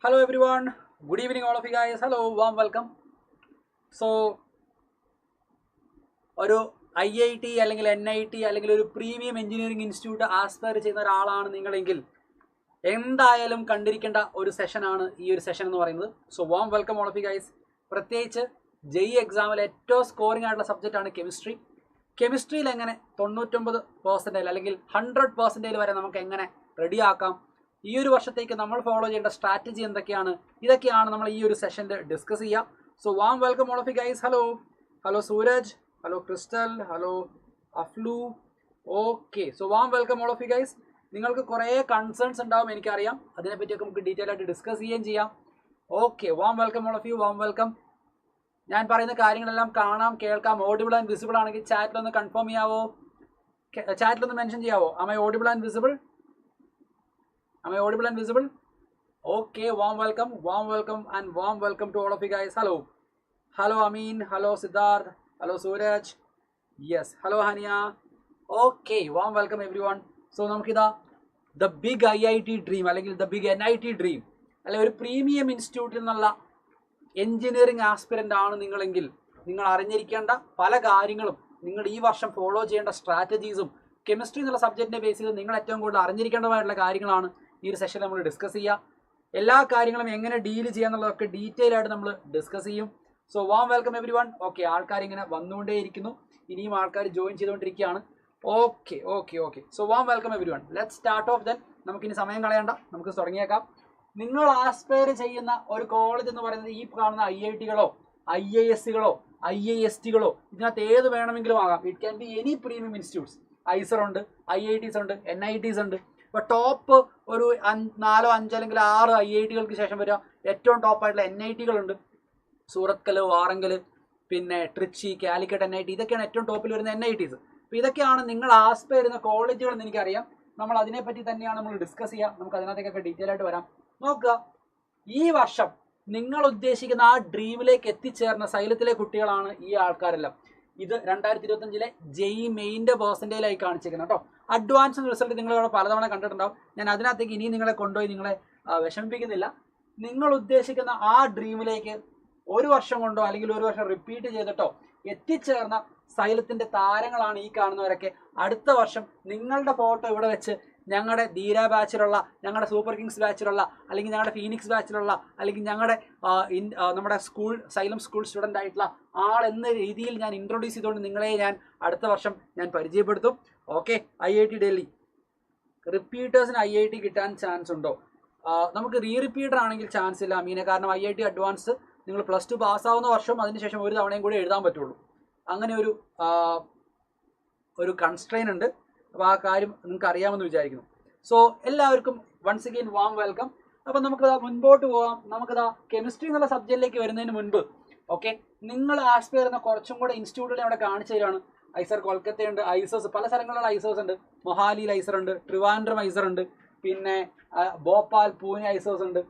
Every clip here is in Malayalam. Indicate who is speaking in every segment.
Speaker 1: Hello everyone, good evening all of you guys. Hello, warm welcome. So ഒരു IIT അല്ലെങ്കിൽ NIT അല്ലെങ്കിൽ ഒരു പ്രീമിയം എഞ്ചിനീയറിംഗ് ഇൻസ്റ്റിറ്റ്യൂട്ട് ആസ്പയർ ചെയ്യുന്ന ഒരാളാണ് നിങ്ങളെങ്കിൽ എന്തായാലും കണ്ടിരിക്കേണ്ട ഒരു സെഷനാണ് ഈ ഒരു സെഷൻ എന്ന് പറയുന്നത്. So warm welcome all of you guys. പ്രത്യേകിച്ച് JEE എക്സാമിൽ ഏറ്റവും സ്കോറിംഗ് ആയിട്ടുള്ള സബ്ജക്റ്റാണ് കെമിസ്ട്രി. കെമിസ്ട്രിയിൽ എങ്ങനെ 99% അല്ലെങ്കിൽ 100% വരെ നമുക്ക് എങ്ങനെ റെഡിയാക്കാം, ഈ ഒരു വർഷത്തേക്ക് നമ്മൾ ഫോളോ ചെയ്യേണ്ട സ്ട്രാറ്റജി എന്തൊക്കെയാണ്, ഇതൊക്കെയാണ് നമ്മൾ ഈ ഒരു സെഷനിൽ ഡിസ്കസ് ചെയ്യുക. So warm welcome all of you guys. Hello Sooraj, hello Crystal, hello അഫ്ലു. Okay, so warm welcome all of you guys. നിങ്ങൾക്ക് കുറേ കൺസേൺസ് ഉണ്ടാവും, എനിക്കറിയാം. അതിനെപ്പറ്റിയൊക്കെ നമുക്ക് ഡീറ്റെയിൽ ആയിട്ട് ഡിസ്കസ് ചെയ്യുകയും ചെയ്യാം. Okay, warm welcome all of you, warm welcome. ഞാൻ പറയുന്ന കാര്യങ്ങളെല്ലാം കാണാം, കേൾക്കാം. ഓഡിബിൾ ആൻഡ് വിസിബിൾ ആണെങ്കിൽ ചാറ്റിലൊന്ന് കൺഫേം ചെയ്യാവോ, ചാറ്റിലൊന്ന് മെൻഷൻ ചെയ്യാവോ? Am I audible and visible? Am I audible and visible? Okay, warm welcome and warm welcome to all of you guys. Hello Amin, hello Siddharth, hello Suraj, yes, hello Hania. Okay, warm welcome everyone. So നമുക്കിതാ ദ ബിഗ് IIT ഡ്രീം അല്ലെങ്കിൽ ദ ബിഗ് NIT ഡ്രീം അല്ലെങ്കിൽ ഒരു പ്രീമിയം ഇൻസ്റ്റിറ്റ്യൂട്ടിൽ നിന്നുള്ള എഞ്ചിനീയറിംഗ് ആസ്പിരൻ്റ് ആണ് നിങ്ങളെങ്കിൽ നിങ്ങൾ അറിഞ്ഞിരിക്കേണ്ട പല കാര്യങ്ങളും, നിങ്ങൾ ഈ വർഷം ഫോളോ ചെയ്യേണ്ട സ്ട്രാറ്റജീസും കെമിസ്ട്രി എന്നുള്ള സബ്ജക്റ്റിനെ ബേസ് ചെയ്ത് നിങ്ങൾ ഏറ്റവും കൂടുതൽ അറിഞ്ഞിരിക്കേണ്ടതായിട്ടുള്ള കാര്യങ്ങളാണ് ഈ ഒരു സെഷനിൽ നമ്മൾ ഡിസ്കസ് ചെയ്യുക. എല്ലാ കാര്യങ്ങളും എങ്ങനെ ഡീൽ ചെയ്യാന്നുള്ളതൊക്കെ ഡീറ്റെയിൽ ആയിട്ട് നമ്മൾ ഡിസ്കസ് ചെയ്യും. So warm welcome every one. Okay, ആൾക്കാർ ഇങ്ങനെ വന്നുകൊണ്ടേയിരിക്കുന്നു, ഇനിയും ആൾക്കാർ ജോയിൻ ചെയ്തുകൊണ്ടിരിക്കുകയാണ്. Okay. So warm welcome every one. Let start of then. നമുക്കിനി സമയം കളയണ്ട, നമുക്ക് തുടങ്ങിയേക്കാം. നിങ്ങൾ ആസ്പയർ ചെയ്യുന്ന ഒരു കോളേജ് എന്ന് പറയുന്നത് ഈ കാണുന്ന IITകളോ IISകളോ IISTകളോ ഇതിനകത്ത് ഏത് വേണമെങ്കിലും ആകാം. It can be any premium institutes. IISER ഉണ്ട്, IITs ഉണ്ട്, NITs ഉണ്ട്. ഇപ്പോൾ ടോപ്പ് ഒരു 4, 5 അല്ലെങ്കിൽ 6 IITകൾക്ക് ശേഷം വരിക ഏറ്റവും ടോപ്പായിട്ടുള്ള NITകളുണ്ട്. സൂറത്കൽ, വാറങ്കൽ, പിന്നെ ട്രിച്ചി, കാലിക്കറ്റ് NIT, ഇതൊക്കെയാണ് ഏറ്റവും ടോപ്പിൽ വരുന്ന NITs. അപ്പോൾ ഇതൊക്കെയാണ് നിങ്ങൾ ആസ്പയർ ചെയ്യുന്ന കോളേജുകൾ എന്ന് എനിക്കറിയാം. നമ്മൾ അതിനെപ്പറ്റി തന്നെയാണ് നമ്മൾ ഡിസ്കസ് ചെയ്യുക. നമുക്ക് അതിനകത്തേക്കൊക്കെ ഡീറ്റെയിൽ ആയിട്ട് വരാം. നോക്കുക, ഈ വർഷം നിങ്ങൾ ഉദ്ദേശിക്കുന്ന ആ ഡ്രീമിലേക്ക് എത്തിച്ചേർന്ന സൈലത്തിലെ കുട്ടികളാണ് ഈ ആൾക്കാരെല്ലാം. ഇത് 2025 JEE മെയിൻ്റെ പെർസെൻറ്റേജിലായി കാണിച്ചേക്കുന്നത് കേട്ടോ. അഡ്വാൻസ് റിസൾട്ട് നിങ്ങൾ ഇവിടെ പലതവണ കണ്ടിട്ടുണ്ടാവും. ഞാൻ അതിനകത്തേക്ക് ഇനിയും നിങ്ങളെ കൊണ്ടുപോയി നിങ്ങളെ വിഷമിപ്പിക്കുന്നില്ല. നിങ്ങൾ ഉദ്ദേശിക്കുന്ന ആ ഡ്രീമിലേക്ക് ഒരു വർഷം കൊണ്ടോ അല്ലെങ്കിൽ ഒരു വർഷം റിപ്പീറ്റ് ചെയ്തിട്ടോ എത്തിച്ചേർന്ന സൈലത്തിൻ്റെ താരങ്ങളാണ് ഈ കാണുന്നവരൊക്കെ. അടുത്ത വർഷം നിങ്ങളുടെ ഫോട്ടോ ഇവിടെ വെച്ച് ഞങ്ങളുടെ ധീര ബാച്ചിലുള്ള, ഞങ്ങളുടെ സൂപ്പർ കിങ്സ് ബാച്ചിലുള്ള, അല്ലെങ്കിൽ ഞങ്ങളുടെ ഫീനിക്സ് ബാച്ചിലുള്ള, അല്ലെങ്കിൽ ഞങ്ങളുടെ നമ്മുടെ സ്കൂൾ സൈലം സ്കൂൾ സ്റ്റുഡൻ്റ് ആയിട്ടുള്ള ആളെന്ന രീതിയിൽ ഞാൻ ഇൻട്രൊഡ്യൂസ് ചെയ്തുകൊണ്ട് നിങ്ങളെ ഞാൻ അടുത്ത വർഷം ഞാൻ പരിചയപ്പെടുത്തും. ഓക്കെ, IIT ഡൽഹി റിപ്പീറ്റേഴ്സിന് IIT കിട്ടാൻ ചാൻസ് ഉണ്ടോ? നമുക്ക് റിപ്പീറ്റർ ആണെങ്കിൽ ചാൻസ് ഇല്ല അമീനെ. കാരണം IIT അഡ്വാൻസ് നിങ്ങൾ +2 പാസ്സാവുന്ന വർഷം അതിനുശേഷം ഒരു തവണയും കൂടി എഴുതാൻ പറ്റുള്ളൂ. അങ്ങനെ ഒരു കൺസ്ട്രെയിൻ ഉണ്ട്. അപ്പോൾ ആ കാര്യം നിങ്ങൾക്ക് അറിയാമെന്ന് വിചാരിക്കുന്നു. സോ എല്ലാവർക്കും വൺസ് അഗെയിൻ വാം വെൽക്കം. അപ്പം നമുക്കിതാ മുൻപോട്ട് പോകാം. നമുക്കിതാ കെമിസ്ട്രി എന്നുള്ള സബ്ജക്റ്റിലേക്ക് വരുന്നതിന് മുൻപ് നിങ്ങൾ ആസ്പയർ ചെയ്യുന്ന കുറച്ചും കൂടെ ഇൻസ്റ്റിറ്റ്യൂട്ടുകളെ അവിടെ കാണിച്ചു തരാണ്. ഐസർ കൊൽക്കത്തയുണ്ട്, ഐസേഴ്സ് പല സ്ഥലങ്ങളിലുള്ള ഐസേഴ്സ് ഉണ്ട്. മൊഹാലിയിൽ ഐസർ ഉണ്ട്, ട്രിവാൻഡ്രം ഐസർ ഉണ്ട്, പിന്നെ ഭോപ്പാൽ, പൂനെ ഐസേഴ്സ് ഉണ്ട്.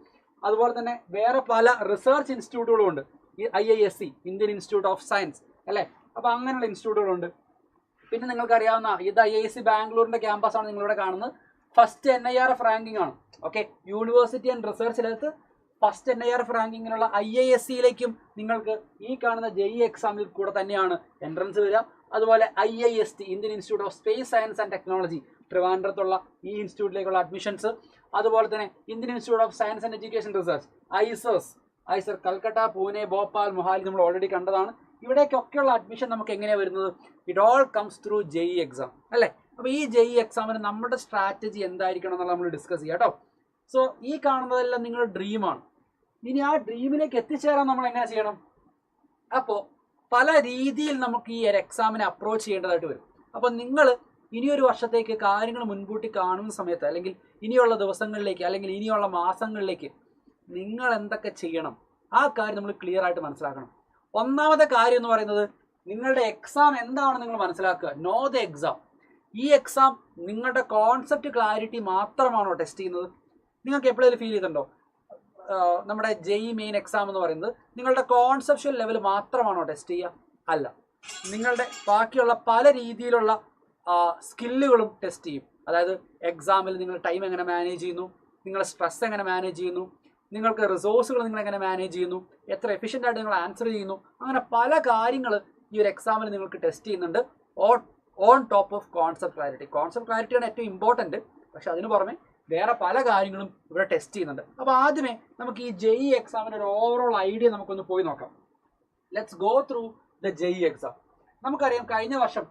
Speaker 1: അതുപോലെ തന്നെ വേറെ പല റിസർച്ച് ഇൻസ്റ്റിറ്റ്യൂട്ടുകളും ഉണ്ട്. ഈ IISc, Indian institute of science അല്ലേ. അപ്പോൾ അങ്ങനെയുള്ള ഇൻസ്റ്റിറ്റ്യൂട്ടുകളുണ്ട്. പിന്നെ നിങ്ങൾക്കറിയാവുന്ന ഇത് IISc ബാംഗ്ലൂരിൻ്റെ ക്യാമ്പസാണ് നിങ്ങളിവിടെ കാണുന്നത്. ഫസ്റ്റ് NIRF റാങ്കിങ് ആണ്. ഓക്കെ, യൂണിവേഴ്സിറ്റി ആൻഡ് റിസർച്ചിനകത്ത് ഫസ്റ്റ് NIRF റാങ്കിങ്ങിനുള്ള IIScയിലേക്കും നിങ്ങൾക്ക് ഈ കാണുന്ന JEE എക്സാമിൽ കൂടെ തന്നെയാണ് എൻട്രൻസ് വരിക. അതുപോലെ IIST, Indian institute of space science and technology, ട്രിവാൻഡ്രത്തുള്ള ഈ ഇൻസ്റ്റിറ്റ്യൂട്ടിലേക്കുള്ള അഡ്മിഷൻസ്. അതുപോലെ തന്നെ Indian institute of science and education research, IISER Calcutta, Pune, Bhopal, Mohali നമ്മൾ ഓൾറെഡി കണ്ടതാണ്. ഇവിടേക്കൊക്കെയുള്ള അഡ്മിഷൻ നമുക്ക് എങ്ങനെയാണ് വരുന്നത്? It all comes through JEE exam അല്ലേ. അപ്പോൾ ഈ JEE എക്സാമിന് നമ്മുടെ സ്ട്രാറ്റജി എന്തായിരിക്കണം എന്നുള്ള നമ്മൾ ഡിസ്കസ് ചെയ്യാം കേട്ടോ. സോ ഈ കാണുന്നതെല്ലാം നിങ്ങളുടെ ഡ്രീമാണ്. ഇനി ആ ഡ്രീമിലേക്ക് എത്തിച്ചേരാൻ നമ്മൾ എങ്ങനെ ചെയ്യണം? അപ്പോൾ പല രീതിയിൽ നമുക്ക് ഈ ഒരു എക്സാമിനെ അപ്രോച്ച് ചെയ്യേണ്ടതായിട്ട് വരും. അപ്പോൾ നിങ്ങൾ ഇനിയൊരു വർഷത്തേക്ക് കാര്യങ്ങൾ മുൻകൂട്ടി കാണുന്ന സമയത്ത്, അല്ലെങ്കിൽ ഇനിയുള്ള ദിവസങ്ങളിലേക്ക്, അല്ലെങ്കിൽ ഇനിയുള്ള മാസങ്ങളിലേക്ക് നിങ്ങൾ എന്തൊക്കെ ചെയ്യണം, ആ കാര്യം നമ്മൾ ക്ലിയർ ആയിട്ട് മനസ്സിലാക്കണം. ഒന്നാമത്തെ കാര്യം എന്ന് പറയുന്നത്, നിങ്ങളുടെ എക്സാം എന്താണെന്ന് നിങ്ങൾ മനസ്സിലാക്കുക. Know the exam. ഈ എക്സാം നിങ്ങളുടെ കോൺസെപ്റ്റ് ക്ലാരിറ്റി മാത്രമാണോ ടെസ്റ്റ് ചെയ്യുന്നത്? നിങ്ങൾക്ക് എപ്പോഴെങ്കിലും ഫീൽ ചെയ്തിട്ടുണ്ടോ നമ്മുടെ JEE മെയിൻ എക്സാം എന്ന് പറയുന്നത് നിങ്ങളുടെ കോൺസെപ്ച്വൽ ലെവൽ മാത്രമാണോ ടെസ്റ്റ് ചെയ്യുക? അല്ല, നിങ്ങളുടെ ബാക്കിയുള്ള പല രീതിയിലുള്ള സ്കില്ലുകളും ടെസ്റ്റ് ചെയ്യും. അതായത് എക്സാമിൽ നിങ്ങൾ ടൈം എങ്ങനെ മാനേജ് ചെയ്യുന്നു, നിങ്ങളുടെ സ്ട്രെസ് എങ്ങനെ മാനേജ് ചെയ്യുന്നു, നിങ്ങൾക്ക് റിസോഴ്സുകൾ നിങ്ങൾ എങ്ങനെ മാനേജ് ചെയ്യുന്നു, എത്ര എഫിഷ്യൻ്റ് ആയിട്ട് നിങ്ങൾ ആൻസർ ചെയ്യുന്നു, അങ്ങനെ പല കാര്യങ്ങൾ ഈ ഒരു എക്സാമിൽ നിങ്ങൾക്ക് ടെസ്റ്റ് ചെയ്യുന്നുണ്ട്. On top of concept clarity. Concept ക്ലാരിറ്റിയാണ് ഏറ്റവും ഇമ്പോർട്ടൻറ്റ്, പക്ഷെ അതിന് പുറമെ വേറെ പല കാര്യങ്ങളും ഇവിടെ ടെസ്റ്റ് ചെയ്യുന്നുണ്ട്. അപ്പോൾ ആദ്യമേ നമുക്ക് ഈ JEE എക്സാമിൻ്റെ ഒരു ഓവറോൾ ഐഡിയ നമുക്കൊന്ന് പോയി നോക്കാം. Let's go through the JEE exam. നമുക്കറിയാം കഴിഞ്ഞ വർഷം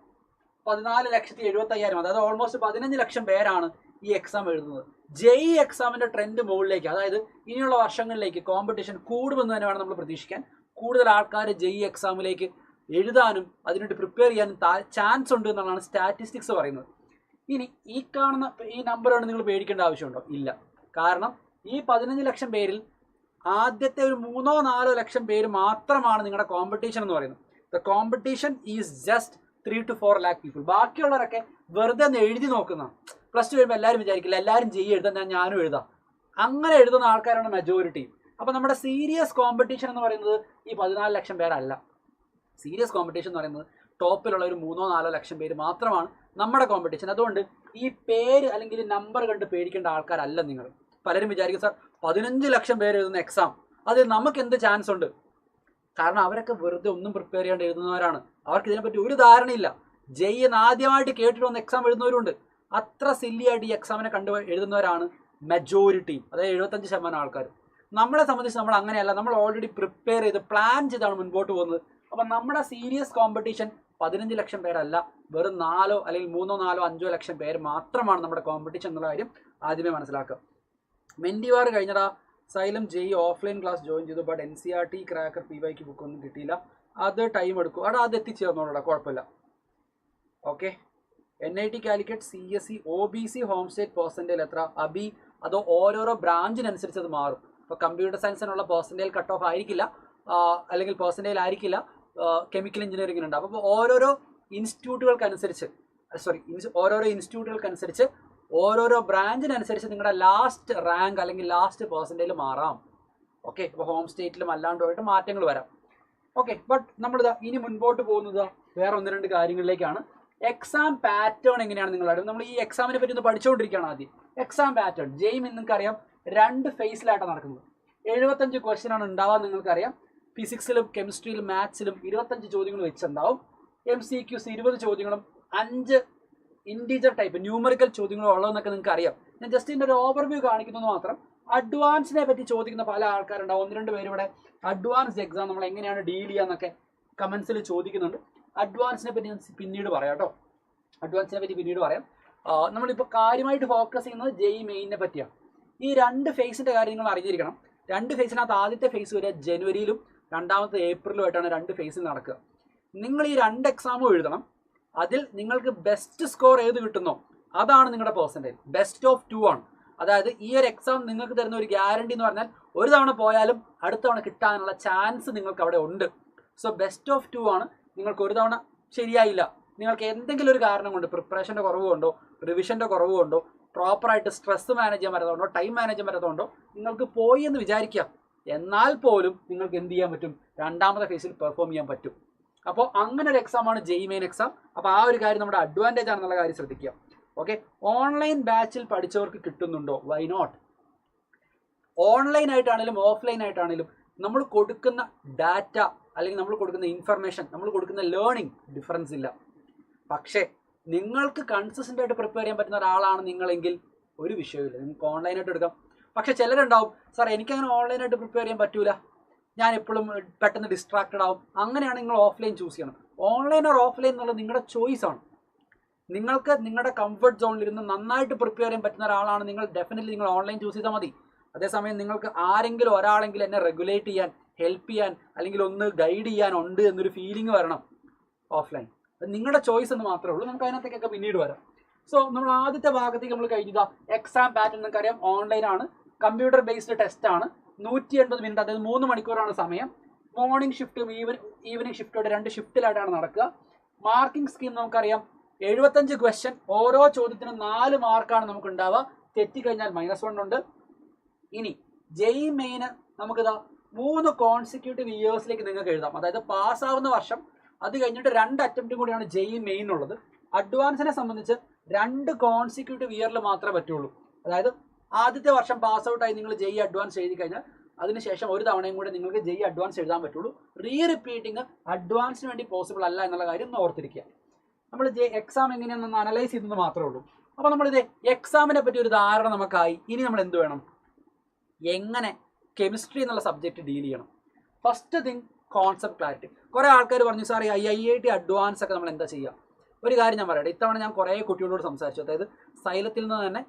Speaker 1: 14,75,000, അതായത് ഓൾമോസ്റ്റ് 15 ലക്ഷം പേരാണ് ഈ എക്സാം എഴുതുന്നത്. JEE എക്സാമിൻ്റെ ട്രെൻഡ് മുകളിലേക്ക്, അതായത് ഇനിയുള്ള വർഷങ്ങളിലേക്ക് കോമ്പറ്റീഷൻ കൂടുമെന്ന് തന്നെ വേണം നമ്മൾ പ്രതീക്ഷിക്കാൻ. കൂടുതൽ ആൾക്കാർ JEE എക്സാമിലേക്ക് എഴുതാനും അതിനുവേണ്ടി പ്രിപ്പയർ ചെയ്യാനും ചാൻസ് ഉണ്ട് എന്നുള്ളതാണ് സ്റ്റാറ്റിസ്റ്റിക്സ് പറയുന്നത്. ഇനി ഈ കാണുന്ന ഈ നമ്പറാണ് നിങ്ങൾ പേടിക്കേണ്ട ആവശ്യമുണ്ടോ? ഇല്ല. കാരണം ഈ 15 ലക്ഷം പേരിൽ ആദ്യത്തെ ഒരു 3-4 ലക്ഷം പേര് മാത്രമാണ് നിങ്ങളുടെ കോമ്പറ്റീഷൻ എന്ന് പറയുന്നത്. The competition is just 3 to 4 lakh people. ബാക്കിയുള്ളവരൊക്കെ വെറുതെ ഒന്ന് എഴുതി നോക്കുന്നതാണ്. +2 കഴിയുമ്പോൾ എല്ലാവരും വിചാരിക്കില്ല എല്ലാവരും JEE എഴുതാൻ ഞാനും എഴുതാം, അങ്ങനെ എഴുതുന്ന ആൾക്കാരാണ് മെജോറിറ്റി. അപ്പോൾ നമ്മുടെ സീരിയസ് കോമ്പറ്റീഷൻ എന്ന് പറയുന്നത് ഈ 14 ലക്ഷം പേരല്ല. സീരിയസ് കോമ്പറ്റീഷൻ എന്ന് പറയുന്നത് ടോപ്പിലുള്ള ഒരു 3-4 ലക്ഷം പേര് മാത്രമാണ് നമ്മുടെ കോമ്പറ്റീഷൻ. അതുകൊണ്ട് ഈ പേര് അല്ലെങ്കിൽ നമ്പർ കണ്ട് പേടിക്കേണ്ട ആൾക്കാരല്ല നിങ്ങൾ. പലരും വിചാരിക്കും സാർ 15 ലക്ഷം പേര് എഴുതുന്ന എക്സാം, അതിൽ നമുക്ക് എന്ത് ചാൻസ് ഉണ്ട്? കാരണം അവരൊക്കെ വെറുതെ ഒന്നും പ്രിപ്പയർ ചെയ്യാണ്ട് എഴുതുന്നവരാണ്. അവർക്ക് ഇതിനെപ്പറ്റി ഒരു ധാരണയില്ല. JEE ആദ്യമായിട്ട് കേട്ടിട്ട് വന്ന് എക്സാം എഴുതുന്നവരുണ്ട്. അത്ര സില്ലിയായിട്ട് ഈ എക്സാമിനെ കണ്ടു എഴുതുന്നവരാണ് മെജോറിറ്റി, അതായത് 75% ആൾക്കാർ. നമ്മളെ സംബന്ധിച്ച് നമ്മൾ അങ്ങനെയല്ല. നമ്മൾ ഓൾറെഡി പ്രിപ്പയർ ചെയ്ത് പ്ലാൻ ചെയ്താണ് മുൻപോട്ട് പോകുന്നത്. അപ്പം നമ്മുടെ സീരിയസ് കോമ്പറ്റീഷൻ 15 ലക്ഷം പേരല്ല, വെറും 4 അല്ലെങ്കിൽ 3, 4, 5 ലക്ഷം പേര് മാത്രമാണ് നമ്മുടെ കോമ്പറ്റീഷൻ എന്നുള്ള കാര്യം ആദ്യമേ മനസ്സിലാക്കുക. മെൻഡിവാർ കഴിഞ്ഞടാ Xylem JEE offline class join ചെയ്തു, but NCERT cracker PYQ book ഒന്നും കിട്ടിയില്ല, അത് ടൈം എടുക്കും. അവിടെ അത് എത്തിച്ചേർന്നോളൂടാ, കുഴപ്പമില്ല. Okay. NIT Calicut CSE OBC home state percentage എത്ര? അബി അതോ ഓരോരോ ബ്രാഞ്ചിനനുസരിച്ച് അത് മാറും. ഇപ്പോൾ കമ്പ്യൂട്ടർ സയൻസിനുള്ള പെർസെൻറ്റേജ് കട്ട് ഓഫ് ആയിരിക്കില്ല, അല്ലെങ്കിൽ പെർസെൻറ്റേജ് ആയിരിക്കില്ല. കെമിക്കൽ എഞ്ചിനീയറിംഗിനുണ്ട്. അപ്പോൾ ഓരോരോ ഇൻസ്റ്റിറ്റ്യൂട്ടുകൾക്കനുസരിച്ച് ഓരോരോ ബ്രാഞ്ചിനനുസരിച്ച് നിങ്ങളുടെ ലാസ്റ്റ് റാങ്ക് അല്ലെങ്കിൽ ലാസ്റ്റ് പെർസെൻറ്റേജ് മാറാം. ഓക്കെ. ഇപ്പോൾ ഹോം സ്റ്റേറ്റിലും അല്ലാണ്ടുമായിട്ട് മാറ്റങ്ങൾ വരാം. ഓക്കെ. ബട്ട് നമ്മളിതാ ഇനി മുൻപോട്ട് പോകുന്നത് വേറെ 1-2 കാര്യങ്ങളിലേക്കാണ്. എക്സാം പാറ്റേൺ എങ്ങനെയാണ് നിങ്ങളുടെ? നമ്മൾ ഈ എക്സാമിനെ പറ്റി ഒന്ന് പഠിച്ചുകൊണ്ടിരിക്കുകയാണ്. ആദ്യം എക്സാം പാറ്റേൺ JEE നിങ്ങൾക്കറിയാം 2 ഫേസിലായിട്ടാണ് നടക്കുന്നത്. 75 ക്വസ്റ്റ്യൻ ആണ് ഉണ്ടാവുക. നിങ്ങൾക്കറിയാം ഫിസിക്സിലും കെമിസ്ട്രിയിലും മാത്സിലും 25 ചോദ്യങ്ങൾ വെച്ചുണ്ടാവും. MCQs 20 ചോദ്യങ്ങളും 5 ഇൻറ്റീജർ ടൈപ്പ് ന്യൂമറിക്കൽ ചോദ്യങ്ങളും ഉള്ളതെന്നൊക്കെ നിങ്ങൾക്ക് അറിയാം. ഞാൻ ജസ്റ്റ് ഇതിൻ്റെ ഒരു ഓവർവ്യൂ കാണിക്കുന്നത് മാത്രം. അഡ്വാൻസിനെ പറ്റി ചോദിക്കുന്ന പല ആൾക്കാരുണ്ടാവും. 1-2 പേര് ഇവിടെ അഡ്വാൻസ്ഡ് എക്സാം നമ്മൾ എങ്ങനെയാണ് ഡീൽ ചെയ്യാന്നൊക്കെ കമൻസിൽ ചോദിക്കുന്നുണ്ട്. അഡ്വാൻസിനെ പറ്റി ഞാൻ പിന്നീട് പറയാം കേട്ടോ. നമ്മളിപ്പോൾ കാര്യമായിട്ട് ഫോക്കസ് ചെയ്യുന്നത് JEE മെയിനെ പറ്റിയാണ്. ഈ 2 ഫേസിൻ്റെ കാര്യം നിങ്ങൾ അറിഞ്ഞിരിക്കണം. 2 ഫേസിനകത്ത് ആദ്യത്തെ ഫേസ് വരെ ജനുവരിയിലും രണ്ടാമത്തെ ഏപ്രിലുമായിട്ടാണ് 2 ഫേസിൽ നടക്കുക. നിങ്ങൾ ഈ 2 എക്സാമും എഴുതണം. അതിൽ നിങ്ങൾക്ക് ബെസ്റ്റ് സ്കോർ ഏത് കിട്ടുന്നോ അതാണ് നിങ്ങളുടെ പെർസെൻറ്റേജ്. ബെസ്റ്റ് ഓഫ് 2 ആണ്. അതായത് ഈ ഒരു എക്സാം നിങ്ങൾക്ക് തരുന്ന ഒരു ഗ്യാരണ്ടി എന്ന് പറഞ്ഞാൽ ഒരു തവണ പോയാലും അടുത്ത തവണ കിട്ടാനുള്ള ചാൻസ് നിങ്ങൾക്ക് അവിടെ ഉണ്ട്. സോ ബെസ്റ്റ് ഓഫ് 2 ആണ്. നിങ്ങൾക്ക് ഒരു തവണ ശരിയായില്ല, നിങ്ങൾക്ക് എന്തെങ്കിലും ഒരു കാരണം കൊണ്ട് പ്രിപ്പറേഷൻ്റെ കുറവുകൊണ്ടോ റിവിഷൻ്റെ കുറവുകൊണ്ടോ പ്രോപ്പറായിട്ട് സ്ട്രെസ് മാനേജ് ചെയ്യാൻ പറ്റാത്തതുകൊണ്ടോ ടൈം മാനേജ് ചെയ്യാൻ പറ്റാത്തതുകൊണ്ടോ നിങ്ങൾക്ക് പോയി എന്ന് വിചാരിക്കാം. എന്നാൽ പോലും നിങ്ങൾക്ക് എന്ത് ചെയ്യാൻ പറ്റും? രണ്ടാമത്തെ ഫേസിൽ പെർഫോം ചെയ്യാൻ പറ്റും. അപ്പോൾ അങ്ങനെ ഒരു എക്സാമാണ് JEE മെയിൻ എക്സാം. അപ്പോൾ ആ ഒരു കാര്യം നമ്മുടെ അഡ്വാൻറ്റേജ് ആണെന്നുള്ള കാര്യം ശ്രദ്ധിക്കുക. ഓക്കെ. ഓൺലൈൻ ബാച്ചിൽ പഠിച്ചവർക്ക് കിട്ടുന്നുണ്ടോ? Why not? ഓൺലൈൻ ആയിട്ടാണെങ്കിലും ഓഫ്ലൈൻ ആയിട്ടാണെങ്കിലും നമ്മൾ കൊടുക്കുന്ന ഡാറ്റ അല്ലെങ്കിൽ നമ്മൾ കൊടുക്കുന്ന ഇൻഫർമേഷൻ, നമ്മൾ കൊടുക്കുന്ന ലേണിംഗ് ഡിഫറൻസ് ഇല്ല. പക്ഷേ നിങ്ങൾക്ക് കൺസിസ്റ്റൻ്റ് ആയിട്ട് പ്രിപ്പയർ ചെയ്യാൻ പറ്റുന്ന ഒരാളാണ് നിങ്ങളെങ്കിൽ ഒരു വിഷയമില്ല, നിങ്ങൾക്ക് ഓൺലൈനായിട്ട് എടുക്കാം. പക്ഷേ ചിലരുണ്ടാവും, സാർ എനിക്കങ്ങനെ ഓൺലൈനായിട്ട് പ്രിപ്പയർ ചെയ്യാൻ പറ്റൂല, ഞാൻ എപ്പോഴും പെട്ടെന്ന് ഡിസ്ട്രാക്റ്റഡ് ആവും. അങ്ങനെയാണ് നിങ്ങൾ ഓഫ്ലൈൻ ചൂസ് ചെയ്യണം. ഓൺലൈൻ ഓർ ഓഫ്ലൈൻ എന്നുള്ളത് നിങ്ങളുടെ ചോയ്സാണ്. നിങ്ങൾക്ക് നിങ്ങളുടെ കംഫർട്ട് സോണിലിരുന്ന് നന്നായിട്ട് പ്രിപ്പയർ ചെയ്യാൻ പറ്റുന്ന ഒരാളാണ് നിങ്ങൾ, ഡെഫിനറ്റ്ലി നിങ്ങൾ ഓൺലൈൻ ചൂസ് ചെയ്താൽ മതി. അതേസമയം നിങ്ങൾക്ക് ആരെങ്കിലും ഒരാളെങ്കിലും എന്നെ റെഗുലേറ്റ് ചെയ്യാൻ, ഹെൽപ്പ് ചെയ്യാൻ, അല്ലെങ്കിൽ ഒന്ന് ഗൈഡ് ചെയ്യാൻ ഉണ്ട് എന്നൊരു ഫീലിംഗ് വരണം ഓഫ്ലൈൻ. അത് നിങ്ങളുടെ ചോയ്സ് എന്ന് മാത്രമേ ഉള്ളൂ. നമുക്ക് അതിനകത്തേക്കൊക്കെ പിന്നീട് വരാം. സോ നമ്മൾ ആദ്യത്തെ ഭാഗത്തേക്ക് നമ്മൾ കഴിഞ്ഞതാ എക്സാം പാറ്റേൺ. നിങ്ങൾക്കറിയാം ഓൺലൈനാണ്, കമ്പ്യൂട്ടർ ബേസ്ഡ് ടെസ്റ്റ് ആണ്. 180 മിനിറ്റ്, അതായത് 3 മണിക്കൂറാണ് സമയം. മോർണിംഗ് ഷിഫ്റ്റും ഈവനിങ് ഷിഫ്റ്റോടെ 2 ഷിഫ്റ്റിലായിട്ടാണ് നടക്കുക. മാർക്കിംഗ് സ്കീം നമുക്കറിയാം 75 ക്വസ്റ്റ്യൻ, ഓരോ ചോദ്യത്തിനും 4 മാർക്കാണ് നമുക്ക് ഉണ്ടാവുക. തെറ്റിക്കഴിഞ്ഞാൽ -1 ഉണ്ട്. ഇനി JEE മെയിന് നമുക്കിതാ 3 കോൺസിക്യൂട്ടീവ് ഇയേഴ്സിലേക്ക് നിങ്ങൾക്ക് എഴുതാം. അതായത് പാസ്സാവുന്ന വർഷം, അത് കഴിഞ്ഞിട്ട് 2 അറ്റംപ്റ്റും കൂടിയാണ് JEE മെയിൻ ഉള്ളത്. അഡ്വാൻസിനെ സംബന്ധിച്ച് 2 കോൺസിക്യൂട്ടീവ് ഇയറിൽ മാത്രമേ പറ്റുള്ളൂ. അതായത് ആദ്യത്തെ വർഷം പാസ് ഔട്ടായി നിങ്ങൾ ജെഇ അഡ്വാൻസ് എഴുതി കഴിഞ്ഞാൽ അതിനുശേഷം ഒരു തവണയും കൂടെ നിങ്ങൾക്ക് ജെഇ അഡ്വാൻസ് എഴുതാൻ പറ്റുള്ളൂ. റിപ്പീറ്റിംഗ് അഡ്വാൻസിന് വേണ്ടി പോസിബിൾ അല്ല എന്നുള്ള കാര്യം ഒന്ന് ഓർത്തിരിക്കുക. നമ്മൾ എക്സാം എങ്ങനെയാണെന്ന് അനലൈസ് ചെയ്തെന്ന് മാത്രമേ ഉള്ളൂ. അപ്പോൾ നമ്മളിത് എക്സാമിനെ പറ്റി ഒരു ധാരണ നമുക്കായി. ഇനി നമ്മൾ എന്ത് വേണം, എങ്ങനെ കെമിസ്ട്രി എന്നുള്ള സബ്ജക്റ്റ് ഡീൽ ചെയ്യണം. First thing concept clarity. കുറേ ആൾക്കാർ പറഞ്ഞു സാർ IIT അഡ്വാൻസ് ഒക്കെ നമ്മൾ എന്താ ചെയ്യുക. ഒരു കാര്യം ഞാൻ പറയട്ടെ, ഇത്തവണ ഞാൻ കുറേ കുട്ടികളോട് സംസാരിച്ചു. അതായത് സൈലത്തിൽ നിന്ന് തന്നെ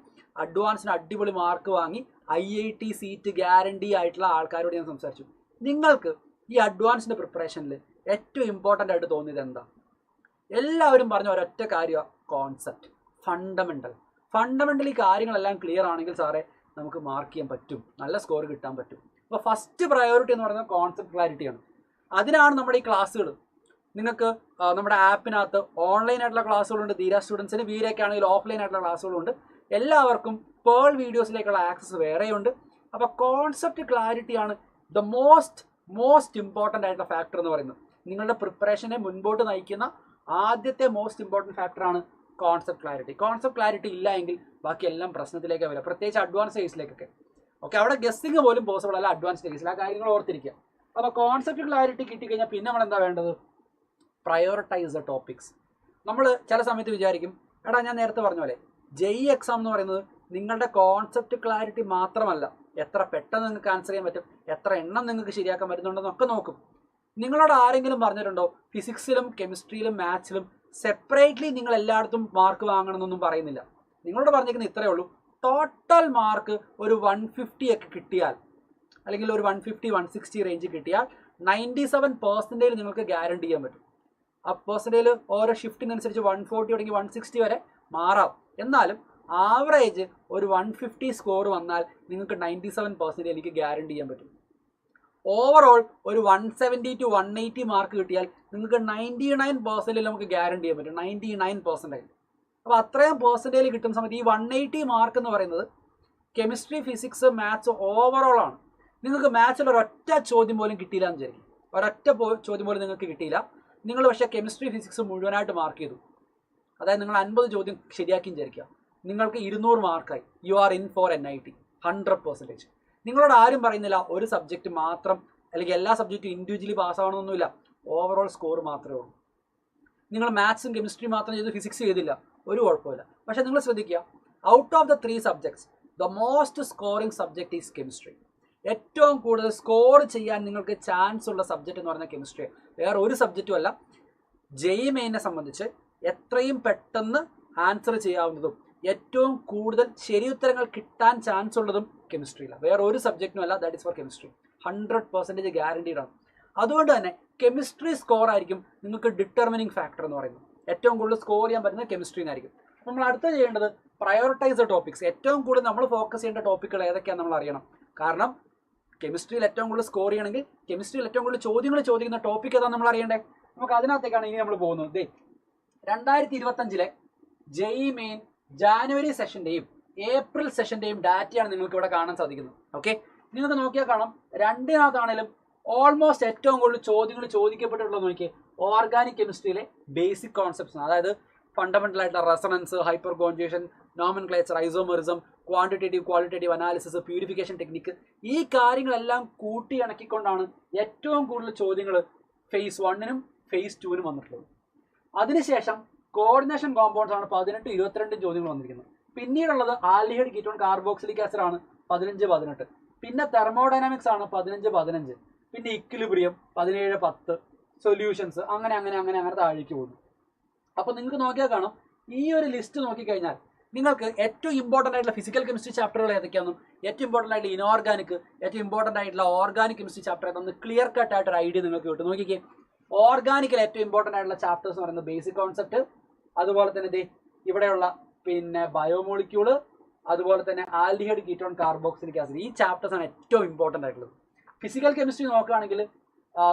Speaker 1: അഡ്വാൻസിന് അടിപൊളി മാർക്ക് വാങ്ങി IIT സീറ്റ് ഗ്യാരണ്ടി ആയിട്ടുള്ള ആൾക്കാരോട് ഞാൻ സംസാരിച്ചു. നിങ്ങൾക്ക് ഈ അഡ്വാൻസിൻ്റെ പ്രിപ്പറേഷനിൽ ഏറ്റവും ഇമ്പോർട്ടൻ്റ് ആയിട്ട് തോന്നിയത് എന്താ? എല്ലാവരും പറഞ്ഞ ഒരൊറ്റ കാര്യമാണ് കോൺസെപ്റ്റ്, ഫണ്ടമെൻ്റൽ ഈ കാര്യങ്ങളെല്ലാം ക്ലിയർ ആണെങ്കിൽ സാറേ നമുക്ക് മാർക്ക് ചെയ്യാൻ പറ്റും, നല്ല സ്കോർ കിട്ടാൻ പറ്റും. അപ്പോൾ ഫസ്റ്റ് പ്രയോറിറ്റി എന്ന് പറയുന്നത് കോൺസെപ്റ്റ് ക്ലാരിറ്റിയാണ്. അതിനാണ് നമ്മുടെ ഈ ക്ലാസ്സുകൾ. നിങ്ങൾക്ക് നമ്മുടെ ആപ്പിനകത്ത് ഓൺലൈനായിട്ടുള്ള ക്ലാസ്സുകളുണ്ട്, ധീര സ്റ്റുഡൻസിന്, വീരൊക്കെ ആണെങ്കിൽ ഓഫ്ലൈൻ ആയിട്ടുള്ള ക്ലാസ്സുകളുണ്ട്. എല്ലാവർക്കും പേൾ വീഡിയോസിലേക്കുള്ള ആക്സസ് വേറെയുണ്ട്. അപ്പോൾ കോൺസെപ്റ്റ് ക്ലാരിറ്റിയാണ് ദ മോസ്റ്റ് ഇമ്പോർട്ടൻ്റ് ആയിട്ടുള്ള ഫാക്ടർ എന്ന് പറയുന്നത്. നിങ്ങളുടെ പ്രിപ്പറേഷനെ മുൻപോട്ട് നയിക്കുന്ന ആദ്യത്തെ മോസ്റ്റ് ഇമ്പോർട്ടൻറ്റ് ഫാക്ടറാണ് കോൺസെപ്റ്റ് ക്ലാരിറ്റി. കോൺസെപ്റ്റ് ക്ലാരിറ്റി ഇല്ല എങ്കിൽ ബാക്കി എല്ലാം പ്രശ്നത്തിലേക്കാണ് വരിക, പ്രത്യേകിച്ച് അഡ്വാൻസ് സ്റ്റേജിലേക്കൊക്കെ. ഓക്കെ, അവിടെ ഗസ്സിങ് പോലും പോസിബിൾ അല്ല അഡ്വാൻസ് സ്റ്റേജിൽ. ആ കാര്യങ്ങൾ ഓർത്തിരിക്കുക. അപ്പോൾ കോൺസെപ്റ്റ് ക്ലാരിറ്റി കിട്ടിക്കഴിഞ്ഞാൽ പിന്നെ നമ്മൾ എന്താ വേണ്ടത്? Prioritise the topics. നമ്മൾ ചില സമയത്ത് വിചാരിക്കും, എടാ ഞാൻ നേരത്തെ പറഞ്ഞ പോലെ ജെഇ എക്സാം എന്ന് പറയുന്നത് നിങ്ങളുടെ കോൺസെപ്റ്റ് ക്ലാരിറ്റി മാത്രമല്ല, എത്ര പെട്ടെന്ന് നിങ്ങൾക്ക് ആൻസർ ചെയ്യാൻ പറ്റും, എത്ര എണ്ണം നിങ്ങൾക്ക് ശരിയാക്കാൻ പറ്റുന്നുണ്ടെന്നൊക്കെ നോക്കും. നിങ്ങളോട് ആരെങ്കിലും പറഞ്ഞിട്ടുണ്ടോ ഫിസിക്സിലും കെമിസ്ട്രിയിലും മാത്സിലും സെപ്പറേറ്റ്ലി നിങ്ങൾ എല്ലായിടത്തും മാർക്ക് വാങ്ങണമെന്നൊന്നും പറയുന്നില്ല. നിങ്ങളോട് പറഞ്ഞിരിക്കുന്നത് ഇത്രയേ ഉള്ളൂ, ടോട്ടൽ മാർക്ക് ഒരു 150 ഒക്കെ കിട്ടിയാൽ, അല്ലെങ്കിൽ ഒരു 150-160 റേഞ്ച് കിട്ടിയാൽ 97% നിങ്ങൾക്ക് ഗ്യാരണ്ടി ചെയ്യാൻ പറ്റും. ആ പെർസെൻറ്റേജ് ഓരോ ഷിഫ്റ്റിനനുസരിച്ച് 140 തുടങ്ങി 160 വരെ മാറാം. എന്നാലും ആവറേജ് ഒരു 150 സ്കോർ വന്നാൽ നിങ്ങൾക്ക് 97% എനിക്ക് ഗ്യാരണ്ടി ചെയ്യാൻ പറ്റും. ഓവറോൾ ഒരു 170 to 180 മാർക്ക് കിട്ടിയാൽ നിങ്ങൾക്ക് 99% നമുക്ക് ഗ്യാരണ്ടി ചെയ്യാൻ പറ്റും. 99%. അപ്പോൾ അത്രയും പെർസെൻറ്റേജ് കിട്ടുന്ന സമയത്ത് ഈ 180 മാർക്ക് എന്ന് പറയുന്നത് കെമിസ്ട്രി, ഫിസിക്സ്, മാത്സ് ഓവറോൾ ആണ്. നിങ്ങൾക്ക് മാത്സിൽ ഒരൊറ്റ ചോദ്യം പോലും കിട്ടിയില്ല എന്ന് വിചാരിക്കും. ഒരൊറ്റ ചോദ്യം പോലും നിങ്ങൾക്ക് കിട്ടിയില്ല. നിങ്ങൾ പക്ഷേ കെമിസ്ട്രി, ഫിസിക്സ് മുഴുവനായിട്ട് മാർക്ക് ചെയ്തു. അതായത് നിങ്ങൾ 50 ചോദ്യം ശരിയാക്കിയും വിചാരിക്കുക, നിങ്ങൾക്ക് 200 മാർക്കായി. You are in for NIT 100%. നിങ്ങളോട് ആരും പറയുന്നില്ല ഒരു സബ്ജക്റ്റ് മാത്രം അല്ലെങ്കിൽ എല്ലാ സബ്ജക്റ്റും ഇൻഡിവിജ്വലി പാസ്സാവണമെന്നൊന്നുമില്ല, ഓവറോൾ സ്കോർ മാത്രമേ ഉള്ളൂ. നിങ്ങൾ മാത്സും കെമിസ്ട്രി മാത്രം ചെയ്ത് ഫിസിക്സ് ചെയ്തില്ല, ഒരു കുഴപ്പമില്ല. പക്ഷേ നിങ്ങൾ ശ്രദ്ധിക്കുക, out of the 3 subjects the most scoring subject is chemistry. ഏറ്റവും കൂടുതൽ സ്കോർ ചെയ്യാൻ നിങ്ങൾക്ക് ചാൻസ് ഉള്ള സബ്ജക്റ്റ് എന്ന് പറയുന്നത് കെമിസ്ട്രി. വേറെ ഒരു സബ്ജക്റ്റും അല്ല. ജെഇ മെയിനെ സംബന്ധിച്ച് എത്രയും പെട്ടെന്ന് ആൻസർ ചെയ്യാവുന്നതും ഏറ്റവും കൂടുതൽ ശരിയുത്തരങ്ങൾ കിട്ടാൻ ചാൻസ് ഉള്ളതും കെമിസ്ട്രിയിലാണ്. വേറെ ഒരു സബ്ജക്റ്റിനും അല്ല. That is for chemistry. 100% guaranteed ആണ്. അതുകൊണ്ട് തന്നെ കെമിസ്ട്രി സ്കോർ ആയിരിക്കും നിങ്ങൾക്ക് ഡിറ്റർമിനിങ് ഫാക്ടർ എന്ന് പറയുന്നത്. ഏറ്റവും കൂടുതൽ സ്കോർ ചെയ്യാൻ പറ്റുന്നത് കെമിസ്ട്രിന്നായിരിക്കും. നമ്മൾ അടുത്ത ചെയ്യേണ്ടത് പ്രയോറിറ്റൈസ് ദ ടോപ്പിക്സ്. ഏറ്റവും കൂടുതൽ നമ്മൾ ഫോക്കസ് ചെയ്യേണ്ട ടോപ്പിക്കുകൾ ഏതൊക്കെയാണെന്ന് നമ്മൾ അറിയണം. കാരണം കെമിസ്ട്രിയിൽ ഏറ്റവും കൂടുതൽ സ്കോർ ചെയ്യണമെങ്കിൽ കെമിസ്ട്രിയിൽ ഏറ്റവും കൂടുതൽ ചോദ്യങ്ങൾ ചോദിക്കുന്ന ടോപ്പിക് ഏതാണെന്ന് നമ്മൾ അറിയണ്ടേ. നമുക്ക് അതിനകത്തേക്കാണ് ഇനി നമ്മൾ പോകുന്നത്. 2025 ജെഇ മെയിൻ ജാനുവരി സെഷൻ്റെയും ഏപ്രിൽ സെഷൻ്റെയും ഡാറ്റയാണ് നിങ്ങൾക്ക് ഇവിടെ കാണാൻ സാധിക്കുന്നത്. ഓക്കെ, നിങ്ങൾക്ക് നോക്കിയാൽ കാണാം, രണ്ടിനകത്താണേലും ഓൾമോസ്റ്റ് ഏറ്റവും കൂടുതൽ ചോദ്യങ്ങൾ ചോദിക്കപ്പെട്ടിട്ടുള്ളത് നോക്കിയേ ഓർഗാനിക് കെമിസ്ട്രിയിലെ ബേസിക് കോൺസെപ്റ്റ്സ്. അതായത് ഫണ്ടമെന്റൽ ആയിട്ടുള്ള resonance, hyper conjugation, nomenclature, isomerism, quantitative analysis, purification technique, ഈ കാര്യങ്ങളെല്ലാം കൂട്ടി ഇണക്കിക്കൊണ്ടാണ് ഏറ്റവും കൂടുതൽ ചോദ്യങ്ങൾ phase 1-നും phase 2-നും വന്നിട്ടുള്ളത്. അതിനുശേഷം കോർഡിനേഷൻ കോമ്പൗണ്ട്സ് ആണ് 18-22 ചോദ്യങ്ങൾ വന്നിരിക്കുന്നത്. പിന്നീടുള്ളത് ആൽഡിഹൈഡ് കീറ്റോൺ കാർബോക്സിലിക് ആസിഡ് ആണ് 15-18. പിന്നെ തെർമോഡൈനാമിക്സ് ആണ് 15-15. പിന്നെ ഇക്വിലിബ്രിയം 17-10, സൊല്യൂഷൻസ്, അങ്ങനെ താഴേക്ക് പോകുന്നു. അപ്പോൾ നിങ്ങൾക്ക് നോക്കിയാൽ കാണാം, ഈ ഒരു ലിസ്റ്റ് നോക്കിക്കഴിഞ്ഞാൽ നിങ്ങൾക്ക് ഏറ്റവും ഇമ്പോർട്ടൻ്റ് ആയിട്ടുള്ള ഫിസിക്കൽ കെമിസ്ട്രി ചാപ്റ്ററുകൾ ഏതൊക്കെയാണെന്നും ഏറ്റവും ഇമ്പോർട്ടൻ്റ് ആയിട്ടുള്ള ഇനോർഗാനിക്, ഏറ്റവും ഇമ്പോർട്ടൻ്റ് ആയിട്ടുള്ള ഓർഗാനിക് കെമിസ്ട്രി ചാപ്റ്റർ ഏതാണെന്ന് ക്ലിയർ കട്ട് ആയിട്ടൊരു ഐഡിയ നിങ്ങൾക്ക് കിട്ടും. നോക്കിക്കേ, ഓർഗാനിക്കിൽ ഏറ്റവും ഇമ്പോർട്ടൻ്റ് ആയിട്ടുള്ള ചാപ്റ്റേഴ്സ് എന്ന് പറയുന്നത് ബേസിക് കോൺസെപ്റ്റ്, അതുപോലെ തന്നെ ഇവിടെയുള്ള പിന്നെ ബയോമോളിക്യൂള്, അതുപോലെ തന്നെ ആൽഡിഹൈഡ് കീറ്റോൺ കാർബോക്സിലിക് ആസിഡ്, ഈ ചാപ്റ്റേഴ്സ് ആണ് ഏറ്റവും ഇമ്പോർട്ടൻ്റ് ആയിട്ടുള്ളത്. ഫിസിക്കൽ കെമിസ്ട്രി നോക്കുകയാണെങ്കിൽ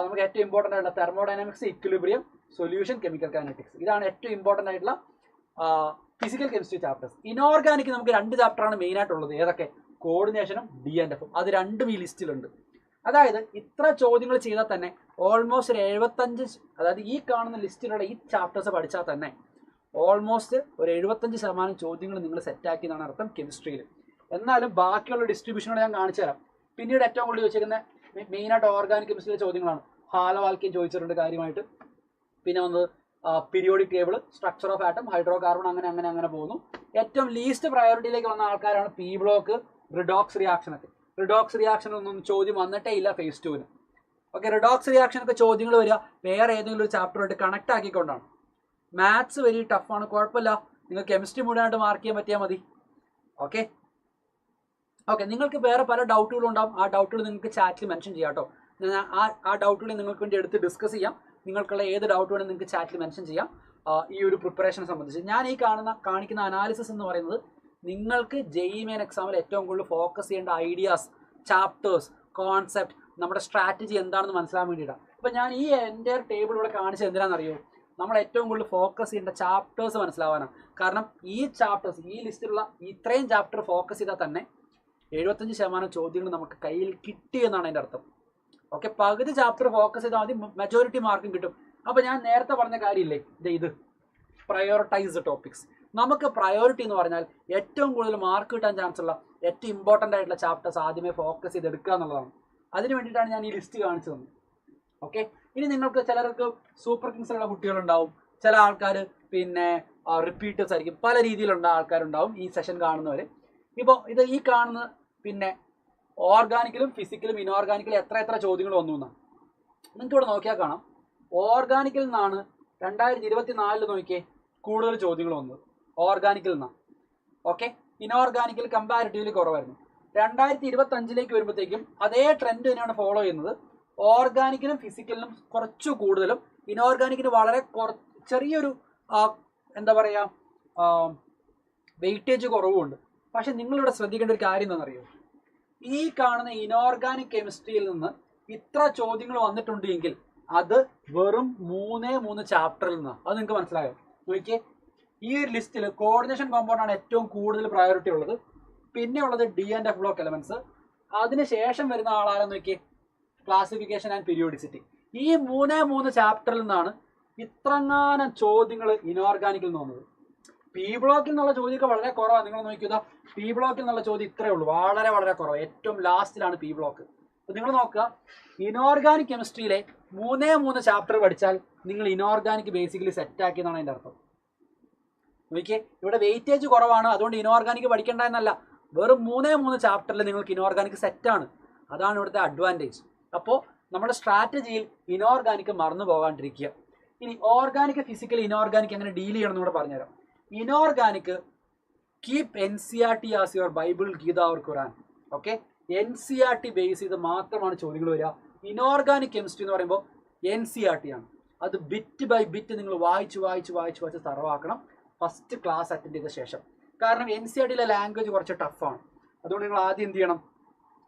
Speaker 1: നമുക്ക് ഏറ്റവും ഇമ്പോർട്ടൻ്റ് ആയിട്ടുള്ള thermodynamics, equilibrium, solution, chemical kinetics, ഇതാണ് ഏറ്റവും ഇമ്പോർട്ടൻ്റ് ആയിട്ടുള്ള ഫിസിക്കൽ കെമിസ്ട്രി ചാപ്റ്റേഴ്സ്. ഇനോർഗാനിക് നമുക്ക് 2 ചാപ്റ്ററാണ് മെയിൻ ആയിട്ടുള്ളത്. ഏതൊക്കെ? കോർഡിനേഷനും DNFും. അത് രണ്ടും ഈ ലിസ്റ്റിലുണ്ട്. അതായത് ഇത്ര ചോദ്യങ്ങൾ ചെയ്താൽ തന്നെ ഓൾമോസ്റ്റ് ഒരു 75, അതായത് ഈ കാണുന്ന ലിസ്റ്റിലുള്ള ഈ ചാപ്റ്റേഴ്സ് പഠിച്ചാൽ തന്നെ ഓൾമോസ്റ്റ് ഒരു 75% ചോദ്യങ്ങൾ നിങ്ങൾ സെറ്റാക്കി എന്നാണ് അർത്ഥം കെമിസ്ട്രിയിൽ. എന്നാലും ബാക്കിയുള്ള ഡിസ്ട്രിബ്യൂഷനോട് ഞാൻ കാണിച്ചു തരാം. പിന്നീട് ഏറ്റവും കൂടുതൽ ചോദിച്ചിരിക്കുന്ന മെയിനായിട്ട് ഓർഗാനിക് കെമിസ്ട്രിയിലെ ചോദ്യങ്ങളാണ്. ഹാലവാൽക്കയും ചോദിച്ചിട്ടുണ്ട് കാര്യമായിട്ട്. പിന്നെ വന്നത് periodic table, structure of atom, hydro carbon, അങ്ങനെ പോകുന്നു. ഏറ്റവും ലീസ്റ്റ് പ്രയോറിറ്റിയിലേക്ക് വന്ന ആൾക്കാരാണ് പി ബ്ലോക്ക്, റിഡോക്സ് റിയാക്ഷൻ ഒക്കെ. റിഡോക്സ് റിയാക്ഷൻ ഒന്നും ചോദ്യം വന്നിട്ടേ ഇല്ല ഫേസ് 2-ന്. ഓക്കെ, റിഡോക്സ് റിയാക്ഷൻ ഒക്കെ ചോദ്യങ്ങൾ വരിക വേറെ ഏതെങ്കിലും ഒരു ചാപ്റ്ററായിട്ട് കണക്ട് ആക്കിക്കൊണ്ടാണ്. മാത്സ് വെരി ടഫാണ്, കുഴപ്പമില്ല, നിങ്ങൾക്ക് കെമിസ്ട്രി മുഴുവനായിട്ട് മാർക്ക് ചെയ്യാൻ പറ്റിയാൽ മതി. ഓക്കെ, നിങ്ങൾക്ക് വേറെ പല ഡൗട്ടുകളും ഉണ്ടാവും. ആ ഡൗട്ടുകൾ നിങ്ങൾക്ക് ചാറ്റിൽ മെൻഷൻ ചെയ്യാം കേട്ടോ. ആ ഡൗട്ടുകൾ നിങ്ങൾക്ക് വേണ്ടി എടുത്ത് ഡിസ്കസ് ചെയ്യാം. നിങ്ങൾക്കുള്ള ഏത് ഡൗട്ട് വേണമെങ്കിൽ നിങ്ങൾക്ക് ചാറ്റിൽ മെൻഷൻ ചെയ്യാം. ഈ ഒരു പ്രിപ്പറേഷനെ സംബന്ധിച്ച് ഞാൻ ഈ കാണിക്കുന്ന അനാലിസിസ് എന്ന് പറയുന്നത് നിങ്ങൾക്ക് JEE മെയിൻ എക്സാമിൽ ഏറ്റവും കൂടുതൽ ഫോക്കസ് ചെയ്യേണ്ട ഐഡിയാസ്, ചാപ്റ്റേഴ്സ്, കോൺസെപ്റ്റ്, നമ്മുടെ സ്ട്രാറ്റജി എന്താണെന്ന് മനസ്സിലാൻ വേണ്ടിയിട്ടാണ്. അപ്പോൾ ഞാൻ ഈ എൻ്റെ ടേബിൾ ഇവിടെ കാണിച്ചത് എന്തിനാണെന്നറിയോ? നമ്മൾ ഏറ്റവും കൂടുതൽ ഫോക്കസ് ചെയ്യേണ്ട ചാപ്റ്റേഴ്സ് മനസ്സിലാവാനാണ്. കാരണം ഈ ചാപ്റ്റേഴ്സ്, ഈ ലിസ്റ്റിലുള്ള ഇത്രയും ചാപ്റ്റർ ഫോക്കസ് ചെയ്താൽ തന്നെ 75% ചോദ്യങ്ങൾ നമുക്ക് കയ്യിൽ കിട്ടി എന്നാണ് അതിൻ്റെ അർത്ഥം. ഓക്കെ, പകുതി ചാപ്റ്റർ ഫോക്കസ് ചെയ്താൽ മതി, മെജോറിറ്റി മാർക്കും കിട്ടും. അപ്പോൾ ഞാൻ നേരത്തെ പറഞ്ഞ കാര്യമില്ലേ, ഇത് പ്രയോറിറ്റൈസ്ഡ് ടോപ്പിക്സ്. നമുക്ക് പ്രയോറിറ്റി എന്ന് പറഞ്ഞാൽ ഏറ്റവും കൂടുതൽ മാർക്ക് കിട്ടാൻ ചാൻസ് ഉള്ള ഏറ്റവും ഇമ്പോർട്ടൻ്റ് ആയിട്ടുള്ള ചാപ്റ്റേഴ്സ് ആദ്യമേ ഫോക്കസ് ചെയ്ത് എടുക്കുക എന്നുള്ളതാണ്. അതിന് വേണ്ടിയിട്ടാണ് ഞാൻ ഈ ലിസ്റ്റ് കാണിച്ചു തന്നത്. ഓക്കെ, ഇനി നിങ്ങൾക്ക് ചിലർക്ക് സൂപ്പർ കിങ്സിലുള്ള കുട്ടികളുണ്ടാവും, ചില ആൾക്കാർ പിന്നെ റിപ്പീറ്റേഴ്സ് ആയിരിക്കും, പല രീതിയിലുള്ള ആൾക്കാരുണ്ടാവും ഈ സെഷൻ കാണുന്നവർ. ഇപ്പോൾ ഇത് ഈ കാണുന്ന പിന്നെ ഓർഗാനിക്കലും ഫിസിക്കലും ഇനോർഗാനിക്കലും എത്ര ചോദ്യങ്ങൾ വന്നു എന്നാണ് നിങ്ങൾക്ക് ഇവിടെ നോക്കിയാൽ കാണാം. ഓർഗാനിക്കിൽ നിന്നാണ് 2024 നോക്കിയേ കൂടുതൽ ചോദ്യങ്ങൾ വന്നത്, ഓർഗാനിക്കിൽ നിന്നാണ്. ഓക്കെ, ഇനോർഗാനിക്കൽ കമ്പാരിറ്റീവ്ലി കുറവായിരുന്നു. 2025 വരുമ്പോഴത്തേക്കും അതേ ട്രെൻഡ് തന്നെയാണ് ഫോളോ ചെയ്യുന്നത്. ഓർഗാനിക്കിലും ഫിസിക്കലിനും കുറച്ചു കൂടുതലും, ഇനോർഗാനിക്കിന് വളരെ ചെറിയൊരു എന്താ പറയുക വെയിറ്റേജ് കുറവുമുണ്ട്. പക്ഷെ നിങ്ങളിവിടെ ശ്രദ്ധിക്കേണ്ട ഒരു കാര്യം എന്താണെന്നറിയോ? ഈ കാണുന്ന ഇനോർഗാനിക് കെമിസ്ട്രിയിൽ നിന്ന് ഇത്ര ചോദ്യങ്ങൾ വന്നിട്ടുണ്ടെങ്കിൽ അത് വെറും 3 ചാപ്റ്ററിൽ നിന്നാണ്. അത് നിങ്ങൾക്ക് മനസ്സിലായോ? നോക്കിയേ, ഈ ഒരു ലിസ്റ്റിൽ കോർഡിനേഷൻ കോമ്പൗണ്ട് ആണ് ഏറ്റവും കൂടുതൽ പ്രയോറിറ്റി ഉള്ളത്. പിന്നെ ഉള്ളത് D&F ബ്ലോക്ക് എലമെന്റ്സ്. അതിനുശേഷം വരുന്ന ആളാരെന്ന് നോക്കിയേ, ക്ലാസിഫിക്കേഷൻ ആൻഡ് പീരിയോഡിസിറ്റി. ഈ 3 ചാപ്റ്ററിൽ നിന്നാണ് ഇത്രങ്ങാനം ചോദ്യങ്ങൾ ഇനോർഗാനിക്കിൽ നിന്ന് വന്നത്. പി ബ്ലോക്കിൽ നിന്നുള്ള ചോദ്യമൊക്കെ വളരെ കുറവാണ്. നിങ്ങൾ നോക്കിയതാ, പി ബ്ലോക്കിൽ നിന്നുള്ള ചോദ്യം ഇത്രയേ ഉള്ളൂ, വളരെ കുറവ്. ഏറ്റവും ലാസ്റ്റിലാണ് പി ബ്ലോക്ക്. അപ്പോൾ നിങ്ങൾ നോക്കുക, ഇനോർഗാനിക് കെമിസ്ട്രിയിലെ 3 ചാപ്റ്റർ പഠിച്ചാൽ നിങ്ങൾ ഇനോർഗാനിക് ബേസിക്കലി സെറ്റാക്കി എന്നാണ് അതിൻ്റെ അർത്ഥം. നോക്കിയേ, ഇവിടെ വെയിറ്റേജ് കുറവാണ്, അതുകൊണ്ട് ഇനോർഗാനിക് പഠിക്കേണ്ട എന്നല്ല. വെറും 3 ചാപ്റ്ററിൽ നിങ്ങൾക്ക് ഇനോർഗാനിക് സെറ്റാണ്. അതാണ് ഇവിടുത്തെ അഡ്വാൻറ്റേജ്. അപ്പോൾ നമ്മുടെ സ്ട്രാറ്റജിയിൽ ഇനോർഗാനിക് മറന്നു പോകാണ്ടിരിക്കുക. ഇനി ഓർഗാനിക്, ഫിസിക്കൽ, ഇനോർഗാനിക് എങ്ങനെ ഡീൽ ചെയ്യണം എന്ന് കൂടെ പറഞ്ഞുതരാം. Inorganic keep NCERT as your Bible, Gita or Quran. Okay, NCERT base ചെയ്ത് മാത്രമാണ് ചോദ്യങ്ങൾ വരിക. ഇനോർഗാനിക് കെമിസ്ട്രി എന്ന് പറയുമ്പോൾ NCERT ആണ്. അത് ബിറ്റ് ബൈ ബിറ്റ് നിങ്ങൾ വായിച്ച് തറവാക്കണം ഫസ്റ്റ് ക്ലാസ് അറ്റൻഡ് ചെയ്ത ശേഷം. കാരണം NCERTയിലെ ലാംഗ്വേജ് കുറച്ച് ടഫാണ്. അതുകൊണ്ട് നിങ്ങൾ ആദ്യം എന്ത് ചെയ്യണം?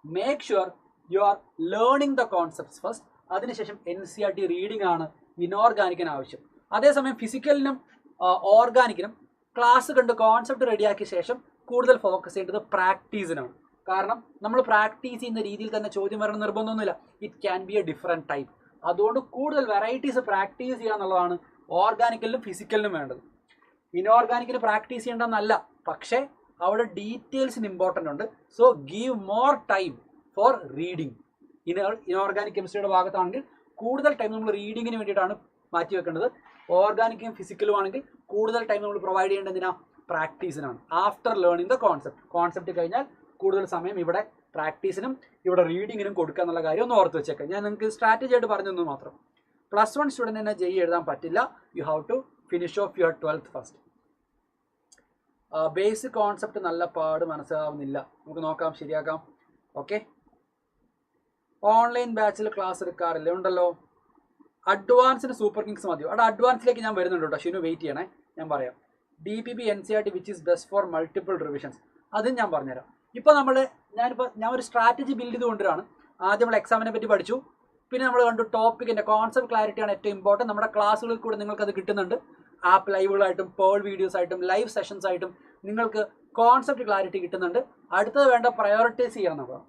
Speaker 1: Make sure you are learning the concepts first. അതിനുശേഷം NCERT റീഡിംഗ് ആണ് ഇനോർഗാനിക്കിന് ആവശ്യം. അതേസമയം ഫിസിക്കലിനും ഓർഗാനിക്കിനും ക്ലാസ് കണ്ട് കോൺസെപ്റ്റ് റെഡിയാക്കിയ ശേഷം കൂടുതൽ ഫോക്കസ് ചെയ്യേണ്ടത് പ്രാക്ടീസിനാണ്. കാരണം നമ്മൾ പ്രാക്ടീസ് ചെയ്യുന്ന രീതിയിൽ തന്നെ ചോദ്യം വരണം നിർബന്ധമൊന്നുമില്ല. It can B A different type. അതുകൊണ്ട് കൂടുതൽ വെറൈറ്റീസ് പ്രാക്ടീസ് ചെയ്യുക എന്നുള്ളതാണ് ഓർഗാനിക്കലിനും ഫിസിക്കലിനും വേണ്ടത്. ഇനോർഗാനിക്കിന് പ്രാക്ടീസ് ചെയ്യേണ്ടെന്നല്ല, പക്ഷേ അവിടെ ഡീറ്റെയിൽസിന് ഇമ്പോർട്ടൻ്റ് ഉണ്ട്. So give more time for reading. Inorganic കെമിസ്ട്രിയുടെ ഭാഗത്താണെങ്കിൽ കൂടുതൽ ടൈം നമ്മൾ റീഡിങ്ങിന് വേണ്ടിയിട്ടാണ് മാറ്റി വെക്കേണ്ടത്. ഓർഗാനിക്കും ഫിസിക്കലും ആണെങ്കിൽ കൂടുതൽ ടൈം നമ്മൾ പ്രൊവൈഡ് ചെയ്യേണ്ടത് എന്തിനാ? പ്രാക്ടീസിനാണ്. ആഫ്റ്റർ ലേണിംഗ് ദ കോൺസെപ്റ്റ് കഴിഞ്ഞാൽ കൂടുതൽ സമയം ഇവിടെ പ്രാക്ടീസിനും ഇവിടെ റീഡിങ്ങിനും കൊടുക്കുക എന്നുള്ള കാര്യം ഒന്ന് ഓർത്ത് വെച്ചേക്കാം. ഞാൻ നിങ്ങൾക്ക് സ്ട്രാറ്റജി ആയിട്ട് പറഞ്ഞു തന്നു മാത്രം. +1 സ്റ്റുഡൻറ്റിനെ JEE എഴുതാൻ പറ്റില്ല. You have to finish off your 12th first. Basic concept നല്ല പാട് മനസ്സിലാവുന്നില്ല, നമുക്ക് നോക്കാം, ശരിയാക്കാം. ഓക്കെ, ഓൺലൈൻ ബാച്ചിൽ ക്ലാസ് എടുക്കാറില്ല, ഉണ്ടല്ലോ. അഡ്വാൻസിന് സൂപ്പർ കിങ്സ് മതിയോ? അവിടെ അഡ്വാൻസിലേക്ക് ഞാൻ വരുന്നുണ്ട് കേട്ടോ, ഷിനു വെയിറ്റ് ചെയ്യണേ, ഞാൻ പറയാം. DPP NCERT which is best for multiple revisions, അതും ഞാൻ പറഞ്ഞുതരാം. ഇപ്പോൾ ഞാൻ ഒരു സ്ട്രാറ്റജി ബിൽഡ് ചെയ്തുകൊണ്ടിരാണ്. ആദ്യം നമ്മൾ എക്സാമിനെ പറ്റി പഠിച്ചു, പിന്നെ നമ്മൾ കണ്ടു ടോപ്പിക്കിൻ്റെ കോൺസെപ്റ്റ് ക്ലാരിറ്റിയാണ് ഏറ്റവും ഇമ്പോർട്ടൻറ്റ്. നമ്മുടെ ക്ലാസ്സുകളിൽ കൂടെ നിങ്ങൾക്കത് കിട്ടുന്നുണ്ട്. ആപ്പ് ലൈവുകളായിട്ടും പേൾ വീഡിയോസ് ആയിട്ടും ലൈവ് സെഷൻസ് ആയിട്ടും നിങ്ങൾക്ക് കോൺസെപ്റ്റ് ക്ലാരിറ്റി കിട്ടുന്നുണ്ട്. അടുത്തത് വേണ്ട പ്രയോറിറ്റൈസ് ചെയ്യണം. നമ്മൾ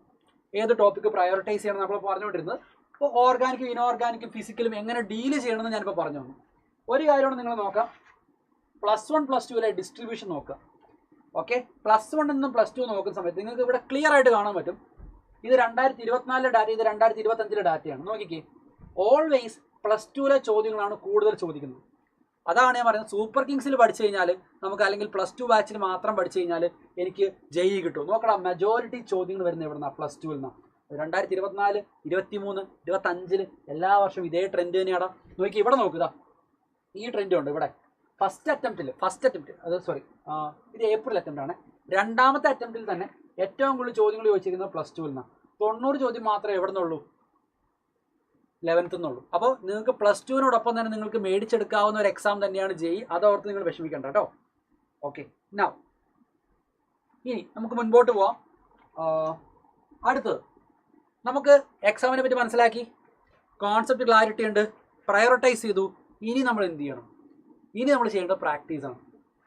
Speaker 1: ഏത് ടോപ്പിക്ക് പ്രയോറിറ്റൈസ് ചെയ്യണം നമ്മൾ പറഞ്ഞുകൊണ്ടിരുന്നത്. അപ്പോൾ ഓർഗാനിക്കും ഇനോർഗാനിക്കും ഫിസിക്കലും എങ്ങനെ ഡീല് ചെയ്യണമെന്ന് ഞാനിപ്പോൾ പറഞ്ഞു തന്നു. ഒരു കാര്യമാണ് നിങ്ങൾ നോക്കാം, +1 +2 ഡിസ്ട്രിബ്യൂഷൻ നോക്കുക. ഓക്കെ, +1 നിന്നും +2 നോക്കുന്ന സമയത്ത് നിങ്ങൾക്ക് ഇവിടെ ക്ലിയർ ആയിട്ട് കാണാൻ പറ്റും. ഇത് 2024 ഡാറ്റ, ഇത് 2025 ഡാറ്റയാണ്. നോക്കിക്കേ, ഓൾവേസ് +2 ചോദ്യങ്ങളാണ് കൂടുതൽ ചോദിക്കുന്നത്. അതാണ് ഞാൻ പറയുന്നത്. സൂപ്പർ കിങ്സിൽ പഠിച്ചു കഴിഞ്ഞാൽ നമുക്ക്, അല്ലെങ്കിൽ +2 ബാച്ചിൽ മാത്രം പഠിച്ചു കഴിഞ്ഞാൽ എനിക്ക് ജെഇ കിട്ടും. നോക്കണം, മെജോറിറ്റി ചോദ്യങ്ങൾ വരുന്നത് എവിടെ നിന്നാണ്? +2 നിന്നാണ്. 2024, 23, 25 എല്ലാ വർഷവും ഇതേ ട്രെൻഡ് തന്നെയാണ്. നോക്കി ഇവിടെ നോക്കുക, ഈ ട്രെൻഡ് ഉണ്ട് ഇവിടെ. ഫസ്റ്റ് അറ്റംപ്റ്റ് അത് സോറി, ഇത് ഏപ്രിൽ അറ്റംപ്റ്റ് ആണ്. രണ്ടാമത്തെ അറ്റംപ്റ്റിൽ തന്നെ ഏറ്റവും കൂടുതൽ ചോദ്യങ്ങൾ ചോദിച്ചിരിക്കുന്നത് +2 നിന്നാണ്. 90 ചോദ്യം മാത്രമേ എവിടെ നിന്നുള്ളൂ? 11th നിന്നുള്ളൂ. അപ്പോൾ നിങ്ങൾക്ക് +2നോടൊപ്പം തന്നെ നിങ്ങൾക്ക് മേടിച്ചെടുക്കാവുന്ന ഒരു എക്സാം തന്നെയാണ് ജെഇ. അതോർത്ത് നിങ്ങൾ വിഷമിക്കണ്ട കേട്ടോ. ഓക്കെ, നൗ ഇനി നമുക്ക് മുൻപോട്ട് പോവാം. അടുത്തത് നമുക്ക് എക്സാമിനെ പറ്റി മനസ്സിലാക്കി, കോൺസെപ്റ്റ് ക്ലാരിറ്റി ഉണ്ട്, പ്രയോറിറ്റൈസ് ചെയ്തു. ഇനി നമ്മൾ എന്ത് ചെയ്യണം? ഇനി നമ്മൾ ചെയ്യേണ്ടത് പ്രാക്ടീസാണ്.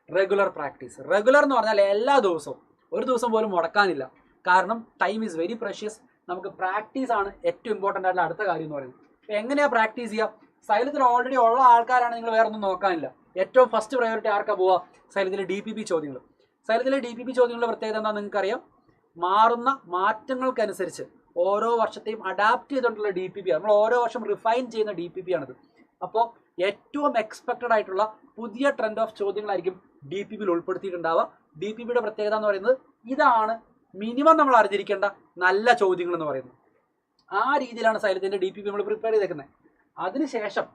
Speaker 1: Regular practice. റെഗുലർ എന്ന് പറഞ്ഞാൽ എല്ലാ ദിവസവും, ഒരു ദിവസം പോലും മുടക്കാനില്ല. കാരണം ടൈം ഈസ് വെരി പ്രഷ്യസ്. നമുക്ക് പ്രാക്ടീസ് ആണ് ഏറ്റവും ഇമ്പോർട്ടൻ്റ് ആയിട്ടുള്ള അടുത്ത കാര്യം എന്ന് പറയുന്നത്. അപ്പോൾ എങ്ങനെയാണ് പ്രാക്ടീസ് ചെയ്യുക? സൈലത്തിൽ ഓൾറെഡി ഉള്ള ആൾക്കാരാണ്, നിങ്ങൾ വേറെ ഒന്നും നോക്കാനില്ല. ഏറ്റവും ഫസ്റ്റ് പ്രയോറിറ്റി ആർക്കാണ് പോവുക? സൈലത്തിലെ DPP ചോദ്യങ്ങൾ. സൈലത്തിലെ DPP ചോദ്യങ്ങളുടെ പ്രത്യേകത എന്താണെന്ന് നിങ്ങൾക്കറിയാം. മാറുന്ന മാറ്റങ്ങൾക്കനുസരിച്ച് ഓരോ വർഷത്തെയും അഡാപ്റ്റ് ചെയ്തിട്ടുള്ള DPP ആണ്. നമ്മൾ ഓരോ വർഷം റിഫൈൻ ചെയ്യുന്ന DPP ആണിത്. അപ്പോൾ ഏറ്റവും എക്സ്പെക്റ്റഡ് ആയിട്ടുള്ള പുതിയ ട്രെൻഡ് ഓഫ് ചോദ്യങ്ങളായിരിക്കും DPPയിൽ ഉൾപ്പെടുത്തിയിട്ടുണ്ടാവുക. DPPയുടെ പ്രത്യേകത എന്ന് പറയുന്നത് ഇതാണ് മിനിമം നമ്മൾ അറിഞ്ഞിരിക്കേണ്ട നല്ല ചോദ്യങ്ങൾ എന്ന് പറയുന്നത്. ആ രീതിയിലാണ് സൈലത്തിൻ്റെ DPP നമ്മൾ പ്രിപ്പയർ ചെയ്തേക്കുന്നത്. അതിനുശേഷം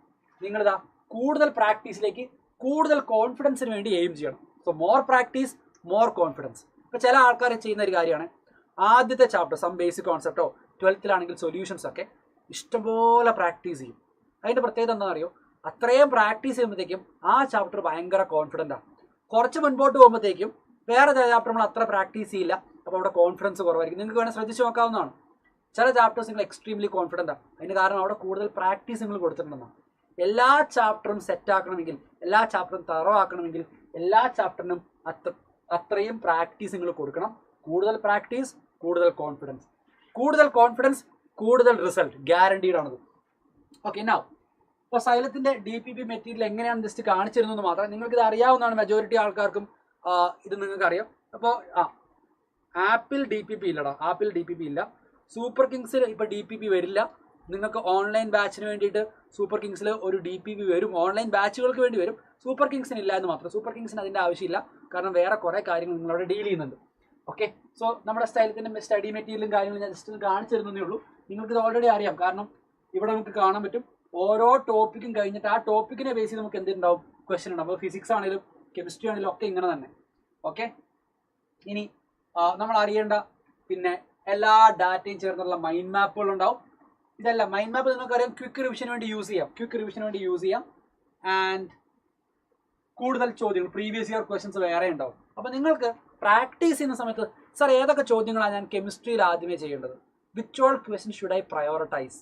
Speaker 1: നിങ്ങളിതാ കൂടുതൽ പ്രാക്ടീസിലേക്ക്, കൂടുതൽ കോൺഫിഡൻസിന് വേണ്ടി എയിം ചെയ്യണം. So more practice, more confidence. ഇപ്പോൾ ചില ആൾക്കാർ ചെയ്യുന്ന ഒരു കാര്യമാണ്, ആദ്യത്തെ ചാപ്റ്റർ സം ബേസിക് കോൺസെപ്റ്റോ 12th സൊല്യൂഷൻസ് ഒക്കെ ഇഷ്ടംപോലെ പ്രാക്ടീസ് ചെയ്യും. അതിൻ്റെ പ്രത്യേകത എന്താണെന്ന് അറിയോ? അത്രയും പ്രാക്ടീസ് ചെയ്യുമ്പോഴത്തേക്കും ആ ചാപ്റ്റർ ഭയങ്കര കോൺഫിഡൻ്റ് ആണ്. കുറച്ച് മുൻപോട്ട് പോകുമ്പോഴത്തേക്കും വേറെ ചില ചാപ്റ്റർ നമ്മൾ അത്ര പ്രാക്ടീസ് ചെയ്യില്ല. അപ്പോൾ അവിടെ കോൺഫിഡൻസ് കുറവായിരിക്കും. നിങ്ങൾക്ക് വേണമെങ്കിൽ ശ്രദ്ധിച്ച് നോക്കാവുന്നതാണ്. ചില ചാപ്റ്റേഴ്സ് നിങ്ങൾ എക്സ്ട്രീംലി കോൺഫിഡൻ്റ് ആണ്. അതിന് കാരണം അവിടെ കൂടുതൽ പ്രാക്ടീസ് നിങ്ങൾ കൊടുത്തിട്ടുണ്ടെന്നാണ്. എല്ലാ ചാപ്റ്ററും സെറ്റാക്കണമെങ്കിൽ, എല്ലാ ചാപ്റ്ററും തറവാക്കണമെങ്കിൽ, എല്ലാ ചാപ്റ്ററിനും അത്രയും പ്രാക്ടീസ് നിങ്ങൾ കൊടുക്കണം. കൂടുതൽ പ്രാക്ടീസ്, കൂടുതൽ കോൺഫിഡൻസ്. കൂടുതൽ കോൺഫിഡൻസ്, കൂടുതൽ റിസൾട്ട്. ഗ്യാരണ്ടീഡ് ആണത്. ഓക്കെ, നൗ അപ്പോൾ സൈലത്തിൻ്റെ DPP മെറ്റീരിയൽ എങ്ങനെയാണ് ജസ്റ്റ് കാണിച്ചിരുന്നത് മാത്രം. നിങ്ങൾക്കിത് അറിയാവുന്നതാണ്, മെജോറിറ്റി ആൾക്കാർക്കും ഇത് നിങ്ങൾക്കറിയാം. അപ്പോൾ ആപ്പിൾ DPP ഇല്ലടാ, ആപ്പിൾ DPP ഇല്ല. സൂപ്പർ കിങ്സിൽ ഇപ്പോൾ DPP വരില്ല. നിങ്ങൾക്ക് ഓൺലൈൻ ബാച്ചിന് വേണ്ടിയിട്ട് സൂപ്പർ കിങ്സിൽ ഒരു DPP വരും. ഓൺലൈൻ ബാച്ചുകൾക്ക് വേണ്ടി വരും. സൂപ്പർ കിങ്സിന് ഇല്ല എന്ന് മാത്രം. സൂപ്പർ കിങ്സിന് അതിൻ്റെ ആവശ്യമില്ല. കാരണം വേറെ കുറേ കാര്യങ്ങൾ നിങ്ങളവിടെ ഡീൽ ചെയ്യുന്നുണ്ട്. ഓക്കെ, സോ നമ്മുടെ സൈലത്തിൻ്റെ സ്റ്റഡി മെറ്റീരിയലും കാര്യങ്ങളും ഞാൻ ജസ്റ്റ് കാണിച്ചു തരുന്നതേ ഉള്ളൂ. നിങ്ങൾക്കിത് ഓൾറെഡി അറിയാം. കാരണം ഇവിടെ നമുക്ക് കാണാൻ പറ്റും ഓരോ ടോപ്പിക്കും കഴിഞ്ഞിട്ട് ആ ടോപ്പിക്കിനെ ബേസ് ചെയ്ത് നമുക്ക് എന്തുണ്ടാവും? ക്വസ്റ്റ്യൻ ഉണ്ടാവും. അപ്പോൾ ഫിസിക്സ് ആണെങ്കിലും കെമിസ്ട്രി ആണെങ്കിലും ഒക്കെ ഇങ്ങനെ തന്നെ. ഓക്കെ, ഇനി നമ്മൾ അറിയേണ്ട പിന്നെ എല്ലാ ഡാറ്റയും ചേർന്നുള്ള മൈൻഡ് മാപ്പുകളുണ്ടാവും. ഇതല്ല മൈൻഡ് മാപ്പ് നിങ്ങൾക്കറിയാം, ക്വിക്ക് റിവിഷന് വേണ്ടി യൂസ് ചെയ്യാം. ആൻഡ് കൂടുതൽ ചോദ്യങ്ങൾ, പ്രീവിയസ് ഇയർ ക്വസ്റ്റ്യൻസ് വേറെ ഉണ്ടാവും. അപ്പോൾ നിങ്ങൾക്ക് പ്രാക്ടീസ് ചെയ്യുന്ന സമയത്ത് സാർ ഏതൊക്കെ ചോദ്യങ്ങളാണ് ഞാൻ കെമിസ്ട്രിയിൽ ആദ്യമേ ചെയ്യേണ്ടത്? Which all question should I prioritise?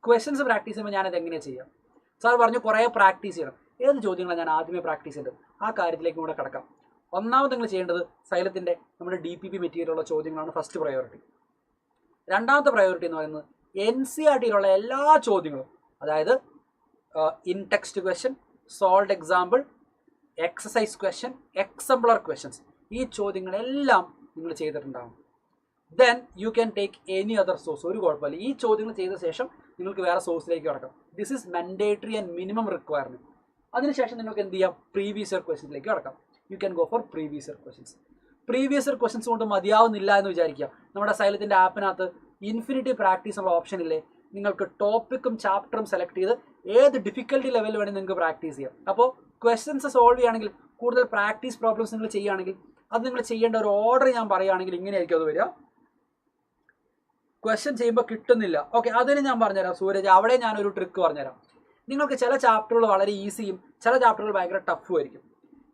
Speaker 1: Questions practice ചെയ്യുമ്പോൾ ഞാനത് എങ്ങനെ ചെയ്യാം? സാർ പറഞ്ഞു കുറേ പ്രാക്ടീസ് ചെയ്യണം. ഏത് ചോദ്യങ്ങളാണ് ഞാൻ ആദ്യമേ പ്രാക്ടീസ് ചെയ്യേണ്ടത്? ആ കാര്യത്തിലേക്ക് കൂടെ കിടക്കാം. ഒന്നാമത് നിങ്ങൾ ചെയ്യേണ്ടത് സൈലത്തിൻ്റെ നമ്മുടെ DPP മെറ്റീരിയലുള്ള ചോദ്യങ്ങളാണ് ഫസ്റ്റ് പ്രയോറിറ്റി. രണ്ടാമത്തെ പ്രയോറിറ്റി എന്ന് പറയുന്നത് NCERTയിലുള്ള എല്ലാ ചോദ്യങ്ങളും, അതായത് in text question, sold example, exercise question, exemplar questions, ഈ ചോദ്യങ്ങളെല്ലാം നിങ്ങൾ ചെയ്തിട്ടുണ്ടാകും. Then you can take any other source. ഒരു കുഴപ്പമില്ല. ഈ ചോദ്യങ്ങൾ ചെയ്ത ശേഷം നിങ്ങൾക്ക് വേറെ സോഴ്സിലേക്ക് കിടക്കാം. This is mandatory and minimum requirement. അതിനുശേഷം നിങ്ങൾക്ക് എന്ത് ചെയ്യാം? പ്രീവിയസ് ഇയർ ക്വസ്റ്റ്യൻസിലേക്ക് കിടക്കാം. You can go for previous year questions. Previous year questions കൊണ്ട് മതിയാവുന്നില്ല എന്ന് വിചാരിക്കുക. നമ്മുടെ സൈലത്തിൻ്റെ ആപ്പിനകത്ത് ഇൻഫിനിറ്റി പ്രാക്ടീസ് ഉള്ള ഓപ്ഷൻ ഇല്ലേ? നിങ്ങൾക്ക് ടോപ്പിക്കും ചാപ്റ്ററും സെലക്ട് ചെയ്ത് ഏത് ഡിഫിക്കൽട്ടി ലെവൽ വേണമെങ്കിൽ നിങ്ങൾക്ക് പ്രാക്ടീസ് ചെയ്യാം. അപ്പോൾ ക്വസ്റ്റ്യൻസ് സോൾവ് ചെയ്യുകയാണെങ്കിൽ, കൂടുതൽ പ്രാക്ടീസ് പ്രോബ്ലംസ് നിങ്ങൾ ചെയ്യുകയാണെങ്കിൽ, അത് നിങ്ങൾ ചെയ്യേണ്ട ഒരു ഓർഡർ ഞാൻ പറയുകയാണെങ്കിൽ ഇങ്ങനെയായിരിക്കും അത് വരിക. ക്വസ്റ്റ്യൻ ചെയ്യുമ്പോൾ കിട്ടുന്നില്ല, ഓക്കെ, അതിന് ഞാൻ പറഞ്ഞുതരാം സൂരജ്. അവിടെ ഞാനൊരു ട്രിക്ക് പറഞ്ഞുതരാം. നിങ്ങൾക്ക് ചില ചാപ്റ്ററുകൾ വളരെ ഈസിയും ചില ചാപ്റ്ററുകൾ ഭയങ്കര ടഫും ആയിരിക്കും.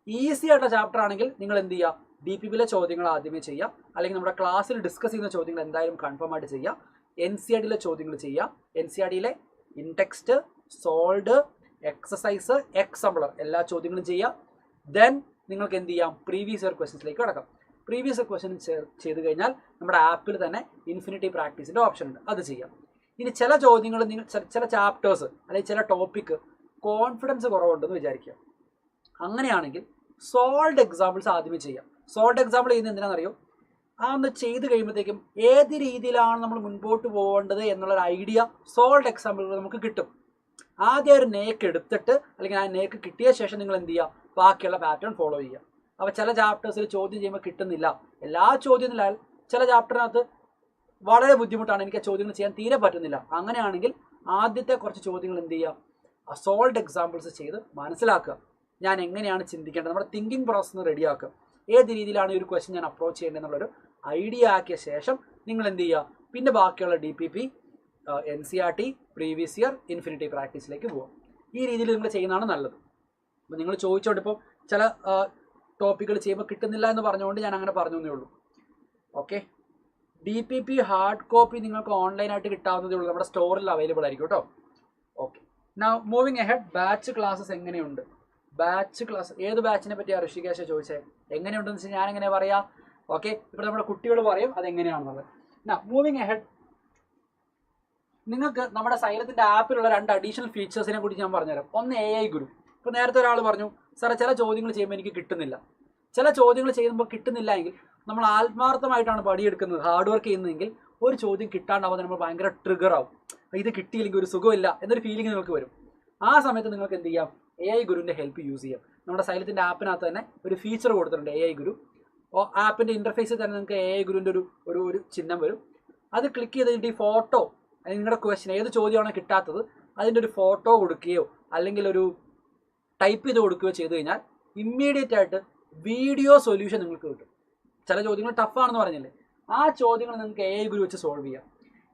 Speaker 1: ഈസി ആയിട്ടുള്ള ചാപ്റ്റർ ആണെങ്കിൽ നിങ്ങൾ എന്ത് ചെയ്യുക? DPPയിലെ ചോദ്യങ്ങൾ ആദ്യമേ ചെയ്യുക. അല്ലെങ്കിൽ നമ്മുടെ ക്ലാസ്സിൽ ഡിസ്കസ് ചെയ്യുന്ന ചോദ്യങ്ങൾ എന്തായാലും കൺഫേം ആയിട്ട് ചെയ്യുക. NCERTയിലെ ചോദ്യങ്ങൾ ചെയ്യുക. NCERTയിലെ ഇൻടെക്സ്റ്റ്, സോൾഡ്, എക്സസൈസ്, എക്സംപ്ലർ എല്ലാ ചോദ്യങ്ങളും ചെയ്യുക. ദെൻ നിങ്ങൾക്ക് എന്ത് ചെയ്യാം? പ്രീവിയസ് ഇയർ ക്വസ്റ്റ്യൻസിലേക്ക് കിടക്കാം. പ്രീവിയസ് ഇയർ ക്വസ്റ്റ്യൻ ചെയ്ത് കഴിഞ്ഞാൽ നമ്മുടെ ആപ്പിൽ തന്നെ ഇൻഫിനിറ്റി പ്രാക്ടീസിൻ്റെ ഓപ്ഷൻ ഉണ്ട്, അത് ചെയ്യാം. ഇനി ചില ചോദ്യങ്ങൾ, നിങ്ങൾ ചില ചാപ്റ്റേഴ്സ് അല്ലെങ്കിൽ ചില ടോപ്പിക്ക് കോൺഫിഡൻസ് കുറവുണ്ടെന്ന് വിചാരിക്കുക. അങ്ങനെയാണെങ്കിൽ സോൾഡ് എക്സാമ്പിൾസ് ആദ്യമേ ചെയ്യാം. സോൾഡ് എക്സാമ്പിൾ ചെയ്യുന്നത് എന്തിനാണെന്നറിയോ? ആ ഒന്ന് ചെയ്ത് കഴിയുമ്പോഴത്തേക്കും ഏത് രീതിയിലാണ് നമ്മൾ മുൻപോട്ട് പോകേണ്ടത് എന്നുള്ളൊരു ഐഡിയ സോൾഡ് എക്സാമ്പിളുകൾ നമുക്ക് കിട്ടും. ആദ്യം ഒരു നേക്ക് എടുത്തിട്ട് അല്ലെങ്കിൽ ആ നേക്ക് കിട്ടിയ ശേഷം നിങ്ങൾ എന്ത് ചെയ്യുക, ബാക്കിയുള്ള പാറ്റേൺ ഫോളോ ചെയ്യുക. അപ്പോൾ ചില ചാപ്റ്റേഴ്സിൽ ചോദ്യം ചെയ്യുമ്പോൾ കിട്ടുന്നില്ല, എല്ലാ ചോദ്യം ഇല്ല, ചില ചാപ്റ്ററിനകത്ത് വളരെ ബുദ്ധിമുട്ടാണ്, എനിക്ക് ആ ചോദ്യങ്ങൾ ചെയ്യാൻ തീരെ പറ്റുന്നില്ല. അങ്ങനെയാണെങ്കിൽ ആദ്യത്തെ കുറച്ച് ചോദ്യങ്ങൾ എന്ത് ചെയ്യുക, സോൾഡ് എക്സാമ്പിൾസ് ചെയ്ത് മനസ്സിലാക്കുക. ഞാൻ എങ്ങനെയാണ് ചിന്തിക്കേണ്ടത്, നമ്മുടെ തിങ്കിങ് പ്രോസസ്സ് റെഡിയാക്കുക. ഏത് രീതിയിലാണ് ഈ ഒരു ക്വസ്റ്റ്യൻ ഞാൻ അപ്രോച്ച് ചെയ്യേണ്ടത് എന്നുള്ളൊരു ഐഡിയ ആക്കിയ ശേഷം നിങ്ങൾ എന്ത് ചെയ്യുക, പിന്നെ ബാക്കിയുള്ള DPP, NCERT, previous year, infinity പ്രാക്ടീസിലേക്ക് പോവുക. ഈ രീതിയിൽ നിങ്ങൾ ചെയ്യുന്നതാണ് നല്ലത്. അപ്പോൾ നിങ്ങൾ ചോദിച്ചോണ്ട് ഇപ്പോൾ ചില ടോപ്പിക്കുകൾ ചെയ്യുമ്പോൾ കിട്ടുന്നില്ല എന്ന് പറഞ്ഞുകൊണ്ട് ഞാൻ അങ്ങനെ പറഞ്ഞു എന്നേ ഉള്ളൂ. ഓക്കെ, DPP ഹാർഡ് കോപ്പി നിങ്ങൾക്ക് ഓൺലൈനായിട്ട് കിട്ടാവുന്നതേ ഉള്ളൂ, നമ്മുടെ സ്റ്റോറിൽ അവൈലബിൾ ആയിരിക്കും കേട്ടോ. Okay, now moving ahead. Batch classes എങ്ങനെയുണ്ട്? ബാച്ച് ക്ലാസ് ഏത് ബാച്ചിനെ പറ്റിയാണ് ഋഷികേശ ചോദിച്ചത്? എങ്ങനെയുണ്ടെന്ന് വെച്ചാൽ ഞാൻ എങ്ങനെ പറയാം? ഓക്കെ, ഇപ്പോൾ നമ്മുടെ കുട്ടികൾ പറയും അതെങ്ങനെയാണെന്നുള്ളത്. മൂവിങ് അഹെഡ്, നിങ്ങൾക്ക് നമ്മുടെ സൈലത്തിൻ്റെ ആപ്പിലുള്ള 2 അഡീഷണൽ ഫീച്ചേഴ്സിനെ കുറിച്ച് ഞാൻ പറഞ്ഞുതരാം. ഒന്ന് AI ഗുരു. ഇപ്പോൾ നേരത്തെ ഒരാൾ പറഞ്ഞു, സാറേ ചില ചോദ്യങ്ങൾ ചെയ്യുമ്പോൾ എനിക്ക് കിട്ടുന്നില്ല. ചില ചോദ്യങ്ങൾ ചെയ്യുമ്പോൾ കിട്ടുന്നില്ല എങ്കിൽ നമ്മൾ ആത്മാർത്ഥമായിട്ടാണ് പണിയെടുക്കുന്നത്, ഹാർഡ് വർക്ക് ചെയ്യുന്നതെങ്കിൽ ഒരു ചോദ്യം കിട്ടാണ്ടാവുന്നത് നമ്മൾ ഭയങ്കര ട്രിഗർ ആവും. ഇത് കിട്ടിയില്ലെങ്കിൽ ഒരു സുഖമില്ല എന്നൊരു ഫീലിംഗ് നിങ്ങൾക്ക് വരും. ആ സമയത്ത് നിങ്ങൾക്ക് എന്ത് ചെയ്യാം, AI ഗുരുവിൻ്റെ ഹെൽപ്പ് യൂസ് ചെയ്യാം. നമ്മുടെ സൈലത്തിൻ്റെ ആപ്പിനകത്ത് തന്നെ ഒരു ഫീച്ചർ കൊടുത്തിട്ടുണ്ട് AI ഗുരു. ആപ്പിൻ്റെ ഇൻ്റർഫേസിൽ തന്നെ നിങ്ങൾക്ക് AI ഗുരുവിൻ്റെ ഒരു ചിഹ്നം വരും. അത് ക്ലിക്ക് ചെയ്ത് കഴിഞ്ഞിട്ട് ഈ ഫോട്ടോ, നിങ്ങളുടെ ക്വസ്റ്റ്യൻ ഏത് ചോദ്യമാണോ കിട്ടാത്തത് അതിൻ്റെ ഒരു ഫോട്ടോ കൊടുക്കുകയോ അല്ലെങ്കിൽ ഒരു ടൈപ്പ് ചെയ്ത് കൊടുക്കുകയോ ചെയ്ത് കഴിഞ്ഞാൽ ഇമ്മീഡിയറ്റ് ആയിട്ട് വീഡിയോ സൊല്യൂഷൻ നിങ്ങൾക്ക് കിട്ടും. ചില ചോദ്യങ്ങൾ ടഫാണെന്ന് പറഞ്ഞില്ലേ, ആ ചോദ്യങ്ങൾ നിങ്ങൾക്ക് AI ഗുരു വെച്ച് സോൾവ് ചെയ്യാം.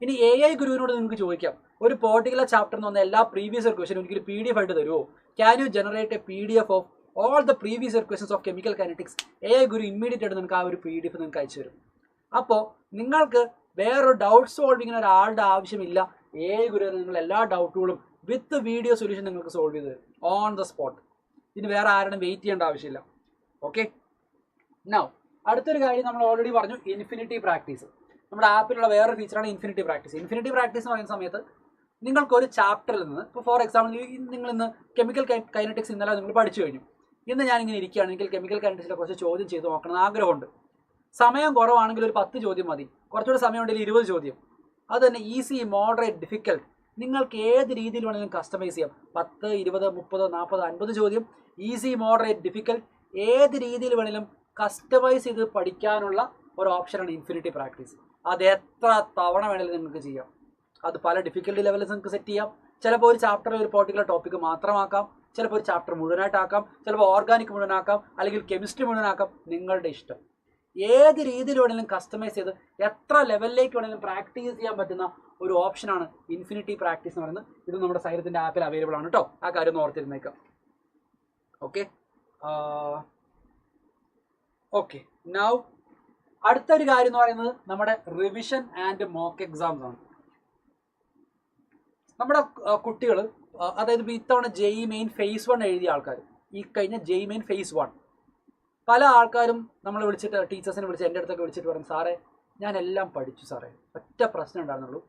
Speaker 1: ഇനി AI ഗുരുവിനോട് നിങ്ങൾക്ക് ചോദിക്കാം, ഒരു പെർട്ടിക്കുലർ ചാപ്റ്ററിൽ നിന്ന് വന്ന എല്ലാ പ്രീവിയസ് ഇയർ ക്വസ്റ്റ്യൻ എനിക്കൊരു PDF ആയിട്ട് തരുമോ? Can you generate A PDF of all the previous year questions of chemical kinetics? AI Guru immediate ആയിട്ട് നിങ്ങൾക്ക് ആ ഒരു PDF നിങ്ങൾക്ക് അയച്ചു തരും. അപ്പോൾ നിങ്ങൾക്ക് വേറൊരു ഡൗട്ട് സോൾവിങ്ങിന് ഒരാളുടെ ആവശ്യമില്ല. AI ഗുരു നിങ്ങൾ എല്ലാ ഡൗട്ടുകളും വിത്ത് വീഡിയോ സൊല്യൂഷൻ നിങ്ങൾക്ക് സോൾവ് ചെയ്ത് തരും ഓൺ ദ സ്പോട്ട്. ഇതിന് വേറെ ആരുടെയും വെയിറ്റ് ചെയ്യേണ്ട ആവശ്യമില്ല. ഓക്കെ, നൗ അടുത്തൊരു കാര്യം നമ്മൾ ഓൾറെഡി പറഞ്ഞു, ഇൻഫിനിറ്റി പ്രാക്ടീസ്. നമ്മുടെ ആപ്പിലുള്ള വേറൊരു ഫീച്ചറാണ് ഇൻഫിനിറ്റി പ്രാക്ടീസ്. ഇൻഫിനിറ്റി പ്രാക്ടീസ് എന്ന് പറയുന്ന സമയത്ത് നിങ്ങൾക്കൊരു ചാപ്റ്ററിൽ നിന്ന്, ഇപ്പോൾ ഫോർ എക്സാമ്പിൾ നിങ്ങൾ ഇന്ന് കെമിക്കൽ കൈനറ്റിക്സ് ഇന്നലെ നിങ്ങൾ പഠിച്ചു കഴിഞ്ഞു. ഇന്ന് ഞാനിങ്ങനെ ഇരിക്കുകയാണെങ്കിൽ കെമിക്കൽ കൈനറ്റിക്സിലെ കുറച്ച് ചോദ്യം ചെയ്ത് നോക്കണം എന്ന് ആഗ്രഹമുണ്ട്. സമയം കുറവാണെങ്കിൽ ഒരു 10 ചോദ്യം മതി, കുറച്ചുകൂടി സമയം ഉണ്ടെങ്കിൽ 20 ചോദ്യം. അത് തന്നെ ഈസി, മോഡറേറ്റ്, ഡിഫിക്കൽട്ട്, നിങ്ങൾക്ക് ഏത് രീതിയിൽ വേണമെങ്കിലും കസ്റ്റമൈസ് ചെയ്യാം. 10, 20, 30, 40, 50 ചോദ്യം, ഈസി, മോഡറേറ്റ്, ഡിഫിക്കൽട്ട്, ഏത് രീതിയിൽ വേണമെങ്കിലും കസ്റ്റമൈസ് ചെയ്ത് പഠിക്കാനുള്ള ഒരു ഓപ്ഷനാണ് ഇൻഫിനിറ്റി പ്രാക്ടീസ്. അത് എത്ര തവണ വേണമെങ്കിലും നിങ്ങൾക്ക് ചെയ്യാം. അത് പല ഡിഫിക്കൽട്ടി ലെവലിൽ നിങ്ങൾക്ക് സെറ്റ് ചെയ്യാം. ചിലപ്പോൾ ഒരു ചാപ്റ്ററിൽ ഒരു പെർട്ടിക്കുലർ ടോപ്പിക്ക് മാത്രമാക്കാം, ചിലപ്പോൾ ഒരു ചാപ്റ്റർ മുഴുവനായിട്ടാക്കാം, ചിലപ്പോൾ ഓർഗാനിക് മുഴുവനാക്കാം, അല്ലെങ്കിൽ കെമിസ്ട്രി മുഴുവനാക്കാം. നിങ്ങളുടെ ഇഷ്ടം. ഏത് രീതിയിൽ വേണമെങ്കിലും കസ്റ്റമൈസ് ചെയ്ത് എത്ര ലെവലിലേക്ക് വേണമെങ്കിലും പ്രാക്ടീസ് ചെയ്യാൻ പറ്റുന്ന ഒരു ഓപ്ഷനാണ് ഇൻഫിനിറ്റി പ്രാക്ടീസ് എന്ന് പറയുന്നത്. ഇത് നമ്മുടെ സൈലത്തിൻ്റെ ആപ്പിൽ അവൈലബിൾ ആണ് കേട്ടോ, ആ കാര്യം ഒന്ന് ഓർത്തിരുന്നേക്കാം. ഓക്കെ ഓക്കെ നൗ അടുത്തൊരു കാര്യം എന്ന് പറയുന്നത് നമ്മുടെ റിവിഷൻ ആൻഡ് മോക്ക് എക്സാംസ് ആണ്. നമ്മുടെ കുട്ടികൾ, അതായത് ഇപ്പോൾ ഇത്തവണ JEE മെയിൻ phase 1 എഴുതിയ ആൾക്കാർ, ഈ കഴിഞ്ഞ JEE മെയിൻ phase 1, പല ആൾക്കാരും നമ്മളെ വിളിച്ചിട്ട്, ടീച്ചേഴ്സിനെ വിളിച്ച് എൻ്റെ അടുത്തൊക്കെ വിളിച്ചിട്ട് പറയും, സാറേ ഞാൻ എല്ലാം പഠിച്ചു സാറേ, ഒറ്റ പ്രശ്നം ഉണ്ടായിരുന്നുള്ളൂ,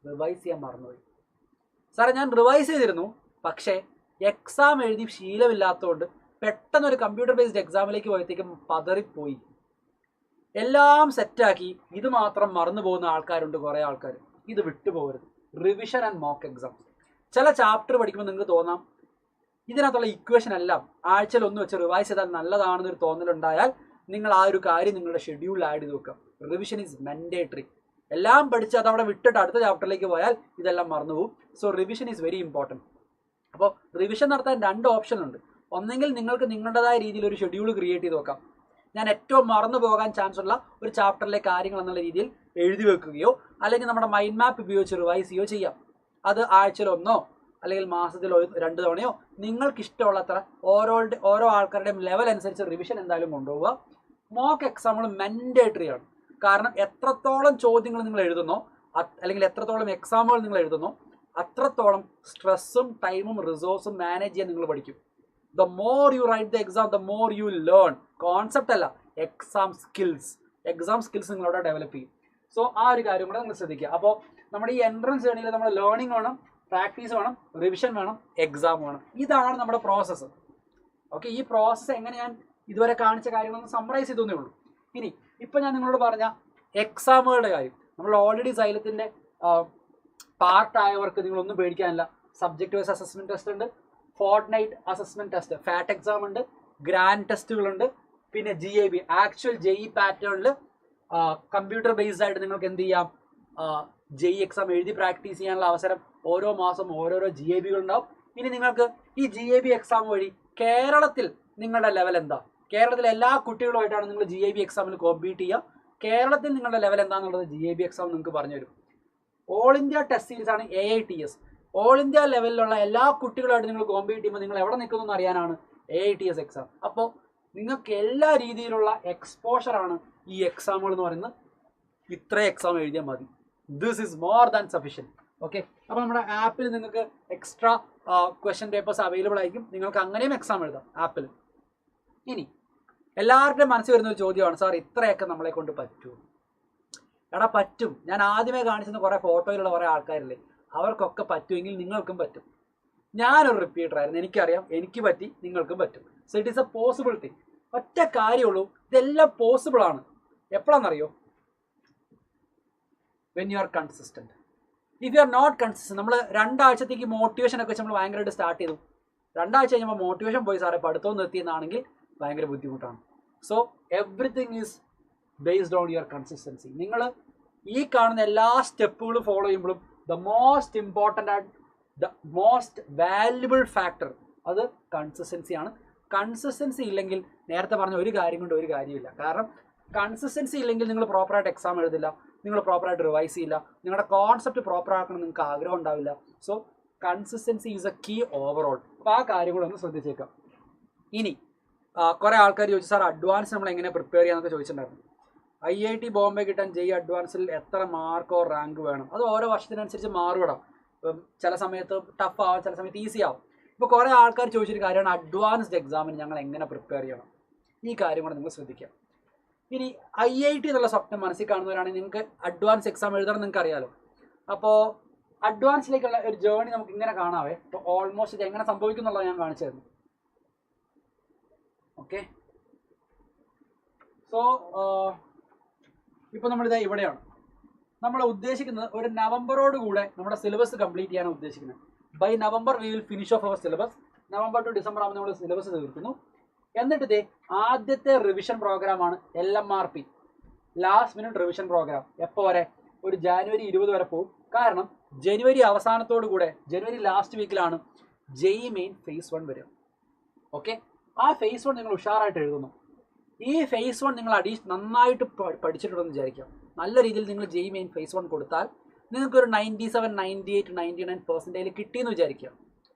Speaker 1: റിവൈസ് ചെയ്യാൻ മറന്നുപോയി. സാറേ ഞാൻ റിവൈസ് ചെയ്തിരുന്നു, പക്ഷേ എക്സാം എഴുതി ശീലമില്ലാത്തതുകൊണ്ട് പെട്ടെന്നൊരു കമ്പ്യൂട്ടർ ബേസ്ഡ് എക്സാമിലേക്ക് പോയത്തേക്കും പതറിപ്പോയി. എല്ലാം സെറ്റാക്കി, ഇത് മാത്രം മറന്നു പോകുന്ന ആൾക്കാരുണ്ട് കുറേ ആൾക്കാർ. ഇത് വിട്ടുപോകരുത്. Revision and mock exam. ചില ചാപ്റ്റർ പഠിക്കുമ്പോൾ നിങ്ങൾക്ക് തോന്നാം ഇതിനകത്തുള്ള ഇക്വേഷൻ എല്ലാം ആഴ്ചയിൽ ഒന്ന് വെച്ച് റിവൈസ് ചെയ്താൽ നല്ലതാണെന്നൊരു തോന്നലുണ്ടായാൽ നിങ്ങൾ ആ ഒരു കാര്യം നിങ്ങളുടെ ഷെഡ്യൂളിൽ ആഡ് ചെയ്ത് വെക്കുക. Revision is mandatory. എല്ലാം പഠിച്ച് അതവിടെ വിട്ടിട്ട് അടുത്ത ചാപ്റ്ററിലേക്ക് പോയാൽ ഇതെല്ലാം മറന്നുപോകും. So revision is very important. അപ്പോൾ റിവിഷൻ നടത്താൻ 2 ഓപ്ഷൻ ഉണ്ട്. ഒന്നെങ്കിൽ നിങ്ങൾക്ക് നിങ്ങളുടേതായ രീതിയിൽ ഒരു ഷെഡ്യൂൾ ക്രിയേറ്റ് ചെയ്ത് വെക്കാം. ഞാൻ ഏറ്റവും മറന്നു പോകാൻ ചാൻസ് ഉള്ള ഒരു ചാപ്റ്ററിലെ കാര്യങ്ങൾ എന്നുള്ള രീതിയിൽ എഴുതി വെക്കുകയോ അല്ലെങ്കിൽ നമ്മുടെ മൈൻഡ് മാപ്പ് ഉപയോഗിച്ച് റിവൈസ് ചെയ്യുകയോ ചെയ്യാം. അത് ആഴ്ചയിൽ 1 അല്ലെങ്കിൽ മാസത്തിൽ 2 തവണയോ നിങ്ങൾക്കിഷ്ടമുള്ളത്ര ഓരോ ആൾക്കാരുടെയും ലെവൽ അനുസരിച്ച് റിവിഷൻ എന്തായാലും കൊണ്ടുപോവുക. മോക്ക് എക്സാമുകൾ മാൻഡേറ്ററി ആണ്. കാരണം എത്രത്തോളം ചോദ്യങ്ങൾ നിങ്ങൾ എഴുതുന്നോ, അല്ലെങ്കിൽ എത്രത്തോളം എക്സാമുകൾ നിങ്ങൾ എഴുതുന്നോ, അത്രത്തോളം സ്ട്രെസ്സും ടൈമും റിസോഴ്സും മാനേജ് ചെയ്യാൻ നിങ്ങൾ പഠിക്കും. The more you write the exam, the more you learn. Concept അല്ല, എക്സാം സ്കിൽസ് നിങ്ങളവിടെ ഡെവലപ്പ് ചെയ്യും. സോ ആ ഒരു കാര്യം കൂടെ നിങ്ങൾ ശ്രദ്ധിക്കുക. അപ്പോൾ നമ്മുടെ ഈ എൻട്രൻസ് ജേർണിയിൽ നമ്മൾ ലേണിംഗ് വേണം, പ്രാക്ടീസ് വേണം, റിവിഷൻ വേണം, എക്സാം വേണം. ഇതാണ് നമ്മുടെ പ്രോസസ്സ്. ഓക്കെ, ഈ പ്രോസസ്സ് എങ്ങനെ ഞാൻ ഇതുവരെ കാണിച്ച കാര്യങ്ങളൊന്ന് സമ്മറൈസ് ചെയ്തേ ഉള്ളൂ. ഇനി ഇപ്പം ഞാൻ നിങ്ങളോട് പറഞ്ഞ എക്സാമുകളുടെ കാര്യം, നമ്മൾ ഓൾറെഡി സൈലത്തിൻ്റെ പാർട്ടായവർക്ക് നിങ്ങളൊന്നും പേടിക്കാനില്ല. സബ്ജക്റ്റ് വൈസ് അസസ്മെൻറ്റ് ടെസ്റ്റ് ഉണ്ട്, Fortnite assessment test, fat exam ഉണ്ട്, ഗ്രാൻഡ് ടെസ്റ്റുകളുണ്ട്, പിന്നെ GAB ആക്ച്വൽ JEE പാറ്റേണിൽ കമ്പ്യൂട്ടർ ബേസ്ഡ് ആയിട്ട് നിങ്ങൾക്ക് എന്ത് ചെയ്യാം, JEE എക്സാം എഴുതി പ്രാക്ടീസ് ചെയ്യാനുള്ള അവസരം ഓരോ മാസം ഓരോരോ GABകൾ ഉണ്ടാവും. ഇനി നിങ്ങൾക്ക് ഈ GAB എക്സാം വഴി കേരളത്തിൽ നിങ്ങളുടെ ലെവൽ എന്താ, കേരളത്തിലെ എല്ലാ കുട്ടികളുമായിട്ടാണ് നിങ്ങൾ GAB എക്സാമിൽ കോമ്പീറ്റ് ചെയ്യുക. കേരളത്തിൽ നിങ്ങളുടെ ലെവൽ എന്താണെന്നുള്ളത് GAB എക്സാം നിങ്ങൾക്ക് പറഞ്ഞു തരും. ഓൾ ഇന്ത്യ ടെസ്റ്റ് സീരീസ് ആണ് AITS. ഓൾ ഇന്ത്യ ലെവലിലുള്ള എല്ലാ കുട്ടികളുമായിട്ട് നിങ്ങൾ കോമ്പീറ്റ് ചെയ്യുമ്പോൾ നിങ്ങൾ എവിടെ നിൽക്കുന്നു എന്ന് അറിയാനാണ് AITS എക്സാം. അപ്പോൾ നിങ്ങൾക്ക് എല്ലാ രീതിയിലുള്ള എക്സ്പോഷറാണ് ഈ എക്സാമുകൾ എന്ന് പറയുന്നത്. ഇത്രയും എക്സാം എഴുതിയാൽ മതി. This is more than sufficient. Okay, അപ്പോൾ നമ്മുടെ ആപ്പിൽ നിങ്ങൾക്ക് എക്സ്ട്രാ ക്വസ്റ്റ്യൻ പേപ്പേഴ്സ് അവൈലബിൾ ആയിരിക്കും. നിങ്ങൾക്ക് അങ്ങനെയും എക്സാം എഴുതാം ആപ്പിൽ. ഇനി എല്ലാവരുടെയും മനസ്സിൽ വരുന്ന ഒരു ചോദ്യമാണ്, സാർ ഇത്രയൊക്കെ നമ്മളെ കൊണ്ട് പറ്റുമോ? എടാ പറ്റും. ഞാൻ ആദ്യമേ കാണിച്ചിരുന്ന കുറേ ഫോട്ടോയിലുള്ള കുറേ ആൾക്കാരില്ലേ, അവർക്കൊക്കെ പറ്റുമെങ്കിൽ നിങ്ങൾക്കും പറ്റും. ഞാനൊരു റിപ്പീറ്റർ ആയിരുന്നു, എനിക്കറിയാം, എനിക്ക് പറ്റി, നിങ്ങൾക്കും പറ്റും. So it is a possible thing. ഒറ്റ കാര്യമുള്ളൂ, ഇതെല്ലാം പോസിബിൾ ആണ്. എപ്പോഴാണെന്നറിയോ? When you are consistent. If you are not consistent, നമ്മൾ 2 ആഴ്ചത്തേക്ക് മോട്ടിവേഷനൊക്കെ വെച്ച് നമ്മൾ ഭയങ്കരമായിട്ട് സ്റ്റാർട്ട് ചെയ്തു, 2 ആഴ്ച കഴിഞ്ഞപ്പോൾ മോട്ടിവേഷൻ പോയി, സാറേ പഠിത്തം നിർത്തിയെന്നാണെങ്കിൽ ഭയങ്കര ബുദ്ധിമുട്ടാണ്. So everything is based on your consistency. നിങ്ങൾ ഈ കാണുന്ന എല്ലാ സ്റ്റെപ്പുകളും ഫോളോ ചെയ്യുമ്പോഴും the most important and the most valuable factor അത് കൺസിസ്റ്റൻസിയാണ്. കൺസിസ്റ്റൻസി ഇല്ലെങ്കിൽ നേരത്തെ പറഞ്ഞ ഒരു കാര്യം കൊണ്ട് ഒരു കാര്യമില്ല. കാരണം കൺസിസ്റ്റൻസി ഇല്ലെങ്കിൽ നിങ്ങൾ പ്രോപ്പറായിട്ട് എക്സാം എഴുതില്ല, നിങ്ങൾ പ്രോപ്പറായിട്ട് റിവൈസ് ചെയ്യില്ല, നിങ്ങളുടെ കോൺസെപ്റ്റ് പ്രോപ്പർ ആക്കണം നിങ്ങൾക്ക് ആഗ്രഹം ഉണ്ടാവില്ല. So consistency is a key overall. അപ്പോൾ ആ കാര്യം കൂടെ ഒന്ന് ശ്രദ്ധിച്ചേക്കാം. ഇനി കുറേ ആൾക്കാർ ചോദിച്ചു, സാർ അഡ്വാൻസ് നമ്മൾ എങ്ങനെ പ്രിപ്പയർ ചെയ്യാന്നൊക്കെ ചോദിച്ചിട്ടുണ്ടായിരുന്നു. IIT ബോംബെ കിട്ടാൻ JEE അഡ്വാൻസിൽ എത്ര മാർക്കോ റാങ്ക് വേണം? അത് ഓരോ വർഷത്തിനനുസരിച്ച് മാറുവിടാം. ചില സമയത്ത് ടഫ് ആവും, ചില സമയത്ത് ഈസി ആവും. ഇപ്പോൾ കുറേ ആൾക്കാർ ചോദിച്ചൊരു കാര്യമാണ്, അഡ്വാൻസ്ഡ് എക്സാമിന് ഞങ്ങൾ എങ്ങനെ പ്രിപ്പയർ ചെയ്യണം? ഈ കാര്യം കൂടെ നിങ്ങൾ ശ്രദ്ധിക്കാം. ഇനി IIT എന്നുള്ള സ്വപ്നം മനസ്സിൽ കാണുന്നവരാണെങ്കിൽ നിങ്ങൾക്ക് അഡ്വാൻസ് എക്സാം എഴുതണം നിങ്ങൾക്ക് അറിയാലോ. അപ്പോൾ അഡ്വാൻസിലേക്കുള്ള ഒരു ജേർണി നമുക്ക് ഇങ്ങനെ കാണാവേ. ഇപ്പോൾ ഓൾമോസ്റ്റ് ഇത് എങ്ങനെ സംഭവിക്കും എന്നുള്ളത് ഞാൻ കാണിച്ചു തരുന്നു. ഓക്കെ, സോ ഇപ്പോൾ നമ്മളിത് ഇവിടെയാണ്. നമ്മൾ ഉദ്ദേശിക്കുന്നത് ഒരു നവംബറോട് കൂടെ നമ്മുടെ സിലബസ് കംപ്ലീറ്റ് ചെയ്യാനാണ് ഉദ്ദേശിക്കുന്നത്. By November we will finish off our syllabus. November to December ആകുമ്പോൾ നമ്മൾ സിലബസ് തീർക്കുന്നു. എന്നിട്ട് ഇതേ ആദ്യത്തെ റിവിഷൻ പ്രോഗ്രാമാണ് LMRP, last minute revision programme. എപ്പോൾ വരെ? ഒരു ജാനുവരി 20 വരെ പോകും. കാരണം ജനുവരി അവസാനത്തോടു കൂടെ, ജനുവരി ലാസ്റ്റ് വീക്കിലാണ് JEE മെയിൻ ഫേസ് 1 വരിക. ഓക്കെ, ആ ഫേസ് 1 നിങ്ങൾ ഉഷാറായിട്ട് എഴുതുന്നു. ഈ ഫേസ് 1 നിങ്ങൾ നന്നായിട്ട് പഠിച്ചിട്ടുണ്ടെന്ന് വിചാരിക്കാം. നല്ല രീതിയിൽ നിങ്ങൾ JEE മെയിൻ ഫേസ് 1 കൊടുത്താൽ നിങ്ങൾക്കൊരു 97, 98, 99% കിട്ടിയെന്ന് വിചാരിക്കുക.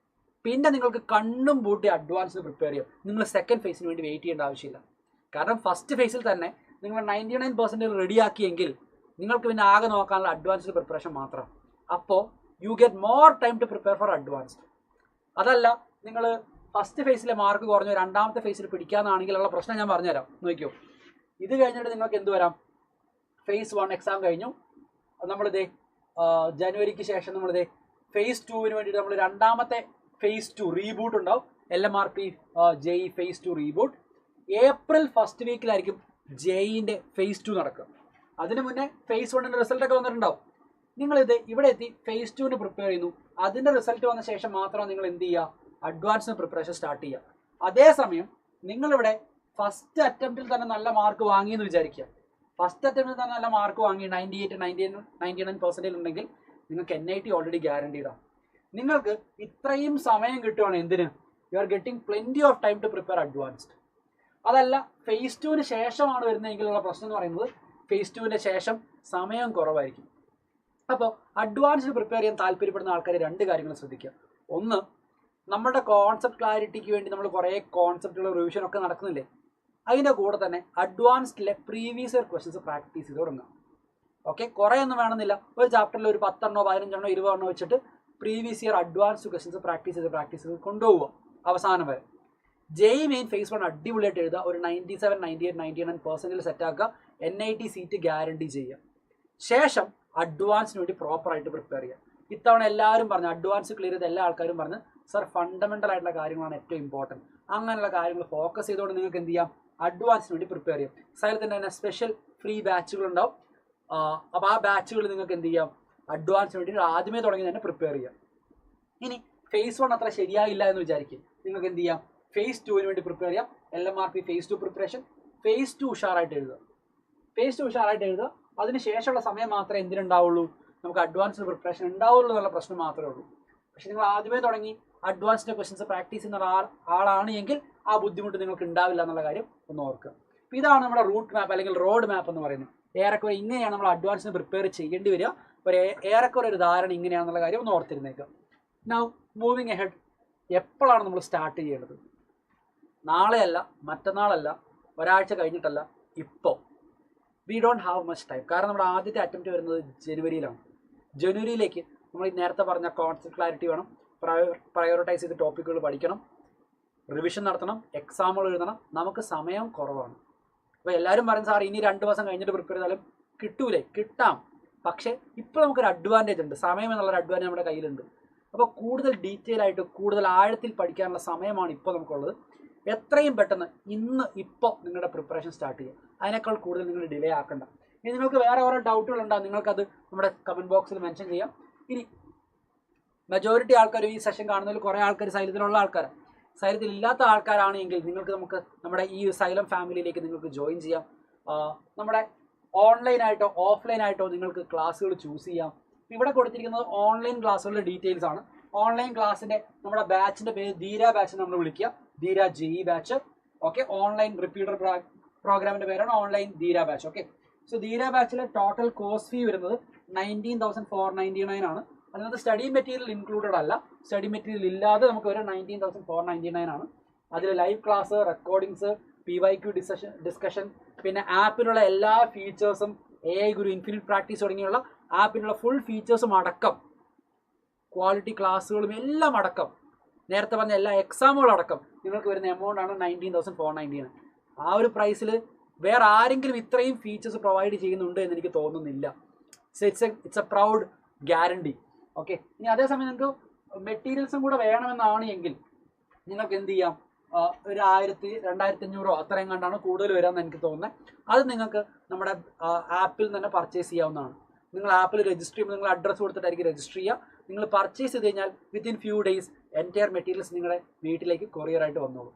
Speaker 1: പിന്നെ നിങ്ങൾക്ക് കണ്ണും പൂട്ടി അഡ്വാൻസിന് പ്രിപ്പയർ ചെയ്യാം. നിങ്ങൾ സെക്കൻഡ് ഫേസിന് വേണ്ടി വെയിറ്റ് ചെയ്യേണ്ട ആവശ്യമില്ല. കാരണം ഫസ്റ്റ് ഫേസിൽ തന്നെ നിങ്ങൾ 99% റെഡിയാക്കിയെങ്കിൽ നിങ്ങൾക്ക് പിന്നെ ആകെ നോക്കാനുള്ള അഡ്വാൻസ്ഡ് പ്രിപ്പറേഷൻ മാത്രം. അപ്പോൾ you get more time to prepare for advanced. അതല്ല, നിങ്ങൾ ഫസ്റ്റ് ഫേസിലെ മാർക്ക് കുറഞ്ഞു രണ്ടാമത്തെ ഫേസിൽ പിടിക്കാമെന്നാണെങ്കിലുള്ള പ്രശ്നം ഞാൻ പറഞ്ഞുതരാം. നോക്കിയോ, ഇത് കഴിഞ്ഞിട്ട് നിങ്ങൾക്ക് എന്ത് വരാം? ഫേസ് 1 എക്സാം കഴിഞ്ഞു, നമ്മളിതേ ജനുവരിക്ക് ശേഷം നമ്മളിതേ ഫേസ് 2വിന് വേണ്ടിയിട്ട് നമ്മൾ രണ്ടാമത്തെ ഫേസ് 2 റീബൂട്ട് ഉണ്ടാവും. LMRP JEE phase 2 reboot. April first വീക്കിലായിരിക്കും JEEൻ്റെ ഫേസ് 2 നടക്കുക. അതിന് മുന്നേ ഫേസ് 1ൻ്റെ റിസൾട്ടൊക്കെ വന്നിട്ടുണ്ടാവും. നിങ്ങളിത് ഇവിടെ എത്തി ഫേസ് 2വിന് പ്രിപ്പയർ ചെയ്യുന്നു. അതിൻ്റെ റിസൾട്ട് വന്ന ശേഷം മാത്രമാണ് നിങ്ങൾ എന്ത് ചെയ്യുക? അഡ്വാൻസിന് പ്രിപ്പറേഷൻ സ്റ്റാർട്ട് ചെയ്യുക. അതേസമയം നിങ്ങളിവിടെ ഫസ്റ്റ് അറ്റംപ്റ്റിൽ തന്നെ നല്ല മാർക്ക് വാങ്ങിയെന്ന് വിചാരിക്കുക. ഫസ്റ്റ് അറ്റംപ്റ്റിൽ തന്നെ നല്ല മാർക്ക് വാങ്ങി 98, 99% ഉണ്ടെങ്കിൽ നിങ്ങൾക്ക് NIT ഓൾറെഡി ഗ്യാരണ്ടീഡാണ്. നിങ്ങൾക്ക് ഇത്രയും സമയം കിട്ടുവാണ് എന്തിന്? You are getting plenty of time to prepare advanced. അതല്ല, ഫേസ് 2വിന് ശേഷമാണ് വരുന്നതെങ്കിലുള്ള പ്രശ്നം എന്ന് പറയുന്നത് ഫേസ് 2വിൻ്റെ ശേഷം സമയം കുറവായിരിക്കും. അപ്പോൾ അഡ്വാൻസ്ഡ് പ്രിപ്പയർ ചെയ്യാൻ താല്പര്യപ്പെടുന്ന ആൾക്കാർ 2 കാര്യങ്ങൾ ശ്രദ്ധിക്കുക. ഒന്ന്, നമ്മുടെ കോൺസെപ്റ്റ് ക്ലാരിറ്റിക്ക് വേണ്ടി നമ്മൾ കുറേ കോൺസെപ്റ്റുകൾ റിവിഷൻ ഒക്കെ നടക്കുന്നില്ലേ, അതിൻ്റെ കൂടെ തന്നെ അഡ്വാൻസ്ഡിലെ പ്രീവിയസ് ഇയർ ക്വസ്റ്റ്യൻസ് പ്രാക്ടീസ് ചെയ്ത് തുടങ്ങുക. ഓക്കെ, കുറേ ഒന്നും വേണമെന്നില്ല. ഒരു ചാപ്റ്ററിൽ ഒരു 10 എണ്ണോ 15 എണ്ണോ 20 എണ്ണോ വെച്ചിട്ട് previous year advanced questions practice ചെയ്ത് കൊണ്ടുപോവുക അവസാനം വരെ. JEE മെയിൻ ഫേസ് 1 അടിപൊളിയായിട്ട് എഴുതുക. ഒരു 97, 98, 99% സെറ്റാക്കുക. NIT സീറ്റ് ഗ്യാരണ്ടി ചെയ്യുക. ശേഷം അഡ്വാൻസിന് വേണ്ടി പ്രോപ്പറായിട്ട് പ്രിപ്പയർ ചെയ്യുക. ഇത്തവണ എല്ലാവരും പറഞ്ഞ് അഡ്വാൻസ് ക്ലിയർ ചെയ്ത എല്ലാ ആൾക്കാരും പറഞ്ഞ് സർ ഫണ്ടമെൻ്റൽ ആയിട്ടുള്ള കാര്യങ്ങളാണ് ഏറ്റവും ഇമ്പോർട്ടൻറ്റ്. അങ്ങനെയുള്ള കാര്യങ്ങൾ ഫോക്കസ് ചെയ്തുകൊണ്ട് നിങ്ങൾക്ക് എന്ത് ചെയ്യാം, അഡ്വാൻസിന് വേണ്ടി പ്രിപ്പയർ ചെയ്യാം. സൈലത്തിൽ തന്നെ സ്പെഷ്യൽ ഫ്രീ ബാച്ചുകൾ ഉണ്ടാവും. അപ്പോൾ ആ ബാച്ചുകൾ നിങ്ങൾക്ക് എന്ത് ചെയ്യാം, അഡ്വാൻസിന് വേണ്ടി ആദ്യമേ തുടങ്ങി തന്നെ പ്രിപ്പയർ ചെയ്യാം. ഇനി ഫേസ് 1 അത്ര ശരിയായില്ല എന്ന് വിചാരിക്കും, നിങ്ങൾക്ക് എന്ത് ചെയ്യാം, ഫേസ് 2 വേണ്ടി പ്രിപ്പയർ ചെയ്യാം. LMRP face 2 preparation. ഫേസ് 2 ഉഷാറായിട്ട് എഴുതുക. ഫേസ് 2 ഉഷാറായിട്ട് എഴുതുക. അതിന് ശേഷമുള്ള സമയം മാത്രമേ എന്തിനുണ്ടാവുള്ളൂ, നമുക്ക് അഡ്വാൻസ്ഡ് പ്രിപ്പറേഷൻ ഉണ്ടാവുള്ളൂ എന്നുള്ള പ്രശ്നം മാത്രമേ ഉള്ളൂ. പക്ഷെ നിങ്ങൾ ആദ്യമേ തുടങ്ങി അഡ്വാൻസ്ഡ് ക്വസ്റ്റ്യൻസ് പ്രാക്ടീസ് ചെയ്യുന്ന ആളാണ് എങ്കിൽ ആ ബുദ്ധിമുട്ട് നിങ്ങൾക്ക് ഉണ്ടാവില്ല എന്നുള്ള കാര്യം ഒന്ന് ഓർക്കുക. അപ്പോൾ ഇതാണ് നമ്മുടെ റൂട്ട് മാപ്പ് അല്ലെങ്കിൽ റോഡ് മാപ്പ് എന്ന് പറയുന്നത്. ഏറെക്കുറെ ഇങ്ങനെയാണ് നമ്മൾ അഡ്വാൻസിന് പ്രിപ്പയർ ചെയ്യേണ്ടി വരിക. ഒരു ഏറെക്കുറെ ഒരു ധാരണ ഇങ്ങനെയാണെന്നുള്ള കാര്യം ഒന്ന് ഓർത്തിരുന്നേക്കുക. നൗ മൂവിങ് എഹെഡ്, എപ്പോഴാണ് നമ്മൾ സ്റ്റാർട്ട് ചെയ്യേണ്ടത്? നാളെയല്ല, മറ്റന്നാളല്ല, ഒരാഴ്ച കഴിഞ്ഞിട്ടല്ല, ഇപ്പോൾ. We don't have much time. കാരണം നമ്മുടെ ആദ്യത്തെ അറ്റംപ്റ്റ് വരുന്നത് ജനുവരിയിലാണ്. ജനുവരിയിലേക്ക് നമ്മൾ നേരത്തെ പറഞ്ഞ കോൺസെപ്റ്റ് ക്ലാരിറ്റി വേണം, പ്രയോറിറ്റൈസ് ചെയ്ത് ടോപ്പിക്കുകൾ പഠിക്കണം, റിവിഷൻ നടത്തണം, എക്സാമുകൾ എഴുതണം. നമുക്ക് സമയം കുറവാണ്. അപ്പോൾ എല്ലാവരും പറയും സാർ ഇനി 2 ദിവസം കഴിഞ്ഞിട്ട് പ്രിപ്പയർ ചെയ്താലും കിട്ടൂലേ? കിട്ടാം. പക്ഷേ ഇപ്പോൾ നമുക്കൊരു അഡ്വാൻറ്റേജ് ഉണ്ട്, സമയം എന്നുള്ളൊരു അഡ്വാൻറ്റേജ് നമ്മുടെ കയ്യിലുണ്ട്. അപ്പോൾ കൂടുതൽ ഡീറ്റെയിൽ ആയിട്ട് കൂടുതൽ ആഴത്തിൽ പഠിക്കാനുള്ള സമയമാണ് ഇപ്പോൾ നമുക്കുള്ളത്. എത്രയും പെട്ടെന്ന് ഇപ്പോൾ നിങ്ങളുടെ പ്രിപ്പറേഷൻ സ്റ്റാർട്ട് ചെയ്യുക. അതിനേക്കാൾ കൂടുതൽ നിങ്ങൾ ഡിലേ ആക്കണ്ട. ഇനി നിങ്ങൾക്ക് വേറെ ഓരോ ഡൗട്ടുകൾ ഉണ്ടാകും, നിങ്ങൾക്കത് നമ്മുടെ കമൻറ്റ് ബോക്സിൽ മെൻഷൻ ചെയ്യാം. ഇനി മെജോറിറ്റി ആൾക്കാർ ഈ സെഷൻ കാണുന്നതിൽ കുറേ ആൾക്കാർ സൈലത്തിലുള്ള ആൾക്കാരാണ്. സൈലത്തിൽ ഇല്ലാത്ത ആൾക്കാരാണ് എങ്കിൽ നമുക്ക് നമ്മുടെ ഈ സൈലം ഫാമിലിയിലേക്ക് നിങ്ങൾക്ക് ജോയിൻ ചെയ്യാം. നമ്മുടെ ഓൺലൈനായിട്ടോ ഓഫ്ലൈനായിട്ടോ നിങ്ങൾക്ക് ക്ലാസ്സുകൾ ചൂസ് ചെയ്യാം. ഇവിടെ കൊടുത്തിരിക്കുന്നത് ഓൺലൈൻ ക്ലാസ്സുകളുടെ ഡീറ്റെയിൽസ് ആണ്. ഓൺലൈൻ ക്ലാസ്സിൻ്റെ നമ്മുടെ ബാച്ചിൻ്റെ പേര് ധീര ബാച്ച് നമ്മൾ വിളിക്കുക, ധീര JE batch. Okay, online repeater പ്രോഗ്രാമിൻ്റെ പേരാണ് ഓൺലൈൻ ധീര ബാച്ച്. ഓക്കെ, സോ ധീര ബാച്ചിലെ ടോട്ടൽ കോഴ്സ് ഫീ വരുന്നത് 19,499 ആണ്. അതിനകത്ത് സ്റ്റഡി മെറ്റീരിയൽ ഇൻക്ലൂഡഡ് അല്ല. സ്റ്റഡി മെറ്റീരിയൽ ഇല്ലാതെ നമുക്ക് ഒരു 19,499 ആണ്. അതിൽ live class, recordings, PYQ discussion, പിന്നെ ആപ്പിലുള്ള എല്ലാ ഫീച്ചേഴ്സും, AI ഗുരു, ഇൻഫിനിറ്റ് പ്രാക്ടീസ് തുടങ്ങിയുള്ള ആപ്പിനുള്ള ഫുൾ ഫീച്ചേഴ്സും അടക്കം, ക്വാളിറ്റി ക്ലാസ്സുകളും എല്ലാം അടക്കം, നേരത്തെ പറഞ്ഞ എല്ലാ എക്സാമുകളും അടക്കം നിങ്ങൾക്ക് വരുന്ന എമൗണ്ട് ആണ് 19,499. ആ ഒരു പ്രൈസിൽ വേറെ ആരെങ്കിലും ഇത്രയും ഫീച്ചേഴ്സ് പ്രൊവൈഡ് ചെയ്യുന്നുണ്ട് എന്ന് എനിക്ക് തോന്നുന്നില്ല. It's A proud guarantee. Okay, ഇനി അതേസമയം നിങ്ങൾക്ക് മെറ്റീരിയൽസും കൂടെ വേണമെന്നാണ് എങ്കിൽ നിങ്ങൾക്ക് എന്ത് ചെയ്യാം, ഒരു 1,000-2,500 അത്രയും കണ്ടാണ് കൂടുതൽ വരാമെന്ന് എനിക്ക് തോന്നുന്നത്. അത് നിങ്ങൾക്ക് നമ്മുടെ ആപ്പിൽ തന്നെ പർച്ചേസ് ചെയ്യാവുന്നതാണ്. നിങ്ങൾ ആപ്പിൽ രജിസ്റ്റർ ചെയ്യുമ്പോൾ നിങ്ങൾ അഡ്രസ്സ് കൊടുത്തിട്ടായിരിക്കും രജിസ്റ്റർ ചെയ്യുക. നിങ്ങൾ പർച്ചേസ് ചെയ്ത് കഴിഞ്ഞാൽ within few days entire materials നിങ്ങളുടെ വീട്ടിലേക്ക് കൊറിയറായിട്ട് വന്നോളും.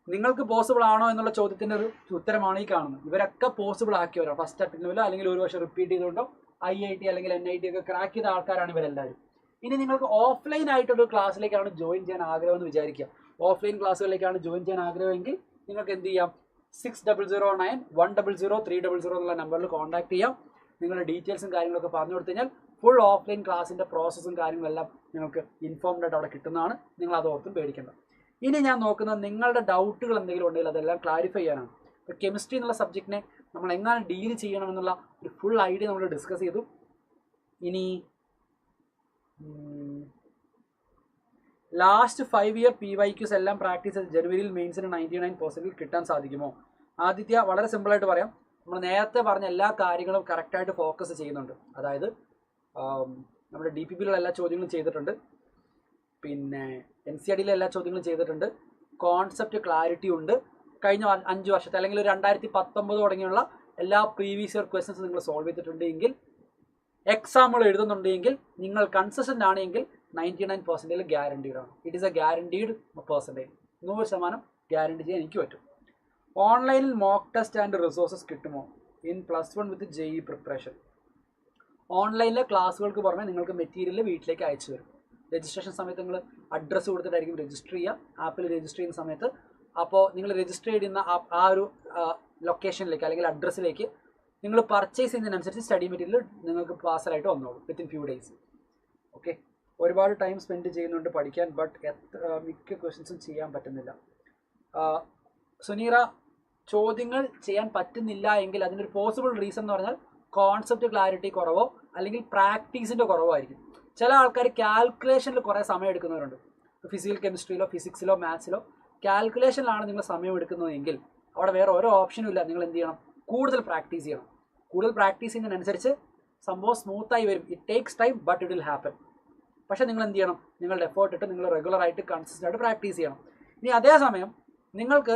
Speaker 1: നിങ്ങൾക്ക് പോസിബിൾ ആണോ എന്നുള്ള ചോദ്യത്തിൻ്റെ ഒരു ഉത്തരമാണ് ഈ കാണുന്നത്. ഇവരൊക്കെ പോസിബിൾ ആക്കിയവരാണ്. ഫസ്റ്റ് അറ്റംപ്റ്റിലോ അല്ലെങ്കിൽ ഒരു വർഷം റിപ്പീറ്റ് ചെയ്തുകൊണ്ടോ IIT അല്ലെങ്കിൽ NIT ഒക്കെ ക്രാക്ക് ചെയ്ത ആൾക്കാരാണ് ഇവരെല്ലാവരും. ഇനി നിങ്ങൾക്ക് ഓഫ്ലൈൻ ആയിട്ടൊരു ക്ലാസ്സിലേക്കാണ് ജോയിൻ ചെയ്യാൻ ആഗ്രഹം എന്ന് വിചാരിക്കുക. ഓഫ്ലൈൻ ക്ലാസ്സുകളിലേക്കാണ് ജോയിൻ ചെയ്യാൻ ആഗ്രഹമെങ്കിൽ നിങ്ങൾക്ക് എന്ത് ചെയ്യാം, 6009-100-300 എന്നുള്ള നമ്പറിൽ കോൺടാക്ട് ചെയ്യാം. നിങ്ങളുടെ ഡീറ്റെയിൽസും കാര്യങ്ങളൊക്കെ പറഞ്ഞു കൊടുത്തു കഴിഞ്ഞാൽ ഫുൾ ഓഫ്ലൈൻ ക്ലാസ്സിൻ്റെ പ്രോസസ്സും കാര്യങ്ങളെല്ലാം നിങ്ങൾക്ക് ഇൻഫോംഡ് ആയിട്ട് അവിടെ കിട്ടുന്നതാണ്. നിങ്ങൾ അത് ഓർത്തും പേടിക്കേണ്ട. ഇനി ഞാൻ നോക്കുന്നത് നിങ്ങളുടെ ഡൗട്ടുകൾ എന്തെങ്കിലും ഉണ്ടെങ്കിൽ അതെല്ലാം ക്ലാരിഫൈ ചെയ്യാനാണ്. ഇപ്പോൾ കെമിസ്ട്രി എന്നുള്ള സബ്ജക്റ്റിനെ നമ്മൾ എങ്ങനെ ഡീൽ ചെയ്യണമെന്നുള്ള ഒരു ഫുൾ ഐഡിയ നമ്മൾ ഡിസ്കസ് ചെയ്തു. ഇനി ലാസ്റ്റ് 5 ഇയർ PYQs എല്ലാം പ്രാക്ടീസ് ചെയ്ത് ജനുവരിയിൽ മെയിൻസിന് 99% കിട്ടാൻ സാധിക്കുമോ? ആദിത്യ, വളരെ സിമ്പിളായിട്ട് പറയാം. നമ്മൾ നേരത്തെ പറഞ്ഞ എല്ലാ കാര്യങ്ങളും കറക്റ്റായിട്ട് ഫോക്കസ് ചെയ്യുന്നുണ്ട്. അതായത് നമ്മുടെ DPPയിലുള്ള എല്ലാ ചോദ്യങ്ങളും ചെയ്തിട്ടുണ്ട്, പിന്നെ NCERTയിലെ എല്ലാ ചോദ്യങ്ങളും ചെയ്തിട്ടുണ്ട്, കോൺസെപ്റ്റ് ക്ലാരിറ്റി ഉണ്ട്. കഴിഞ്ഞ 5 വർഷത്തെ അല്ലെങ്കിൽ 2019 തുടങ്ങിയുള്ള എല്ലാ പ്രീവിയസ് ഇയർ ക്വസ്റ്റ്യൻസ് നിങ്ങൾ സോൾവ് ചെയ്തിട്ടുണ്ട് എങ്കിൽ, എക്സാമുകൾ എഴുതുന്നുണ്ടെങ്കിൽ, നിങ്ങൾ കൺസിസ്റ്റൻ്റ് ആണെങ്കിൽ 99% ഗ്യാരണ്ടീഡ് ആണ്. It is A guaranteed percentage. 100% guarantee ചെയ്യാൻ എനിക്ക് പറ്റും. ഓൺലൈനിൽ മോക്ക് ടെസ്റ്റ് ആൻഡ് റിസോഴ്സസ് കിട്ടുമോ ഇൻ +1 വിത്ത് JE പ്രിപ്പറേഷൻ? ഓൺലൈനിലെ ക്ലാസ്സുകൾക്ക് പുറമെ നിങ്ങൾക്ക് മെറ്റീരിയൽ വീട്ടിലേക്ക് അയച്ചു തരും. രജിസ്ട്രേഷൻ സമയത്ത് നിങ്ങൾ അഡ്രസ്സ് കൊടുത്തിട്ടായിരിക്കും രജിസ്റ്റർ ചെയ്യുക. ആപ്പിൽ രജിസ്റ്റർ ചെയ്യുന്ന സമയത്ത് അപ്പോൾ നിങ്ങൾ രജിസ്റ്റർ ചെയ്യുന്ന ആ ഒരു ലൊക്കേഷനിലേക്ക് അല്ലെങ്കിൽ അഡ്രസ്സിലേക്ക് നിങ്ങൾ പർച്ചേസ് ചെയ്യുന്നതിനനുസരിച്ച് സ്റ്റഡി മെറ്റീരിയൽ നിങ്ങൾക്ക് പാർസലായിട്ട് വന്നോളും വിത്തിൻ ഫ്യൂ ഡേയ്സ്. ഓക്കെ, ഒരുപാട് ടൈം സ്പെൻഡ് ചെയ്യുന്നുണ്ട് പഠിക്കാൻ, ബട്ട് മിക്ക ക്വസ്റ്റ്യൻസും ചെയ്യാൻ പറ്റുന്നില്ല. സുനീറ, ചോദ്യങ്ങൾ ചെയ്യാൻ പറ്റുന്നില്ല എങ്കിൽ അതിനൊരു പോസിബിൾ റീസൺ എന്ന് പറഞ്ഞാൽ കോൺസെപ്റ്റ് ക്ലാരിറ്റി കുറവോ അല്ലെങ്കിൽ പ്രാക്ടീസിൻ്റെ കുറവോ ആയിരിക്കും. ചില ആൾക്കാർ കാൽക്കുലേഷനിൽ കുറേ സമയം എടുക്കുന്നവരുണ്ട്. ഫിസിക്കൽ കെമിസ്ട്രിയിലോ ഫിസിക്സിലോ മാത്സിലോ കാൽക്കുലേഷനിലാണ് നിങ്ങൾ സമയം എടുക്കുന്നതെങ്കിൽ അവിടെ വേറെ ഓരോ ഓപ്ഷനും ഇല്ല. നിങ്ങൾ എന്ത് ചെയ്യണം, കൂടുതൽ പ്രാക്ടീസ് ചെയ്യണം. കൂടുതൽ പ്രാക്ടീസ് ചെയ്യുന്നതിനനുസരിച്ച് സംഭവം സ്മൂത്തായി വരും. It takes time but it will happen. പക്ഷേ നിങ്ങൾ എന്ത് ചെയ്യണം? നിങ്ങളുടെ എഫേർട്ട് ഇട്ട് നിങ്ങൾ റെഗുലറായിട്ട് കൺസിസ്റ്റൻ്റ് ആയിട്ട് പ്രാക്ടീസ് ചെയ്യണം. ഇനി അതേസമയം നിങ്ങൾക്ക്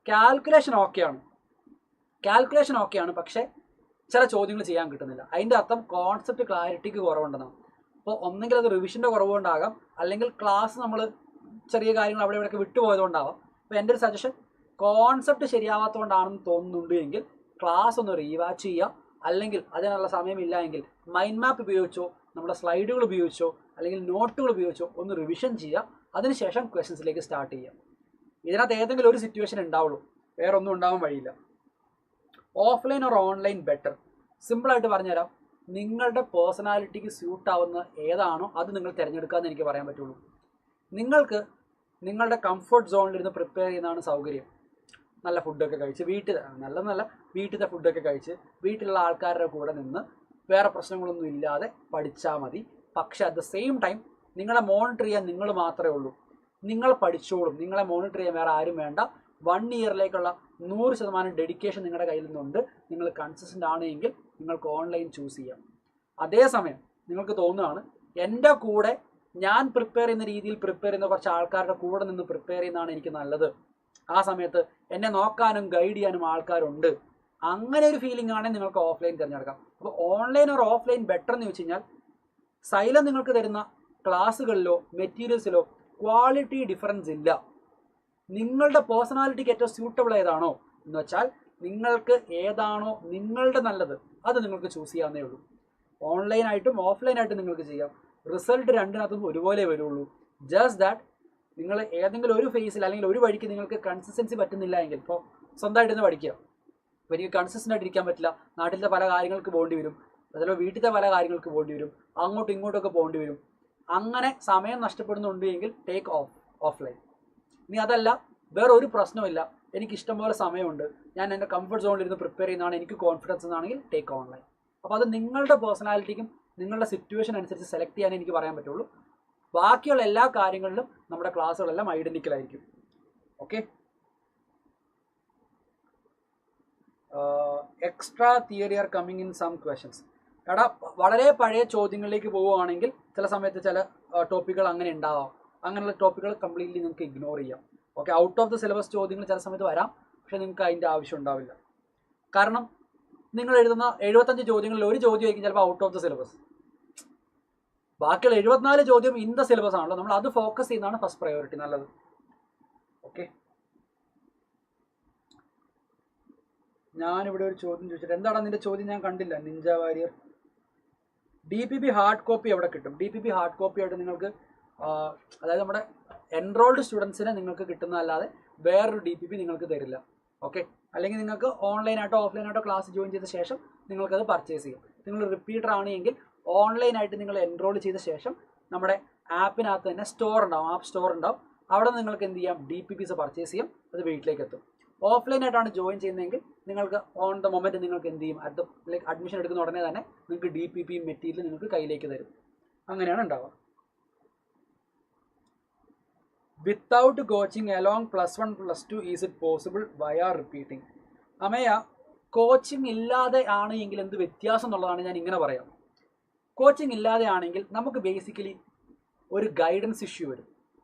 Speaker 1: കാൽക്കുലേഷൻ ഓക്കെയാണ്, പക്ഷേ ചില ചോദ്യങ്ങൾ ചെയ്യാൻ കിട്ടുന്നില്ല. അതിൻ്റെ അർത്ഥം കോൺസെപ്റ്റ് ക്ലാരിറ്റിക്ക് കുറവുണ്ടെന്നാണ്. അപ്പോൾ ഒന്നെങ്കിൽ അത് റിവിഷൻ്റെ കുറവുകൊണ്ടാകാം, അല്ലെങ്കിൽ ക്ലാസ് നമ്മൾ ചെറിയ കാര്യങ്ങൾ അവിടെ ഇവിടെയൊക്കെ വിട്ടുപോയതുകൊണ്ടാവാം. അപ്പോൾ എൻ്റെ ഒരു സജഷൻ, കോൺസെപ്റ്റ് ശരിയാവാത്തതുകൊണ്ടാണെന്ന് തോന്നുന്നുണ്ട് എങ്കിൽ ക്ലാസ് ഒന്ന് റീവാച്ച് ചെയ്യുക. അല്ലെങ്കിൽ അതിനുള്ള സമയമില്ല എങ്കിൽ മൈൻഡ് മാപ്പ് ഉപയോഗിച്ചോ, നമ്മുടെ സ്ലൈഡുകൾ ഉപയോഗിച്ചോ, അല്ലെങ്കിൽ നോട്ടുകൾ ഉപയോഗിച്ചോ ഒന്ന് റിവിഷൻ ചെയ്യുക. അതിനുശേഷം ക്വസ്റ്റ്യൻസിലേക്ക് സ്റ്റാർട്ട് ചെയ്യുക. ഇതിനകത്ത് ഏതെങ്കിലും ഒരു സിറ്റുവേഷൻ ഉണ്ടാവുള്ളൂ, വേറെ ഒന്നും ഉണ്ടാവാൻ വഴിയില്ല. Offline or online better? സിമ്പിളായിട്ട് പറഞ്ഞുതരാം. നിങ്ങളുടെ പേഴ്സണാലിറ്റിക്ക് സ്യൂട്ട് ആവുന്ന ഏതാണോ അത് നിങ്ങൾ തിരഞ്ഞെടുക്കാമെന്ന് എനിക്ക് പറയാൻ പറ്റുള്ളൂ. നിങ്ങൾക്ക് നിങ്ങളുടെ കംഫർട്ട് സോണിലിരുന്ന് പ്രിപ്പയർ ചെയ്യുന്നതാണ് സൗകര്യം. നല്ല ഫുഡൊക്കെ കഴിച്ച് വീട്ടിലത്തെ ഫുഡൊക്കെ കഴിച്ച് വീട്ടിലുള്ള ആൾക്കാരുടെ കൂടെ നിന്ന് വേറെ പ്രശ്നങ്ങളൊന്നും ഇല്ലാതെ പഠിച്ചാൽ മതി. പക്ഷെ അറ്റ് ദ സെയിം ടൈം നിങ്ങളെ മോണിറ്റർ ചെയ്യാൻ നിങ്ങൾ മാത്രമേ ഉള്ളൂ. നിങ്ങൾ പഠിച്ചോളും, നിങ്ങളെ മോണിറ്റർ ചെയ്യാൻ വേറെ ആരും വേണ്ട. 1 ഇയറിലേക്കുള്ള 100% ഡെഡിക്കേഷൻ നിങ്ങളുടെ കയ്യിൽ നിന്നുണ്ട്. നിങ്ങൾ കൺസിസ്റ്റൻ്റ് ആണ് എങ്കിൽ നിങ്ങൾക്ക് ഓൺലൈൻ ചൂസ് ചെയ്യാം. അതേസമയം നിങ്ങൾക്ക് തോന്നുകയാണ് എൻ്റെ കൂടെ ഞാൻ പ്രിപ്പയർ ചെയ്യുന്ന രീതിയിൽ പ്രിപ്പയർ ചെയ്യുന്ന കുറച്ച് ആൾക്കാരുടെ കൂടെ നിന്ന് പ്രിപ്പയർ ചെയ്യുന്നതാണ് എനിക്ക് നല്ലത്, ആ സമയത്ത് എന്നെ നോക്കാനും ഗൈഡ് ചെയ്യാനും ആൾക്കാരുണ്ട്, അങ്ങനെ ഒരു ഫീലിംഗ് ആണെങ്കിൽ നിങ്ങൾക്ക് ഓഫ്ലൈൻ തിരഞ്ഞെടുക്കാം. അപ്പോൾ ഓൺലൈൻ ഓർ ഓഫ്ലൈൻ ബെറ്റർ എന്ന് വെച്ച് കഴിഞ്ഞാൽ സൈലം നിങ്ങൾക്ക് തരുന്ന ക്ലാസ്സുകളിലോ മെറ്റീരിയൽസിലോ ക്വാളിറ്റി ഡിഫറൻസ് ഇല്ല. നിങ്ങളുടെ പേഴ്സണാലിറ്റിക്ക് ഏറ്റവും സ്യൂട്ടബിൾ ഏതാണോ എന്ന് വെച്ചാൽ നിങ്ങൾക്ക് ഏതാണോ നിങ്ങളുടെ നല്ലത് അത് നിങ്ങൾക്ക് ചൂസ് ചെയ്യാവുന്നേ ഉള്ളൂ. ഓൺലൈനായിട്ടും ഓഫ്ലൈനായിട്ടും നിങ്ങൾക്ക് ചെയ്യാം. റിസൾട്ട് രണ്ടിനകത്തും ഒരുപോലെ വരുള്ളൂ. ജസ്റ്റ് ദാറ്റ് നിങ്ങൾ ഏതെങ്കിലും ഒരു ഫേസിൽ അല്ലെങ്കിൽ ഒരു വഴിക്ക് നിങ്ങൾക്ക് കൺസിസ്റ്റൻസി പറ്റുന്നില്ല എങ്കിൽ, ഇപ്പോൾ സ്വന്തമായിട്ടിരുന്ന് പഠിക്കുക, അപ്പോൾ എനിക്ക് കൺസിസ്റ്റൻ്റ് ആയിട്ട് ഇരിക്കാൻ പറ്റില്ല, നാട്ടിലത്തെ പല കാര്യങ്ങൾക്ക് പോകേണ്ടി വരും, അതുപോലെ വീട്ടിലത്തെ പല കാര്യങ്ങൾക്ക് പോകേണ്ടി വരും, അങ്ങോട്ടും ഇങ്ങോട്ടൊക്കെ പോകേണ്ടി വരും, അങ്ങനെ സമയം നഷ്ടപ്പെടുന്നുണ്ട് എങ്കിൽ ടേക്ക് ഓഫ്ലൈൻ. ഇനി അതല്ല, വേറെ ഒരു പ്രശ്നമില്ല, എനിക്ക് ഇഷ്ടംപോലെ സമയമുണ്ട്, ഞാൻ എൻ്റെ കംഫർട്ട് സോണിലിരുന്ന് പ്രിപ്പയർ ചെയ്യുന്നതാണ് എനിക്ക് കോൺഫിഡൻസ് എന്നാണെങ്കിൽ ടേക്ക് ഓൺലൈൻ. അപ്പോൾ അത് നിങ്ങളുടെ പേഴ്സണാലിറ്റിക്കും നിങ്ങളുടെ സിറ്റുവേഷൻ അനുസരിച്ച് സെലക്ട് ചെയ്യാനേ എനിക്ക് പറയാൻ പറ്റുള്ളൂ. ബാക്കിയുള്ള എല്ലാ കാര്യങ്ങളിലും നമ്മുടെ ക്ലാസ്സുകളെല്ലാം ഐഡൻറ്റിക്കൽ ആയിരിക്കും. Okay. Extra theory are coming in some questions. എടാ, വളരെ പഴയ ചോദ്യങ്ങളിലേക്ക് പോവുകയാണെങ്കിൽ ചില സമയത്ത് ചില ടോപ്പിക്കുകൾ അങ്ങനെ ഉണ്ടാവാം. അങ്ങനെയുള്ള ടോപ്പിക്കുകൾ കംപ്ലീറ്റ്ലി നിങ്ങൾക്ക് ഇഗ്നോർ ചെയ്യാം. Okay, out of the syllabus ചോദ്യങ്ങൾ ചില സമയത്ത് വരാം, പക്ഷെ നിങ്ങൾക്ക് അതിൻ്റെ ആവശ്യം ഉണ്ടാവില്ല. കാരണം നിങ്ങൾ എഴുതുന്ന 75 ചോദ്യങ്ങളിൽ ഒരു ചോദ്യമായിരിക്കും ചിലപ്പോൾ ഔട്ട് ഓഫ് ദ സിലബസ്. ബാക്കിയുള്ള 74 ചോദ്യം ഇൻ ദ സിലബസ് ആണല്ലോ. നമ്മൾ അത് ഫോക്കസ് ചെയ്യുന്നതാണ് ഫസ്റ്റ് പ്രയോറിറ്റി, നല്ലത്. ഓക്കെ, ഞാനിവിടെ ഒരു ചോദ്യം ചോദിച്ചിട്ട്, എന്താണ് നിന്റെ ചോദ്യം? ഞാൻ കണ്ടില്ല. Ninja warrior, DPP hard copy എവിടെ കിട്ടും? DPP ഹാർഡ് കോപ്പി ആയിട്ട് നിങ്ങൾക്ക്, അതായത് നമ്മുടെ എൻറോൾഡ് സ്റ്റുഡൻസിനെ നിങ്ങൾക്ക് കിട്ടുന്നതല്ലാതെ വേറൊരു DPP നിങ്ങൾക്ക് തരില്ല. ഓക്കെ, അല്ലെങ്കിൽ നിങ്ങൾക്ക് ഓൺലൈനായിട്ടോ ഓഫ്ലൈനായിട്ടോ ക്ലാസ് ജോയിൻ ചെയ്ത ശേഷം നിങ്ങൾക്കത് പർച്ചേസ് ചെയ്യും. നിങ്ങൾ റിപ്പീറ്റർ ആണ് എങ്കിൽ ഓൺലൈനായിട്ട് നിങ്ങൾ എൻറോൾ ചെയ്ത ശേഷം നമ്മുടെ ആപ്പിനകത്ത് തന്നെ സ്റ്റോർ ഉണ്ടാവും, ആപ്പ് സ്റ്റോർ ഉണ്ടാവും. അവിടെ നിങ്ങൾക്ക് എന്ത് ചെയ്യാം? DPPs പർച്ചേസ് ചെയ്യാം, അത് വീട്ടിലേക്ക് എത്തും. ഓഫ്ലൈനായിട്ടാണ് ജോയിൻ ചെയ്യുന്നതെങ്കിൽ നിങ്ങൾക്ക് ഓൺ ദ മൊമെൻറ്റ് നിങ്ങൾക്ക് എന്ത് ചെയ്യും? ലൈക്ക് അഡ്മിഷൻ എടുക്കുന്ന ഉടനെ തന്നെ നിങ്ങൾക്ക് DPP മെറ്റീരിയൽ നിങ്ങൾക്ക് കയ്യിലേക്ക് തരും. അങ്ങനെയാണ് ഉണ്ടാവുക. Without coaching along +1 +2 is it possible വയ റിപ്പീറ്റിംഗ്? അമയ, കോച്ചിങ് ഇല്ലാതെ ആണ് എങ്കിൽ എന്ത് വ്യത്യാസം എന്നുള്ളതാണ് ഞാൻ ഇങ്ങനെ പറയാം. കോച്ചിങ് ഇല്ലാതെ ആണെങ്കിൽ നമുക്ക് ബേസിക്കലി ഒരു ഗൈഡൻസ് ഇഷ്യൂ വരും.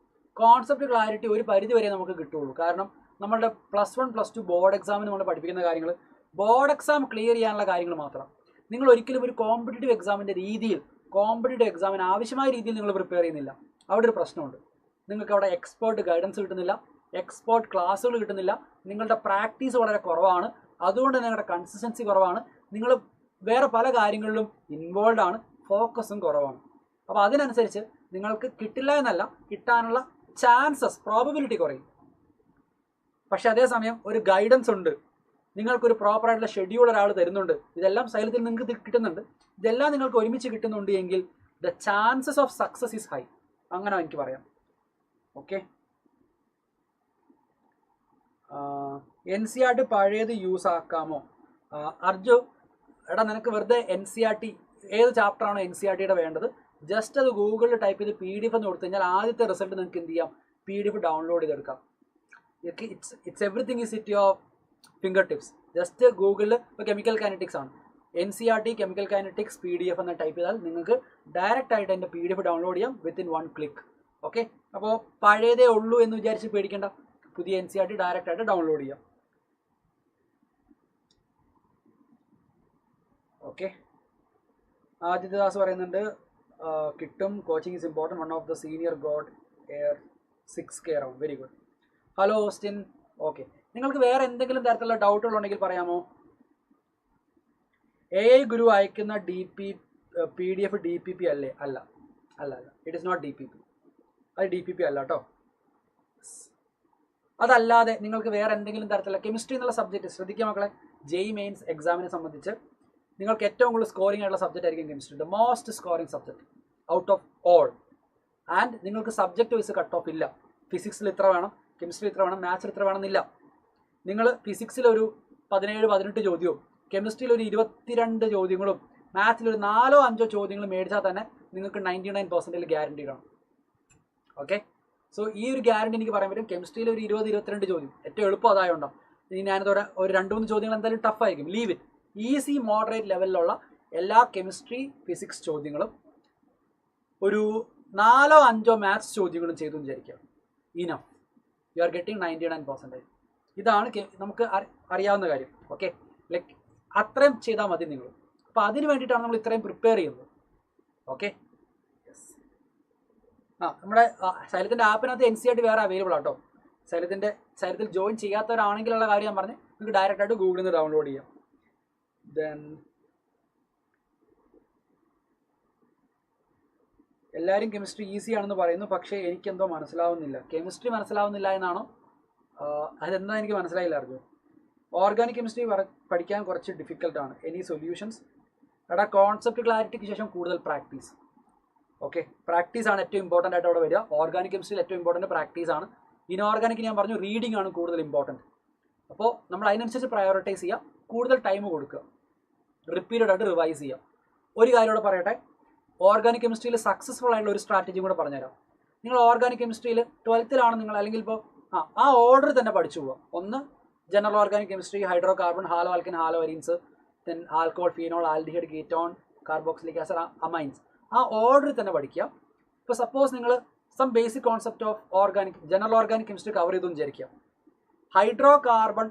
Speaker 1: കോൺസെപ്റ്റ് ക്ലാരിറ്റി ഒരു പരിധി വരെ നമുക്ക് കിട്ടുള്ളൂ. കാരണം നമ്മളുടെ +1 +2 ബോർഡ് എക്സാമിന് നമ്മൾ പഠിപ്പിക്കുന്ന കാര്യങ്ങൾ ബോർഡ് എക്സാം ക്ലിയർ ചെയ്യാനുള്ള കാര്യങ്ങൾ മാത്രം. നിങ്ങൾ ഒരിക്കലും ഒരു കോമ്പറ്റേറ്റീവ് എക്സാമിൻ്റെ രീതിയിൽ, കോമ്പറ്റേറ്റീവ് എക്സാമിന് ആവശ്യമായ രീതിയിൽ നിങ്ങൾ പ്രിപ്പയർ ചെയ്യുന്നില്ല. അവിടെ ഒരു പ്രശ്നമുണ്ട്. നിങ്ങൾക്ക് അവിടെ എക്സ്പേർട്ട് ഗൈഡൻസ് കിട്ടുന്നില്ല, എക്സ്പേർട്ട് ക്ലാസ്സുകൾ കിട്ടുന്നില്ല, നിങ്ങളുടെ പ്രാക്ടീസ് വളരെ കുറവാണ്, അതുകൊണ്ട് നിങ്ങളുടെ കൺസിസ്റ്റൻസി കുറവാണ്, നിങ്ങൾ വേറെ പല കാര്യങ്ങളിലും ഇൻവോൾവ് ആണ്, ഫോക്കസും കുറവാണ്. അപ്പോൾ അതിനനുസരിച്ച് നിങ്ങൾക്ക് കിട്ടില്ല എന്നല്ല, കിട്ടാനുള്ള ചാൻസസ്, പ്രോബബിലിറ്റി കുറയും. പക്ഷെ അതേസമയം ഒരു ഗൈഡൻസ് ഉണ്ട്, നിങ്ങൾക്കൊരു പ്രോപ്പറായിട്ടുള്ള ഷെഡ്യൂൾ ഒരാൾ തരുന്നുണ്ട്, ഇതെല്ലാം സൈലത്തിൽ നിങ്ങൾക്ക് കിട്ടുന്നുണ്ട്, ഇതെല്ലാം നിങ്ങൾക്ക് ഒരുമിച്ച് കിട്ടുന്നുണ്ട് എങ്കിൽ the chances of success is high. അങ്ങനെ എനിക്ക് പറയാം. ഓക്കെ, NCERT പഴയത് യൂസ് ആക്കാമോ? അർജു, എടാ നിനക്ക് വെറുതെ NCERT ഏത് ചാപ്റ്ററാണോ NCERTയുടെ വേണ്ടത് ജസ്റ്റ് അത് ഗൂഗിളിൽ ടൈപ്പ് ചെയ്ത് PDF എന്ന് കൊടുത്തു കഴിഞ്ഞാൽ ആദ്യത്തെ റിസൾട്ട് നിങ്ങൾക്ക് എന്ത് ചെയ്യാം? PDF ഡൗൺലോഡ് ചെയ്തെടുക്കാം. It's everything is it your finger tips. Just ഗൂഗിളിൽ ഇപ്പോൾ കെമിക്കൽ കൈനറ്റിക്സ് ആണ്, NCERT കെമിക്കൽ കൈനറ്റിക്സ് PDF എന്ന് ടൈപ്പ് ചെയ്താൽ നിങ്ങൾക്ക് ഡയറക്റ്റ് ആയിട്ട് എൻ്റെ PDF ഡൗൺലോഡ് ചെയ്യാം വിത്തിൻ 1 ക്ലിക്ക്. ഓക്കെ, അപ്പോൾ പഴയതേ ഉള്ളൂ എന്ന് വിചാരിച്ച് പേടിക്കേണ്ട, പുതിയ NCERT ഡയറക്റ്റ് ആയിട്ട് ഡൗൺലോഡ് ചെയ്യാം. ഓക്കെ, ആദിത്യദാസ് പറയുന്നുണ്ട് കിട്ടും, coaching is important, one of the senior God air 6K round, very good. Hello Austin. Okay, നിങ്ങൾക്ക് വേറെ എന്തെങ്കിലും തരത്തിലുള്ള ഡൗട്ടുകളുണ്ടെങ്കിൽ പറയാമോ? AI ഗുരു അയക്കുന്ന PDF DPP അല്ലേ? അല്ല, ഇറ്റ് ഇസ് നോട്ട് DPP. അത് DPP അല്ല കേട്ടോ. അതല്ലാതെ നിങ്ങൾക്ക് വേറെ എന്തെങ്കിലും തരത്തിലുള്ള കെമിസ്ട്രി എന്നുള്ള സബ്ജക്റ്റ് ശ്രദ്ധിക്കുക മക്കളെ. JEE മെയിൻസ് എക്സാമിനെ സംബന്ധിച്ച് നിങ്ങൾക്ക് ഏറ്റവും കൂടുതൽ സ്കോറിംഗ് ആയിട്ടുള്ള സബ്ജക്റ്റ് ആയിരിക്കും chemistry, the most scoring subject out of all. And നിങ്ങൾക്ക് സബ്ജക്റ്റ് വൈസ് കട്ട് ഓഫ് ഇല്ല. ഫിസിക്സിൽ ഇത്ര വേണം, കെമിസ്ട്രി ഇത്ര വേണം, മാത്സിൽ ഇത്ര വേണമെന്നില്ല. നിങ്ങൾ ഫിസിക്സിൽ ഒരു 17-18 ചോദ്യവും കെമിസ്ട്രിയിൽ ഒരു 22 ചോദ്യങ്ങളും മാത്സിൽ ഒരു 4-5 ചോദ്യങ്ങളും മേടിച്ചാൽ തന്നെ നിങ്ങൾക്ക് 99% ഗ്യാരണ്ടി കാണും. ഓക്കെ, സോ ഈ ഒരു ഗ്യാരണ്ടി എനിക്ക് പറയാൻ പറ്റും. കെമിസ്ട്രിയിൽ ഒരു 20-22 ചോദ്യം ഏറ്റവും എളുപ്പം അതായുണ്ടോ. ഇനി ഞാനത് ഒരു 2-3 ചോദ്യങ്ങൾ എന്തായാലും ടഫ് ആയിരിക്കും, ലീവ് ഇറ്റ്. ഈസി മോഡറേറ്റ് ലെവലിലുള്ള എല്ലാ കെമിസ്ട്രി ഫിസിക്സ് ചോദ്യങ്ങളും ഒരു 4-5 മാത്സ് ചോദ്യങ്ങളും ചെയ്തു വിചാരിക്കുക. Enough, U are getting 99%. ഇതാണ് നമുക്ക് അറിയാവുന്ന കാര്യം. ഓക്കെ, ലൈക്ക് അത്രയും ചെയ്താൽ മതി നിങ്ങൾ. അപ്പോൾ അതിന് വേണ്ടിയിട്ടാണ് നമ്മൾ ഇത്രയും പ്രിപ്പയർ ചെയ്യുന്നത്. Okay, yes. നമ്മുടെ സൈലത്തിൻ്റെ ആപ്പിനകത്ത് NCERT വേറെ അവൈലബിൾ ആട്ടോ. സൈലത്തിൽ ജോയിൻ ചെയ്യാത്തവരാണെങ്കിലുള്ള കാര്യം ഞാൻ പറഞ്ഞ് നിങ്ങൾക്ക് ഡയറക്റ്റ് ആയിട്ട് ഗൂഗിളിൽ നിന്ന് ഡൗൺലോഡ് ചെയ്യാം. ദെൻ എല്ലാവരും കെമിസ്ട്രി ഈസി ആണെന്ന് പറയുന്നു, പക്ഷേ എനിക്കെന്തോ മനസ്സിലാവുന്നില്ല. കെമിസ്ട്രി മനസ്സിലാവുന്നില്ല എന്നാണോ? അതെന്താ എനിക്ക് മനസ്സിലായില്ല അർജുൻ. ഓർഗാനിക് കെമിസ്ട്രി പഠിക്കാൻ കുറച്ച് ഡിഫിക്കൽട്ടാണ്. Any solutions? എടാ, കോൺസെപ്റ്റ് ക്ലാരിറ്റിക്ക് ശേഷം കൂടുതൽ പ്രാക്ടീസ്. ഓക്കെ, പ്രാക്ടീസാണ് ഏറ്റവും ഇമ്പോർട്ടൻ്റ് ആയിട്ട് അവിടെ വരിക. ഓർഗാനിക് കെമിസ്ട്രിയിൽ ഏറ്റവും ഇമ്പോർട്ടൻറ്റ് പ്രാക്ടീസാണ്. ഇനോർഗാനിക് ഞാൻ പറഞ്ഞു റീഡിംഗ് ആണ് കൂടുതൽ ഇമ്പോർട്ടൻറ്റ്. അപ്പോൾ നമ്മൾ അതിനനുസരിച്ച് പ്രയോറിറ്റൈസ് ചെയ്യുക, കൂടുതൽ ടൈം കൊടുക്കുക, റിപ്പീറ്റഡ് ആയിട്ട് റിവൈസ് ചെയ്യുക. ഒരു കാര്യം കൂടെ പറയട്ടെ, ഓർഗാനിക് കെമിസ്ട്രിയിൽ സക്സസ്ഫുൾ ആയിട്ടുള്ള ഒരു സ്ട്രാറ്റജിയും കൂടെ പറഞ്ഞുതരാം. നിങ്ങൾ ഓർഗാനിക് കെമിസ്ട്രിയിൽ 12th നിങ്ങൾ, അല്ലെങ്കിൽ ഇപ്പോൾ ആ ഓർഡർ തന്നെ പഠിച്ചു പോവുക. ഒന്ന് general organic chemistry, hydrocarbon, haloalkane, haloarenes, then alcohol, phenol, aldehyde, ketone, carboxylic acid, amines. ആ ഓർഡർ തന്നെ പഠിക്കുക. ഇപ്പോൾ സപ്പോസ് നിങ്ങൾ some basic concept of general organic chemistry cover ചെയ്തു എന്ന് വിചാരിക്കുക. ഹൈഡ്രോ കാർബൺ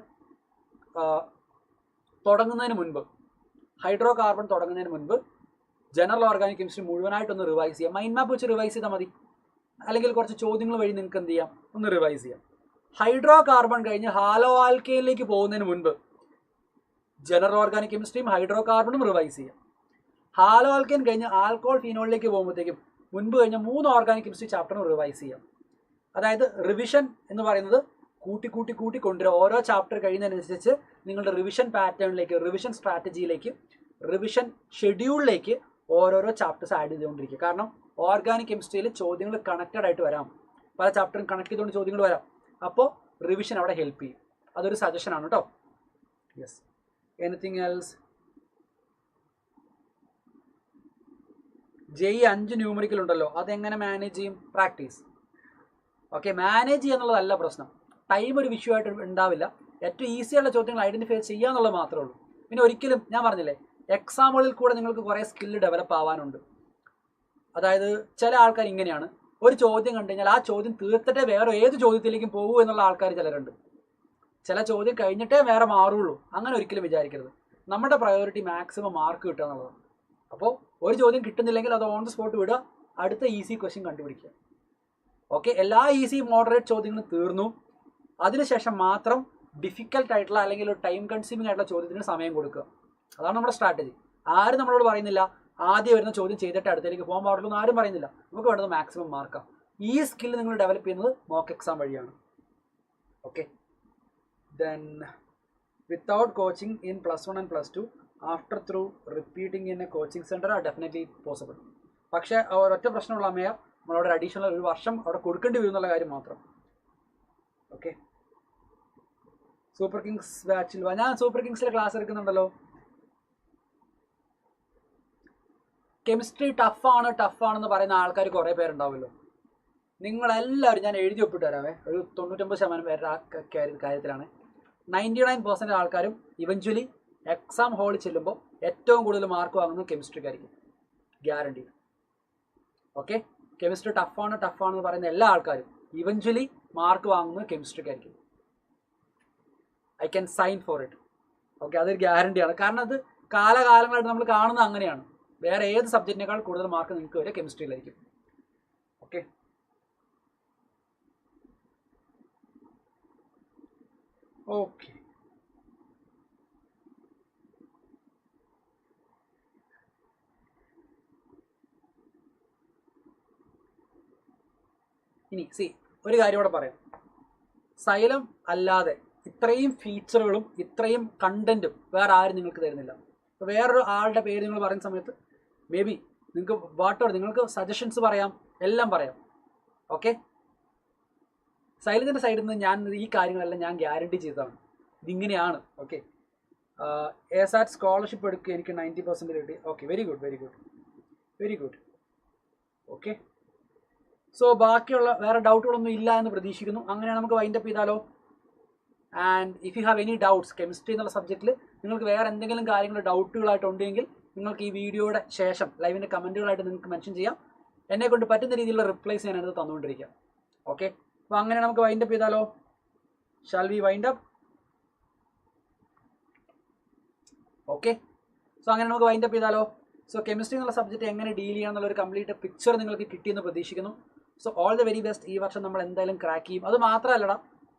Speaker 1: തുടങ്ങുന്നതിന് മുൻപ് ജനറൽ ഓർഗാനിക് കെമിസ്ട്രി മുഴുവനായിട്ടൊന്ന് റിവൈസ് ചെയ്യാം. മൈൻഡ് മാപ്പ് വെച്ച് റിവൈസ് ചെയ്താൽ മതി, അല്ലെങ്കിൽ കുറച്ച് ചോദ്യങ്ങൾ വഴി നിങ്ങൾക്ക് എന്ത് ചെയ്യാം, ഒന്ന് റിവൈസ് ചെയ്യാം. ഹൈഡ്രോ കാർബൺ കഴിഞ്ഞ് ഹാലോ ആൽക്കൈനിലേക്ക് പോകുന്നതിന് മുൻപ് ജനറൽ ഓർഗാനിക് കെമിസ്ട്രിയും ഹൈഡ്രോ കാർബണും റിവൈസ് ചെയ്യാം. ഹാലോ ആൽക്കൈൻ കഴിഞ്ഞ് ആൽക്കോൾ ഫീനോളിലേക്ക് പോകുമ്പോഴത്തേക്കും മുൻപ് കഴിഞ്ഞ 3 ഓർഗാനിക് കെമിസ്ട്രി ചാപ്റ്ററും റിവൈസ് ചെയ്യാം. അതായത് റിവിഷൻ എന്ന് പറയുന്നത് കൂട്ടി കൊണ്ടുവരിക. ഓരോ ചാപ്റ്റർ കഴിയുന്നതിനനുസരിച്ച് നിങ്ങളുടെ റിവിഷൻ പാറ്റേണിലേക്ക്, റിവിഷൻ സ്ട്രാറ്റജിയിലേക്ക്, റിവിഷൻ ഷെഡ്യൂളിലേക്ക് ഓരോരോ ചാപ്റ്റേഴ്സ് ആഡ് ചെയ്തുകൊണ്ടിരിക്കുക. കാരണം ഓർഗാനിക് കെമിസ്ട്രിയിൽ ചോദ്യങ്ങൾ കണക്റ്റഡ് ആയിട്ട് വരാം, പല ചാപ്റ്ററും കണക്ട് ചെയ്തുകൊണ്ട് ചോദ്യങ്ങൾ വരാം. അപ്പോൾ റിവിഷൻ അവിടെ ഹെൽപ്പ് ചെയ്യും. അതൊരു സജഷനാണ് കേട്ടോ. Yes, anything else? JEE 5 numerical ഉണ്ടല്ലോ, അതെങ്ങനെ മാനേജ് ചെയ്യും? പ്രാക്ടീസ്. ഓക്കെ, മാനേജ് ചെയ്യുക എന്നുള്ളതല്ല പ്രശ്നം. ടൈം ഒരു വിഷയം ആയിട്ട് ഉണ്ടാവില്ല. ഏറ്റവും ഈസിയുള്ള ചോദ്യങ്ങൾ ഐഡൻറ്റിഫൈ ചെയ്യുക എന്നുള്ളത് മാത്രമേ ഉള്ളൂ. പിന്നെ ഒരിക്കലും ഞാൻ പറഞ്ഞില്ലേ, എക്സാമുകളിൽ കൂടെ നിങ്ങൾക്ക് കുറേ സ്കില്ല് ഡെവലപ്പ് ആവാനുണ്ട്. അതായത് ചില ആൾക്കാർ ഇങ്ങനെയാണ്, ഒരു ചോദ്യം കണ്ടു കഴിഞ്ഞാൽ ആ ചോദ്യം തീർത്തിട്ടേ വേറെ ഏത് ചോദ്യത്തിലേക്കും പോകൂ എന്നുള്ള ആൾക്കാർ ചിലരുണ്ട്. ചില ചോദ്യം കഴിഞ്ഞിട്ടേ വേറെ മാറുള്ളൂ. അങ്ങനെ ഒരിക്കലും വിചാരിക്കരുത്. നമ്മുടെ പ്രയോറിറ്റി മാക്സിമം മാർക്ക് കിട്ടുക എന്നുള്ളതാണ്. അപ്പോൾ ഒരു ചോദ്യം കിട്ടുന്നില്ലെങ്കിൽ അത് ഓൺ ദ സ്പോട്ട് വിടുക, അടുത്ത ഈസി ക്വസ്റ്റ്യൻ കണ്ടുപിടിക്കുക. ഓക്കെ, എല്ലാ ഈസി മോഡറേറ്റ് ചോദ്യങ്ങളും തീർന്നു. അതിനുശേഷം മാത്രം ഡിഫിക്കൽട്ട് ആയിട്ടുള്ള അല്ലെങ്കിൽ ഒരു ടൈം കൺസ്യൂമിംഗ് ആയിട്ടുള്ള ചോദ്യത്തിന് സമയം കൊടുക്കുക. അതാണ് നമ്മുടെ സ്ട്രാറ്റജി. ആരും നമ്മളോട് പറയുന്നില്ല ആദ്യം വരുന്ന ചോദ്യം ചെയ്തിട്ട് അടുത്തേക്ക് പോകാൻ പാടുള്ളൂ എന്ന് ആരും പറയുന്നില്ല. നമുക്ക് വേണ്ടത് മാക്സിമം മാർക്കാണ്. ഈ സ്കില്ല് നിങ്ങൾ ഡെവലപ്പ് ചെയ്യുന്നത് മോക്ക് എക്സാം വഴിയാണ്. Okay, then without coaching in +1 and +2 after through repeating in A coaching centre R definitely possible. പക്ഷേ ഒരൊറ്റ പ്രശ്നമുള്ള അമ്മയ, നമ്മളവിടെ അഡീഷണൽ ഒരു വർഷം അവിടെ കൊടുക്കേണ്ടി വരും എന്നുള്ള കാര്യം മാത്രം. ഓക്കെ, സൂപ്പർ കിങ്സ് ബാച്ചിൽ ഞാൻ സൂപ്പർ കിങ്സിലെ ക്ലാസ് എടുക്കുന്നുണ്ടല്ലോ. കെമിസ്ട്രി ടഫാണെന്ന് പറയുന്ന ആൾക്കാർ കുറേ പേരുണ്ടാവുമല്ലോ. നിങ്ങളെല്ലാവരും ഞാൻ എഴുതി ഒപ്പിട്ട് തരാവേ, ഒരു 99% പേരുടെ കാര്യത്തിലാണ്. 99% ആൾക്കാരും ഇവഞ്ച്വലി എക്സാം ഹോളിൽ ചെല്ലുമ്പോൾ ഏറ്റവും കൂടുതൽ മാർക്ക് വാങ്ങുന്നത് കെമിസ്ട്രിക്കായിരിക്കും, ഗ്യാരണ്ടി. ഓക്കെ, കെമിസ്ട്രി ടഫാണെന്ന് പറയുന്ന എല്ലാ ആൾക്കാരും ഇവഞ്ച്വലി മാർക്ക് വാങ്ങുന്നത് കെമിസ്ട്രിക്കായിരിക്കും. I can sign for it. Okay, അതൊരു ഗ്യാരണ്ടിയാണ്. കാരണം അത് കാലകാലങ്ങളായിട്ട് നമ്മൾ കാണുന്നത് അങ്ങനെയാണ്. വേറെ ഏത് സബ്ജക്റ്റിനേക്കാൾ കൂടുതൽ മാർക്ക് നിങ്ങൾക്ക് വരെ കെമിസ്ട്രിയിലായിരിക്കും. Okay, okay. ഇനി ഒരു കാര്യം കൂടെ പറയാം. സൈലം അല്ലാതെ ഇത്രയും ഫീച്ചറുകളും ഇത്രയും കണ്ടന്റും വേറെ ആരും നിങ്ങൾക്ക് തരുന്നില്ല. ഇപ്പോൾ വേറൊരു ആളുടെ പേര് നിങ്ങൾ പറയുന്ന സമയത്ത് മേ ബി നിങ്ങൾക്ക് നിങ്ങൾക്ക് സജഷൻസ് പറയാം, എല്ലാം പറയാം. ഓക്കെ, സൈലത്തിൻ്റെ സൈഡിൽ നിന്ന് ഞാൻ ഈ കാര്യങ്ങളെല്ലാം ഞാൻ ഗ്യാരണ്ടി ചെയ്തതാണ്, ഇതിങ്ങനെയാണ്. ഓക്കെ, ASAT സ്കോളർഷിപ്പ് എടുക്കുക, എനിക്ക് 90% കിട്ടി. Okay, very good. Okay, so ബാക്കിയുള്ള വേറെ ഡൗട്ടുകളൊന്നും ഇല്ല എന്ന് പ്രതീക്ഷിക്കുന്നു. അങ്ങനെ നമുക്ക് വൈൻഡപ്പ് ചെയ്താലോ? And if you have any doubts chemistry എന്നുള്ള സബ്ജക്റ്റിൽ നിങ്ങൾക്ക് വേറെ എന്തെങ്കിലും കാര്യങ്ങൾ ഡൗട്ടുകളായിട്ടുണ്ടെങ്കിൽ നിങ്ങൾക്ക് ഈ വീഡിയോയുടെ ശേഷം ലൈവിൻ്റെ കമൻറ്റുകളായിട്ട് നിങ്ങൾക്ക് മെൻഷൻ ചെയ്യാം. എന്നെ കൊണ്ട് പറ്റുന്ന രീതിയിലുള്ള റിപ്ലൈസ് ഞാൻ അത് തന്നുകൊണ്ടിരിക്കാം. ഓക്കെ, അപ്പോൾ അങ്ങനെ നമുക്ക് വൈൻഡപ്പ് ചെയ്താലോ? Shall we wind up? Okay, so അങ്ങനെ നമുക്ക് വൈൻഡപ്പ് ചെയ്താലോ? സോ കെമിസ്ട്രി എന്നുള്ള സബ്ജക്റ്റ് എങ്ങനെ ഡീൽ ചെയ്യണം എന്നുള്ളൊരു കംപ്ലീറ്റ് പിക്ചർ നിങ്ങൾക്ക് കിട്ടിയെന്ന് പ്രതീക്ഷിക്കുന്നു. So all the very best. ഈ വർഷം നമ്മൾ എന്തായാലും ക്രാക്ക് ചെയ്യും. അത് മാത്രമല്ലടാ,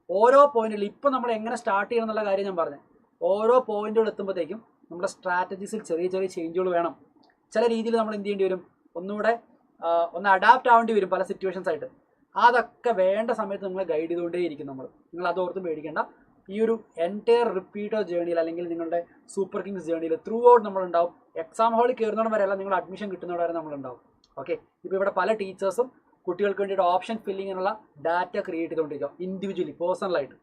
Speaker 1: ഓരോ പോയിന്റിൽ ഇപ്പം നമ്മൾ എങ്ങനെ സ്റ്റാർട്ട് ചെയ്യണം എന്നുള്ള കാര്യം ഞാൻ പറഞ്ഞു. ഓരോ പോയിന്റുകൾ എത്തുമ്പോഴത്തേക്കും നമ്മുടെ സ്ട്രാറ്റജീസിൽ ചെറിയ ചേഞ്ചുകൾ വേണം. ചില രീതിയിൽ നമ്മൾ എന്ത് ചെയ്യേണ്ടി വരും, ഒന്നുകൂടെ ഒന്ന് അഡാപ്റ്റ് ആവേണ്ടി വരും പല സിറ്റുവേഷൻസ് ആയിട്ട്. അതൊക്കെ വേണ്ട സമയത്ത് നിങ്ങളെ ഗൈഡ് ചെയ്തുകൊണ്ടേയിരിക്കും നമ്മൾ. നിങ്ങൾ അതോർത്തും പേടിക്കേണ്ട. ഈ ഒരു എൻറ്റയർ റിപ്പീറ്റർ ജേണിയിൽ അല്ലെങ്കിൽ നിങ്ങളുടെ സൂപ്പർ കിങ്സ് ജേണിയിൽ ത്രൂ ഔട്ട് നമ്മളുണ്ടാവും. എക്സാം ഹാളിൽ കയറുന്നവരെ വരെയല്ല, നിങ്ങൾ അഡ്മിഷൻ കിട്ടുന്നവരെ വരെ നമ്മളുണ്ടാവും. ഓക്കെ, ഇപ്പോൾ ഇവിടെ പല ടീച്ചേഴ്സും കുട്ടികൾക്ക് വേണ്ടിയിട്ട് ഓപ്ഷൻ ഫില്ലിങ്ങിനുള്ള ഡാറ്റ ക്രിയേറ്റ് ചെയ്തുകൊണ്ടിരിക്കുക ഇൻഡിവിജ്വലി പേഴ്സണലായിട്ട്.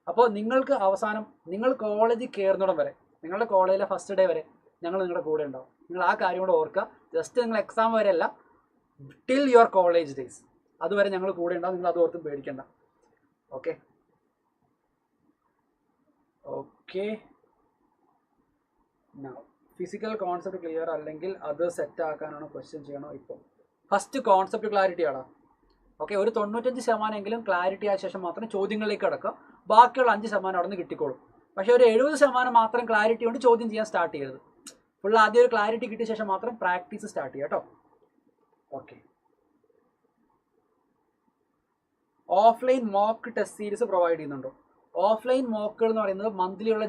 Speaker 1: അപ്പോൾ നിങ്ങൾക്ക് അവസാനം നിങ്ങൾ കോളേജിൽ കയറുന്നിടം വരെ, നിങ്ങളുടെ കോളേജിലെ ഫസ്റ്റ് ഡേ വരെ ഞങ്ങൾ നിങ്ങളുടെ കൂടെ ഉണ്ടാവും. നിങ്ങൾ ആ കാര്യം കൂടെ ഓർക്കുക. ജസ്റ്റ് നിങ്ങൾ എക്സാം വരെ അല്ല, ടിൽ യുവർ കോളേജ് ഡേയ്സ് അതുവരെ ഞങ്ങൾ കൂടെ ഉണ്ടാവും. നിങ്ങൾ അത് ഓർത്തും പേടിക്കേണ്ട. ഓക്കെ, ഫിസിക്കൽ കോൺസെപ്റ്റ് ക്ലിയർ അല്ലെങ്കിൽ അത് സെറ്റ് ആക്കാനാണോ ക്വസ്റ്റ്യൻ ചെയ്യണോ? ഇപ്പോൾ ഫസ്റ്റ് കോൺസെപ്റ്റ് ക്ലാരിറ്റി ആണ്. ഓക്കെ, ഒരു 95% ക്ലാരിറ്റി ആയ ശേഷം മാത്രം ചോദ്യങ്ങളിലേക്ക് കിടക്കുക. ബാക്കിയുള്ള 5% അവിടെ നിന്ന് കിട്ടിക്കോളും. പക്ഷേ ഒരു 70% മാത്രം ക്ലാരിറ്റി കൊണ്ട് ചോദ്യം ചെയ്യാൻ സ്റ്റാർട്ട് ചെയ്യരുത്. ഫുൾ ആദ്യം ഒരു ക്ലാരിറ്റി കിട്ടിയ ശേഷം മാത്രം പ്രാക്ടീസ് സ്റ്റാർട്ട് ചെയ്യുക കേട്ടോ. Okay, offline mock test series provide ചെയ്യുന്നുണ്ടോ? ഓഫ്ലൈൻ മോക്കുകൾ എന്ന് പറയുന്നത് മന്ത്ലിയുള്ള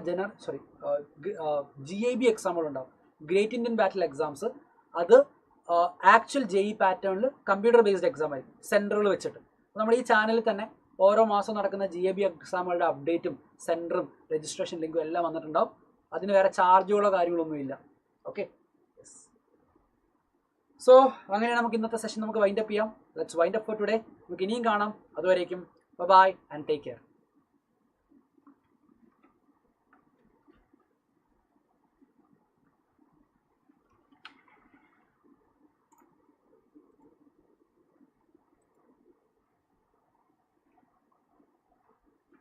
Speaker 1: GIB എക്സാമുകളുണ്ടാവും, ഗ്രേറ്റ് ഇന്ത്യൻ ബാറ്റിൽ എക്സാംസ്. അത് ആക്ച്വൽ JEE പാറ്റേണിൽ കമ്പ്യൂട്ടർ ബേസ്ഡ് എക്സാം ആയിരിക്കും, സെൻറ്ററുകൾ വെച്ചിട്ട്. നമ്മൾ ഈ ചാനലിൽ തന്നെ ഓരോ മാസം നടക്കുന്ന GIB എക്സാമുകളുടെ അപ്ഡേറ്റും സെൻറ്ററും രജിസ്ട്രേഷൻ ലിങ്കും എല്ലാം വന്നിട്ടുണ്ടാവും. അതിന് വേറെ ചാർജുകളോ കാര്യങ്ങളൊന്നും ഇല്ല. ഓക്കെ, സോ അങ്ങനെയാണ് നമുക്ക് ഇന്നത്തെ സെഷൻ നമുക്ക് വൈൻഡപ്പ് ചെയ്യാം. Let's wind up for today. നമുക്ക് ഇനിയും കാണാം. അതുവരേക്കും ബൈ ആൻഡ് ടേക്ക് കെയർ.